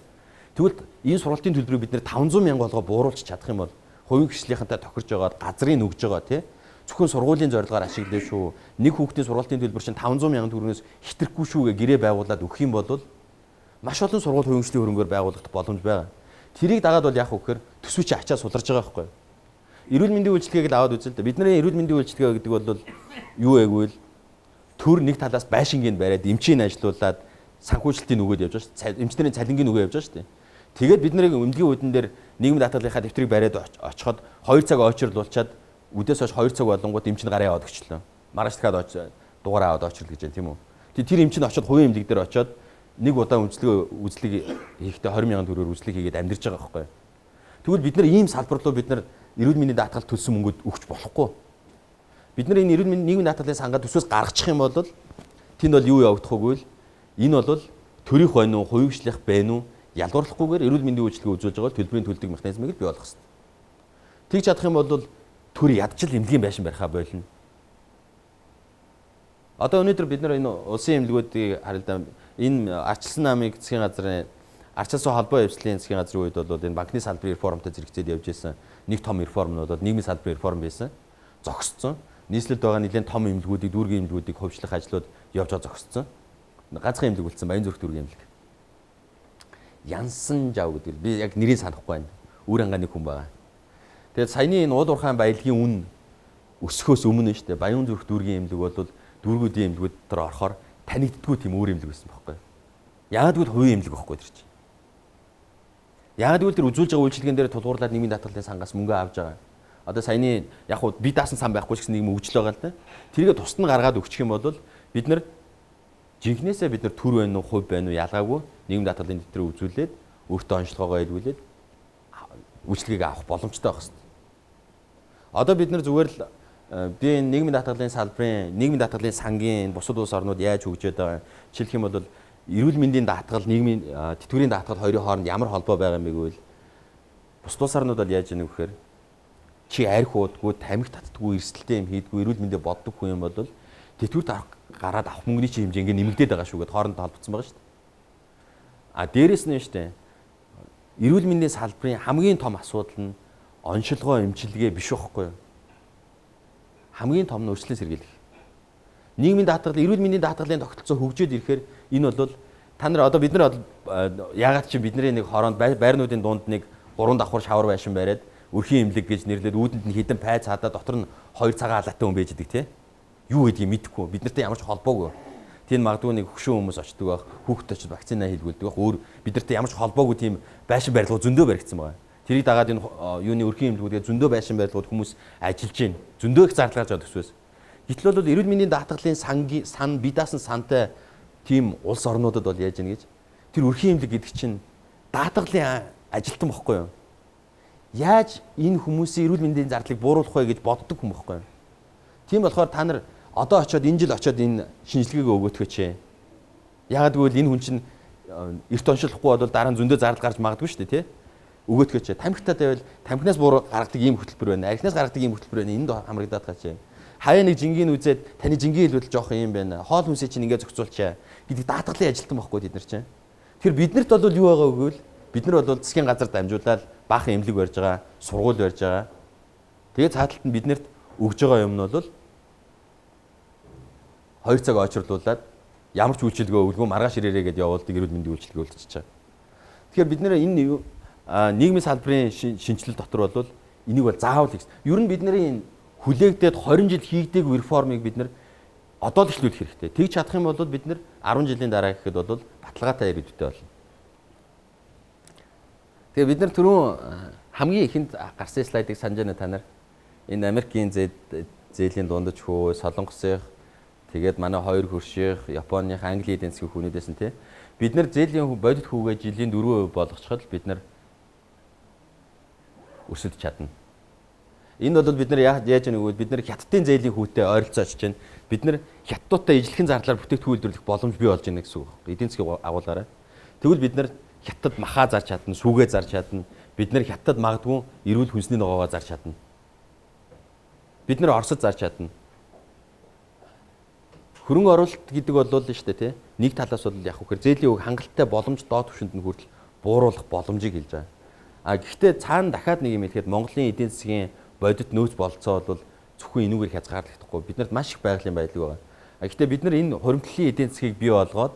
Тэгвэл энэ сургалтын төлбөрийг бид нэр 500 сая болгоо бууруулж чадах юм бол хувийн хвшлийнхэнтэй тохирж байгаа газрын өгж байгаа тийм. Зөвхөн сургуулийн зорилгоор ашиглая шүү. Нэг хүүхдийн сургалтын төлбөр чинь 500 сая төгрөгөөс хитрхгүй шүүгээ гэрээ байгуулад өгөх юм бол маш олон сургууль хувийн хвшлийн хөрөнгөөр байгуулах боломж байгаа. Тэрийг дагаад бол яах вэ гэхээр төсвөө чи ачаа суларж байгаа байхгүй юу? Эрүүл мэндийн үйлчилгээг л аваад үзэл дээ. Бидний эрүүл мэндийн үйлчилгээ гэдэг бол юу гэвэл төр нэг талаас байшингийн бариад эмчийн ажилуулад санхүүжилтийн үгээд явж байгаа шүү. Эмчнэрийн цалингийн үгээ явж байгаа шүү. Тэгээд бид нарыг эмнэлгийн үүдэн дээр нийгмийн даатгалынхаа дэвтрийг бариад очиход 2 цаг ойчрлуулчаад үдээс хойш 2 цаг болонгууд эмч нь гараа яваад өгчлөө. Маргааш дахиад дугаараа аваад очрол гэж байна тийм үү. Тэр эмч нь очиод хувийн эмнэлэг дээр очиод нэг удаа үзлэг хийхдээ 20 сая төгрөгөөр үзлэг хийгээд амьдарч байгаа байхгүй. Тэгвэл бид нар ийм салбар руу бид нар эрүүл мэндийн даатгал төлсөн мөнгөд өгч болохгүй. Бид нар энэ эрүүл мэндийн нийгмийн даатгалын сангаа төсвөөс гаргачих юм бол тэнд бол юу явагдах вэ гэвэл энэ бол төрийнх байна уу, хувийн хвшлийнх байна уу ялгуурлахгүйгээр эрүүл мэндийн үйлчилгээ үзүүлж байгаа төлбөрийн төлдөг механизмыг бий болгох хэрэгтэй. Тэгж чадах юм бол төр ядчил эмнэлгийн байшин барихаа болно. Одоо өнөөдөр бид нар энэ улсын эмнэлгүүдийг харалдаа энэ арчилсан намын засгийн газрын арчилсан холбоо явуулсан засгийн газрын үед бол энэ банкны салбарын реформтой зэрэгцээд явж байсан нэг том реформ нь бол нийгмийн салбарын реформ байсан. Зогсцсон. Нийслэлд байгаа нэлээд том эмнэлгүүдийг, дүүргийн эмнэлгүүдийг хөвчлөх ажлууд явж байгаа зогсцсон. Ганцхан эмнэлэг үлдсэн Баян зүрх дүүргийн эмнэлэг. Янсан жав гэдэг би яг нэрийг санахгүй байна. Үр ангааны хүн байгаа. Тэгээд саяны энэ уул уурхайн баялагын үн өсөхөөс өмнө шүү дээ. Баян зүрх дүүргийн эмнэлэг бол дүүргүүдийн эмнэлгүүд дотор орохоор танигддгүй тийм өөр эмнэлэг байсан байхгүй. Яагаад гэвэл хувийн эмнэлэг байхгүй тэр чинь. Яагаад гэвэл тэр үзүүлж байгаа үйлчилгээнд дээр тулгуурлаад нийгмийн даатгалын сангаас мөнгө авж байгаа. Одоо саяны яг хуу би даасан сан байхгүй ч гэсэн нийгэм өвжл байгаа л да. Тэргээ тусад нь гаргаад өгчих юм бол бид нар жинхнээсээ бид нар төр байна уу, хувь байна уу ялгаагүй нийгмийн даатгалын дэвтрээ үзүүлээд өөртөө онцлогоогоо илгүүлээд үйлчилгээг авах боломжтой байх хэрэгтэй. Одоо бид нар зүгээр л би нийгмийн даатгалын салбарын, нийгмийн даатгалын сангийн бусад улс орнууд яаж хөгжөөд байгаа жишээлх юм бол эрүүл мэндийн даатгал, нийгмийн тэтгэврийн даатгал хоёрын хооронд ямар холбоо байгаа юм бэ гэвэл бусад улс орнууд бол яаж яах вэ гэхээр чи арх уудгүй, тамхи татдаггүй, эрсдэлтэй юм хийдгүй, эрүүл мэндэ боддог хүн юм бол тэтгэврт гараад авах мөнгөний чи хэмжээ ингээ нэмэгдээд байгаа шүү гэдээ хоорондоо холбогдсон байгаа шүү дээ. А дээрэс нь шүү дээ. Эрүүл мэндийн салбарын хамгийн том асуудал нь оншилгоо эмчилгээ биш байхгүй юу? Хамгийн том нь өрсөлдөөн сэргийлэх. Нийгмийн даатгал, эрүүл мэндийн даатгалын тогтолцоо хөгжөөд ирэхээр энэ бол та нар одоо бид нар яагаад чи бидний нэг хооронд байрнуудын дунд нэг 3 давхар шавар байшин бариад өрхийн эмнэлэг гэж нэрлээд үүдэнд нь хідэн пайц хадаа дотор нь 2 цагаан халаатай хүн байж идэг тий. Юу гэдгийг мэдэхгүй. Бид нартай ямар ч холбоогүй. Тийм магадгүй нэг хөшөө хүмүүс очдөг байх, хүүхэд очиж вакцина хийлгүүлдэг байх. Өөр бид нартай ямар ч холбоогүй тийм байшин барилга зөндөө баригдсан байгаа. Тэрийг дагаад энэ юуны өрхийн эмнэлгүүдээ зөндөө байшин барилгууд хүмүүс ажиллаж байна. Зөндөө их зардал гарч байгаа төсвөөс. Гэтэл бол эрүүл мэндийн даатгалын сан би даасан сантай тийм улс орнуудад бол яаж яана гэж тэр өрхийн эмнэлэг гэдэг чинь даатгалын ажилтан бохгүй юу? Яаж энэ хүмүүсийн эрүүл мэндийн зардлыг бууруулах вэ гэж боддог хүн бохгүй юу? Тийм болохоор та нар одоо очиод энэ жил очиод энэ шинжилгээгээ өгөөтгөөч. Ягаад гэвэл энэ хүн чинь эрт оншилохгүй бол дараа нь зөндөө зардал гарч магадгүй шүү дээ, тий? Өгөөтгөөч. Тамхитай байвал тамхинаас буур гаргадаг ийм хөтөлбөр байна. Архинаас гаргадаг ийм хөтөлбөр байна. Энд хамрагдаад гаач. Хаяа нэг жингийн үзээд таны жингийн хэлбэл жоох юм байна. Хоол хүнсээ чинь ингээд зохицуулчаа гэдэг даатгалын ажилтан байхгүй бид нар чинь. Тэр биднэрт бол юу байгаа вэ гэвэл бид нар бол засгийн газар дамжуулаад баахан эмнэлэг барьж байгаа, сургууль барьж байгаа. Тэгээд цааталт нь биднэрт өгж байгаа юм нь бол 2 цаг очирлуулад ямар ч үйлчилгээ өгөлгүй маргааш ирээрээ гэдээ явуулдаг эрүүл мэндийн үйлчилгээ үлдчихэж байгаа. Тэгэхээр бид нэр энэ нийгмийн салбарын шинжилэл дотор бол энийг бол заавал хийх. Ер нь бидний хүлээгдээд 20 жил хийгдээгүй реформыг бид нар одоо л эхлүүлэх хэрэгтэй. Тэгж чадах юм бол бид нар 10 жилийн дараа гэхэд бол баталгаатай ирээдүйтэй болно. Тэгээ бид нар түрүүн хамгийн ихэнд гарсан слайдыг санаж байна та нар. Энэ Америкийн зээлийн дундаж хөө, Солонгосын тэгээд манай хоёр хөрших, Японых, Англи эдийн засгийн хүнүүдээс нь тий. Бид нар зээлийн бодит хүүгээ жилийн 4% болгочиход бид нар өсөж чадна. Энэ бол бид нар яаж яах вэ? Бид нар хятадын зээлийн хүүтэй ойролцоо очиж байна. Бид нар хятадтай ижлэхэн зардлаар бүтээгдэхүүн үйлдвэрлэх боломж бий болж байна гэсэн үг. Эдийн засгийн агуулгаараа. Тэгвэл бид нар хятад махаа зарж чадна, сүүгээ зарж чадна. Бид нар хятад магадгүй эрүүл хүнсний ногоогоо зарж чадна. Бид нар Оросд зарж чадна. Хөрөнгө оруулалт гэдэг бол шүү дээ тий. Нэг талаас бол яг үхээр зээлийн үг хангалттай боломж доод түвшинд нь хүртэл бууруулах боломжийг хэлж байгаа. А гэхдээ цаана дахиад нэг юм хэлэхэд Монголын эдийн засгийн бодит нөөц болцоо бол зөвхөн энүүгээр хязгаарлагдахгүй. Биднэрт маш их байгалийн байдал байгаа. А гэхдээ бид нар энэ хуримтлалын эдийн засгийг бий болгоод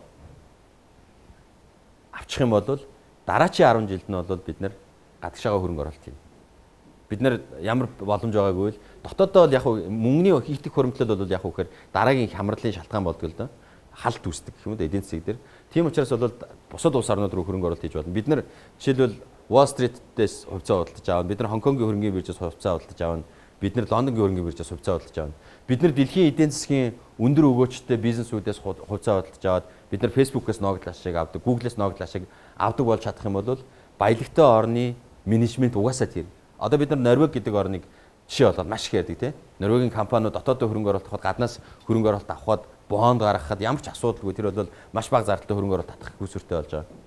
авчих юм бол дараачийн 10 жилд нь бол бид нар гадагшаага хөрөнгө оруулалт хийнэ. Бид нар ямар боломж байгаагүй л дотооддоо бол яг мөнгөний хийх хуримтлал бол яг үхээр дараагийн хямралын шалтгаан болдог л доо. Халт үүсдэг гэх юм уу эдийн засаг дээр. Тийм учраас бол бусад улс орнууд руу хөрөнгө оруулалт хийж болно. Бид нар жишээлбэл Wall Street-ээс хувьцаа худалдаж авна. Бид нар Хонконгийн хөрөнгөний биржээс хувьцаа худалдаж авна. Бид нар Лондонгийн хөрөнгөний биржээс хувьцаа худалдаж авна. Бид нар дэлхийн эдийн засгийн өндөр өгөөчтэй бизнесүүдээс хувьцаа худалдаж аваад бид нар Facebook-ээс ногдлол ашиг авдаг, Google-ээс ногдлол ашиг авдаг болж чадах юм бол баялагтай орны менежмент угаасаа тэр. Одоо бид нар Норвеги гэдэг орныг жишээ болоод маш их ярьдаг тийм. Норвегийн компаниуд дотооддоо хөрөнгө оруулалт авахад гаднаас хөрөнгө оруулалт авахад бонд гаргахад ямар ч асуудалгүй тэр бол маш бага зардалтай хөрөнгө оруулалт татах үүсвэртэй болж байгаа.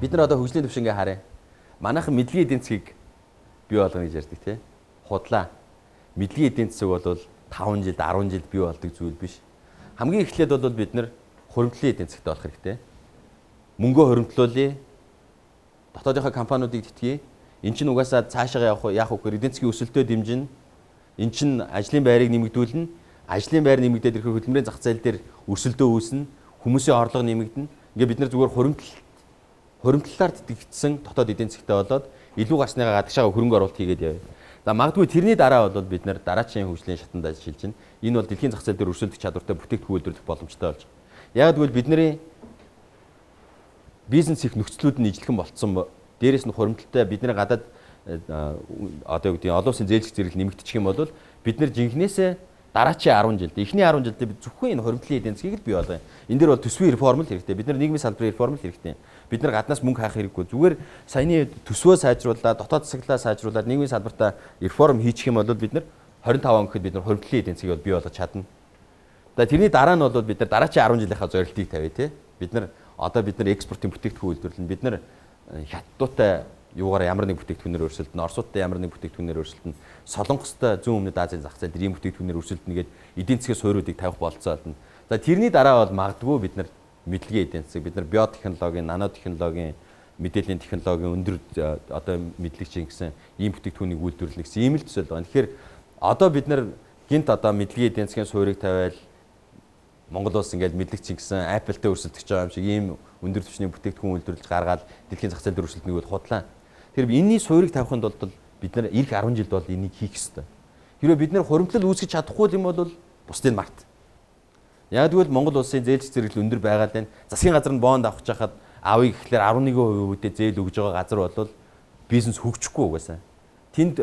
Бид нар одоо хөгжлийн төвшингээ харъя. Манайхан мэдлэгийн эдийн засгийг бий болгоно гэж ярьдаг тийм. Худлаа. Мэдлэгийн эдийн засаг бол 5 жилд 10 жилд бий болдог зүйл биш. Хамгийн эхлээд бол бид нар хуримтлалын эдийн засагт болох хэрэгтэй. Мөнгөө хуримтлуулъя. Дотоодынхоо компаниудыг тэтгэе. Эн чинь угаасаа цаашаа явах үгээр эдийн засгийн өсөлтөө дэмжинэ. Эн чинь ажлын байрыг нэмэгдүүлнэ. Ажлын байр нэмэгдээд ирэхээр хөдөлмөрийн зах зээл дээр өрсөлдөө үүснэ. Хүмүүсийн орлого нэмэгдэнэ. Ингээ бид нар зүгээр хуримтлалаар тэтгэгдсэн дотоод эдийн засгтаа болоод илүү гарсныгаа гадагшаа хөрөнгө оруулалт хийгээд явъя. За магадгүй тэрний дараа бол бид нар дараачийн хөгжлийн шатанд ажиллаж байна. Энэ бол дэлхийн зах зээл дээр өрсөлдөх чадвартай бүтээгдэхүүн үйлдвэрлэх боломжтой болж байна. Яг тэгвэл бидний бизнес их нөхцлүүд нь ижлэхэн болцсон. Дээрээс нь хуримтлалтай бидний гадаад одоо юу гэдэг нь олон улсын зээлзэх зэрэг нэмэгдчих юм бол бид нар жинхнээсээ дараачийн 10 жилд эхний 10 жилдээ бид зөвхөн энэ хуримтлалын эдийн засгийг л бий болгоё. Энэ дээр бол төсвийн реформ л хэрэгтэй. Бид нар нийгмийн салбарын реформ л хэрэгтэй. Бид нар гаднаас мөнгө хаах хэрэггүй. Зүгээр саяны төсвөө сайжруулаад, дотоод засаглаа сайжруулаад нийгмийн салбартаа реформ хийчих юм бол бид нар 25 он гэхэд бид нар хуримтлалын эдийн засгийг бий болгож чадна. За тэрний дараа нь бол бид нар дараачийн 10 жилийнхаа зорилтыг тавья тий. Бид нар экспортын бүтээгдэхүүн үйлдвэрлэнэ. Бид нар хятадтай юугаараа ямар нэг бүтээгдэхүүнээр өрсөлдөнө, Оросуудтай ямар нэг бүтээгдэхүүнээр өрсөлдөнө, Солонгостой зүүн өмнөд Азийн зах зээл дээр ийм бүтээгдэхүүнээр өрсөлдөнө гэдэг эдийн засгийн суурьуудыг тавих болцоо олно. За тэрний дараа бол магадгүй бид нар мэдлэгийн эдийн засаг, бид нар биотехнологийн, нанотехнологийн, мэдээллийн технологийн өндөр одоо мэдлэгч гэсэн ийм бүтээгдэхүүнийг үйлдвэрлэх гэсэн ийм л төсөл байна. Тэгэхээр одоо бид нар гинт одоо мэдлэгийн эдийн засгийн суурийг тавиал Монгол улс ингээд мэдлэгч гэсэн Apple-тэй өрсөлдөж байгаа юм шиг ийм өндөр түвшний бүтээгдэхүүн үйлдвэрлэж гаргаад дэлхийн зах зээл дээр өрсөлдөнө гэвэл худлаа. Тэр энэний суурийг тавихын тулд бид нар эх 10 жилд бол энийг хийх ёстой. Хэрвээ бид нар хуримтлал үүсгэж чадахгүй юм бол бусдын март. Яг тэгвэл Монгол улсын зээлч зэрэгэл өндөр байгаа л энэ засгийн газар нь бонд авах чахад авъя гэхлээр 11% үедээ зээл өгж байгаа газар бол бизнес хөгжихгүй угаасаа. Тэнд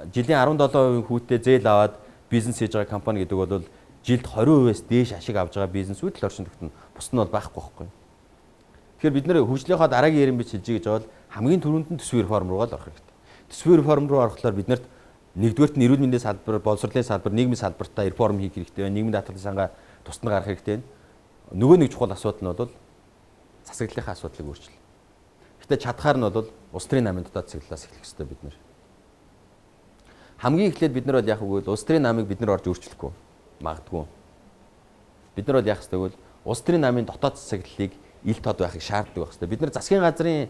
жилийн 17% хүүтэй зээл аваад бизнес хийж байгаа компани гэдэг бол жилд 20%-ээс дээш ашиг авж байгаа бизнесүүд л орчин тогтно. Бус нь бол байхгүй байхгүй. Тэгэхээр бид нэр хөгжлийнхаа дараагийн ярим бич хэлж гэж бол хамгийн түрүүнд нь төсвийн реформ руугаа л орох хэрэгтэй. Төсвийн реформ руу орохлоор бид нарт нэгдүгээрт нь эрүүл мэндийн салбар, боловсролын салбар, нийгмийн салбартаа реформ хийх хэрэгтэй байна. Нийгмийн даатгалын сангаа тусна гарах хэрэгтэй байна. Нөгөө нэг чухал асуудал нь бол засаглалын асуудлыг өөрчилнө. Гэтэ чадхаар нь бол улс төрийн намын дотоод засаглалаас эхлэх хэрэгтэй бид нэр. Хамгийн эхлээд бид нар бол яг үгүй улс төрийн намыг бид нар орж өөрчлөхгүй магадгүй. Бид нар бол яг хэвээр бол улс төрийн намын дотоод засаглалыг ил тод байхыг шаарддаг байх хэвээр. Бид нар засгийн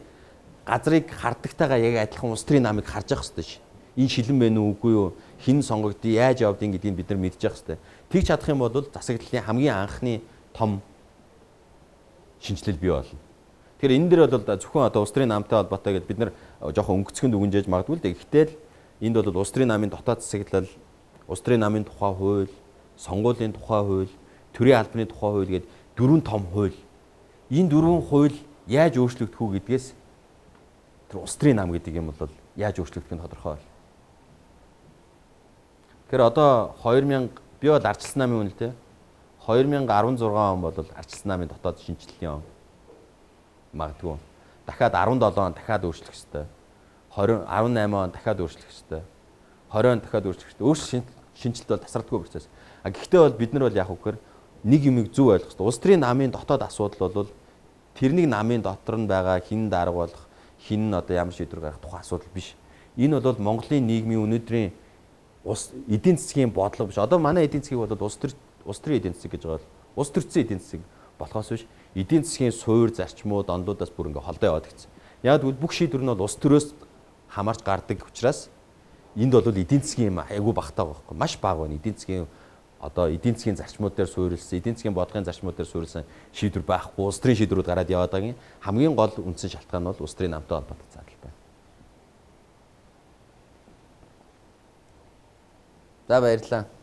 газрыг хардагтайгаа яг адилхан улс төрийн намыг харж явах хэвээр ш. Энэ шилэн байна уу үгүй юу? Хин сонгогдъё, яаж явдгийг гэдгийг бид нар мэдж явах хэвээр. Тэг чадах юм бол засаглалын хамгийн анхны том шинжилэл бий болно. Тэгэхээр энэ дээр бол зөвхөн одоо улс төрийн намтай холбоотой гэдээ бид нар жоохон өнгөцгөнд үгэнжээж магадгүй л дээ. Гэтэл энд бол улс төрийн намын дотоод засаглал, улс төрийн намын тухай хууль, сонгуулийн тухай хууль, төрийн албаны тухай хууль гэдэг дөрвөн том хууль. Энэ дөрвөн хууль яаж өөрчлөгдөх үү гэдгээс тэр улс төрийн нам гэдэг юм бол яаж өөрчлөгдөх нь тодорхой байна. Тэгэхээр одоо 2000 би бол арчилсан намын үнэлтэй 2016 он бол арчилсан намын дотоод шинжилгээний он. Магадгүй дахиад 17 он дахиад өөрчлөх ёстой. 18 он дахиад өөрчлөх ёстой. 20 он дахиад өөрчлөх ёстой. шинжилт бол тасралтгүй процесс. А гэхдээ бол бид нар бол яг үгээр нэг юмыг зөв ойлгох хэрэгтэй. Улс төрийн намын дотоод асуудал бол тэрнийг намын дотор нь байгаа хин дарга болох, хин одоо ямар шийдвэр гаргах тухайн асуудал биш. Энэ бол Монголын нийгмийн өнөөдрийн эдийн засгийн бодлого биш. Одоо манай эдийн засгийг бол улс төрийн эдийн засаг гэж байгаа бол улс төрийн эдийн засаг болохоос биш. Эдийн засгийн суур зарчмууд онлуудаас бүр ингээ холдоо яваад гисэн. Яг тэгвэл бүх шийдвэр нь бол улс төрөөс хамаарч гардаг учраас энд бол эдийн засгийн юм айгүй багтаа байхгүй. Маш бага байна. Эдийн засгийн одоо эдийн засгийн зарчмууд дээр суурилсан, эдийн засгийн бодлогын зарчмууд дээр суурилсан шийдвэр байхгүй. Улс төрийн шийдвэрүүд гараад яваад байгаагийн хамгийн гол үндсэн шалтгаан нь бол улс төрийн намтай холбоотой зардалтай. За баярлалаа.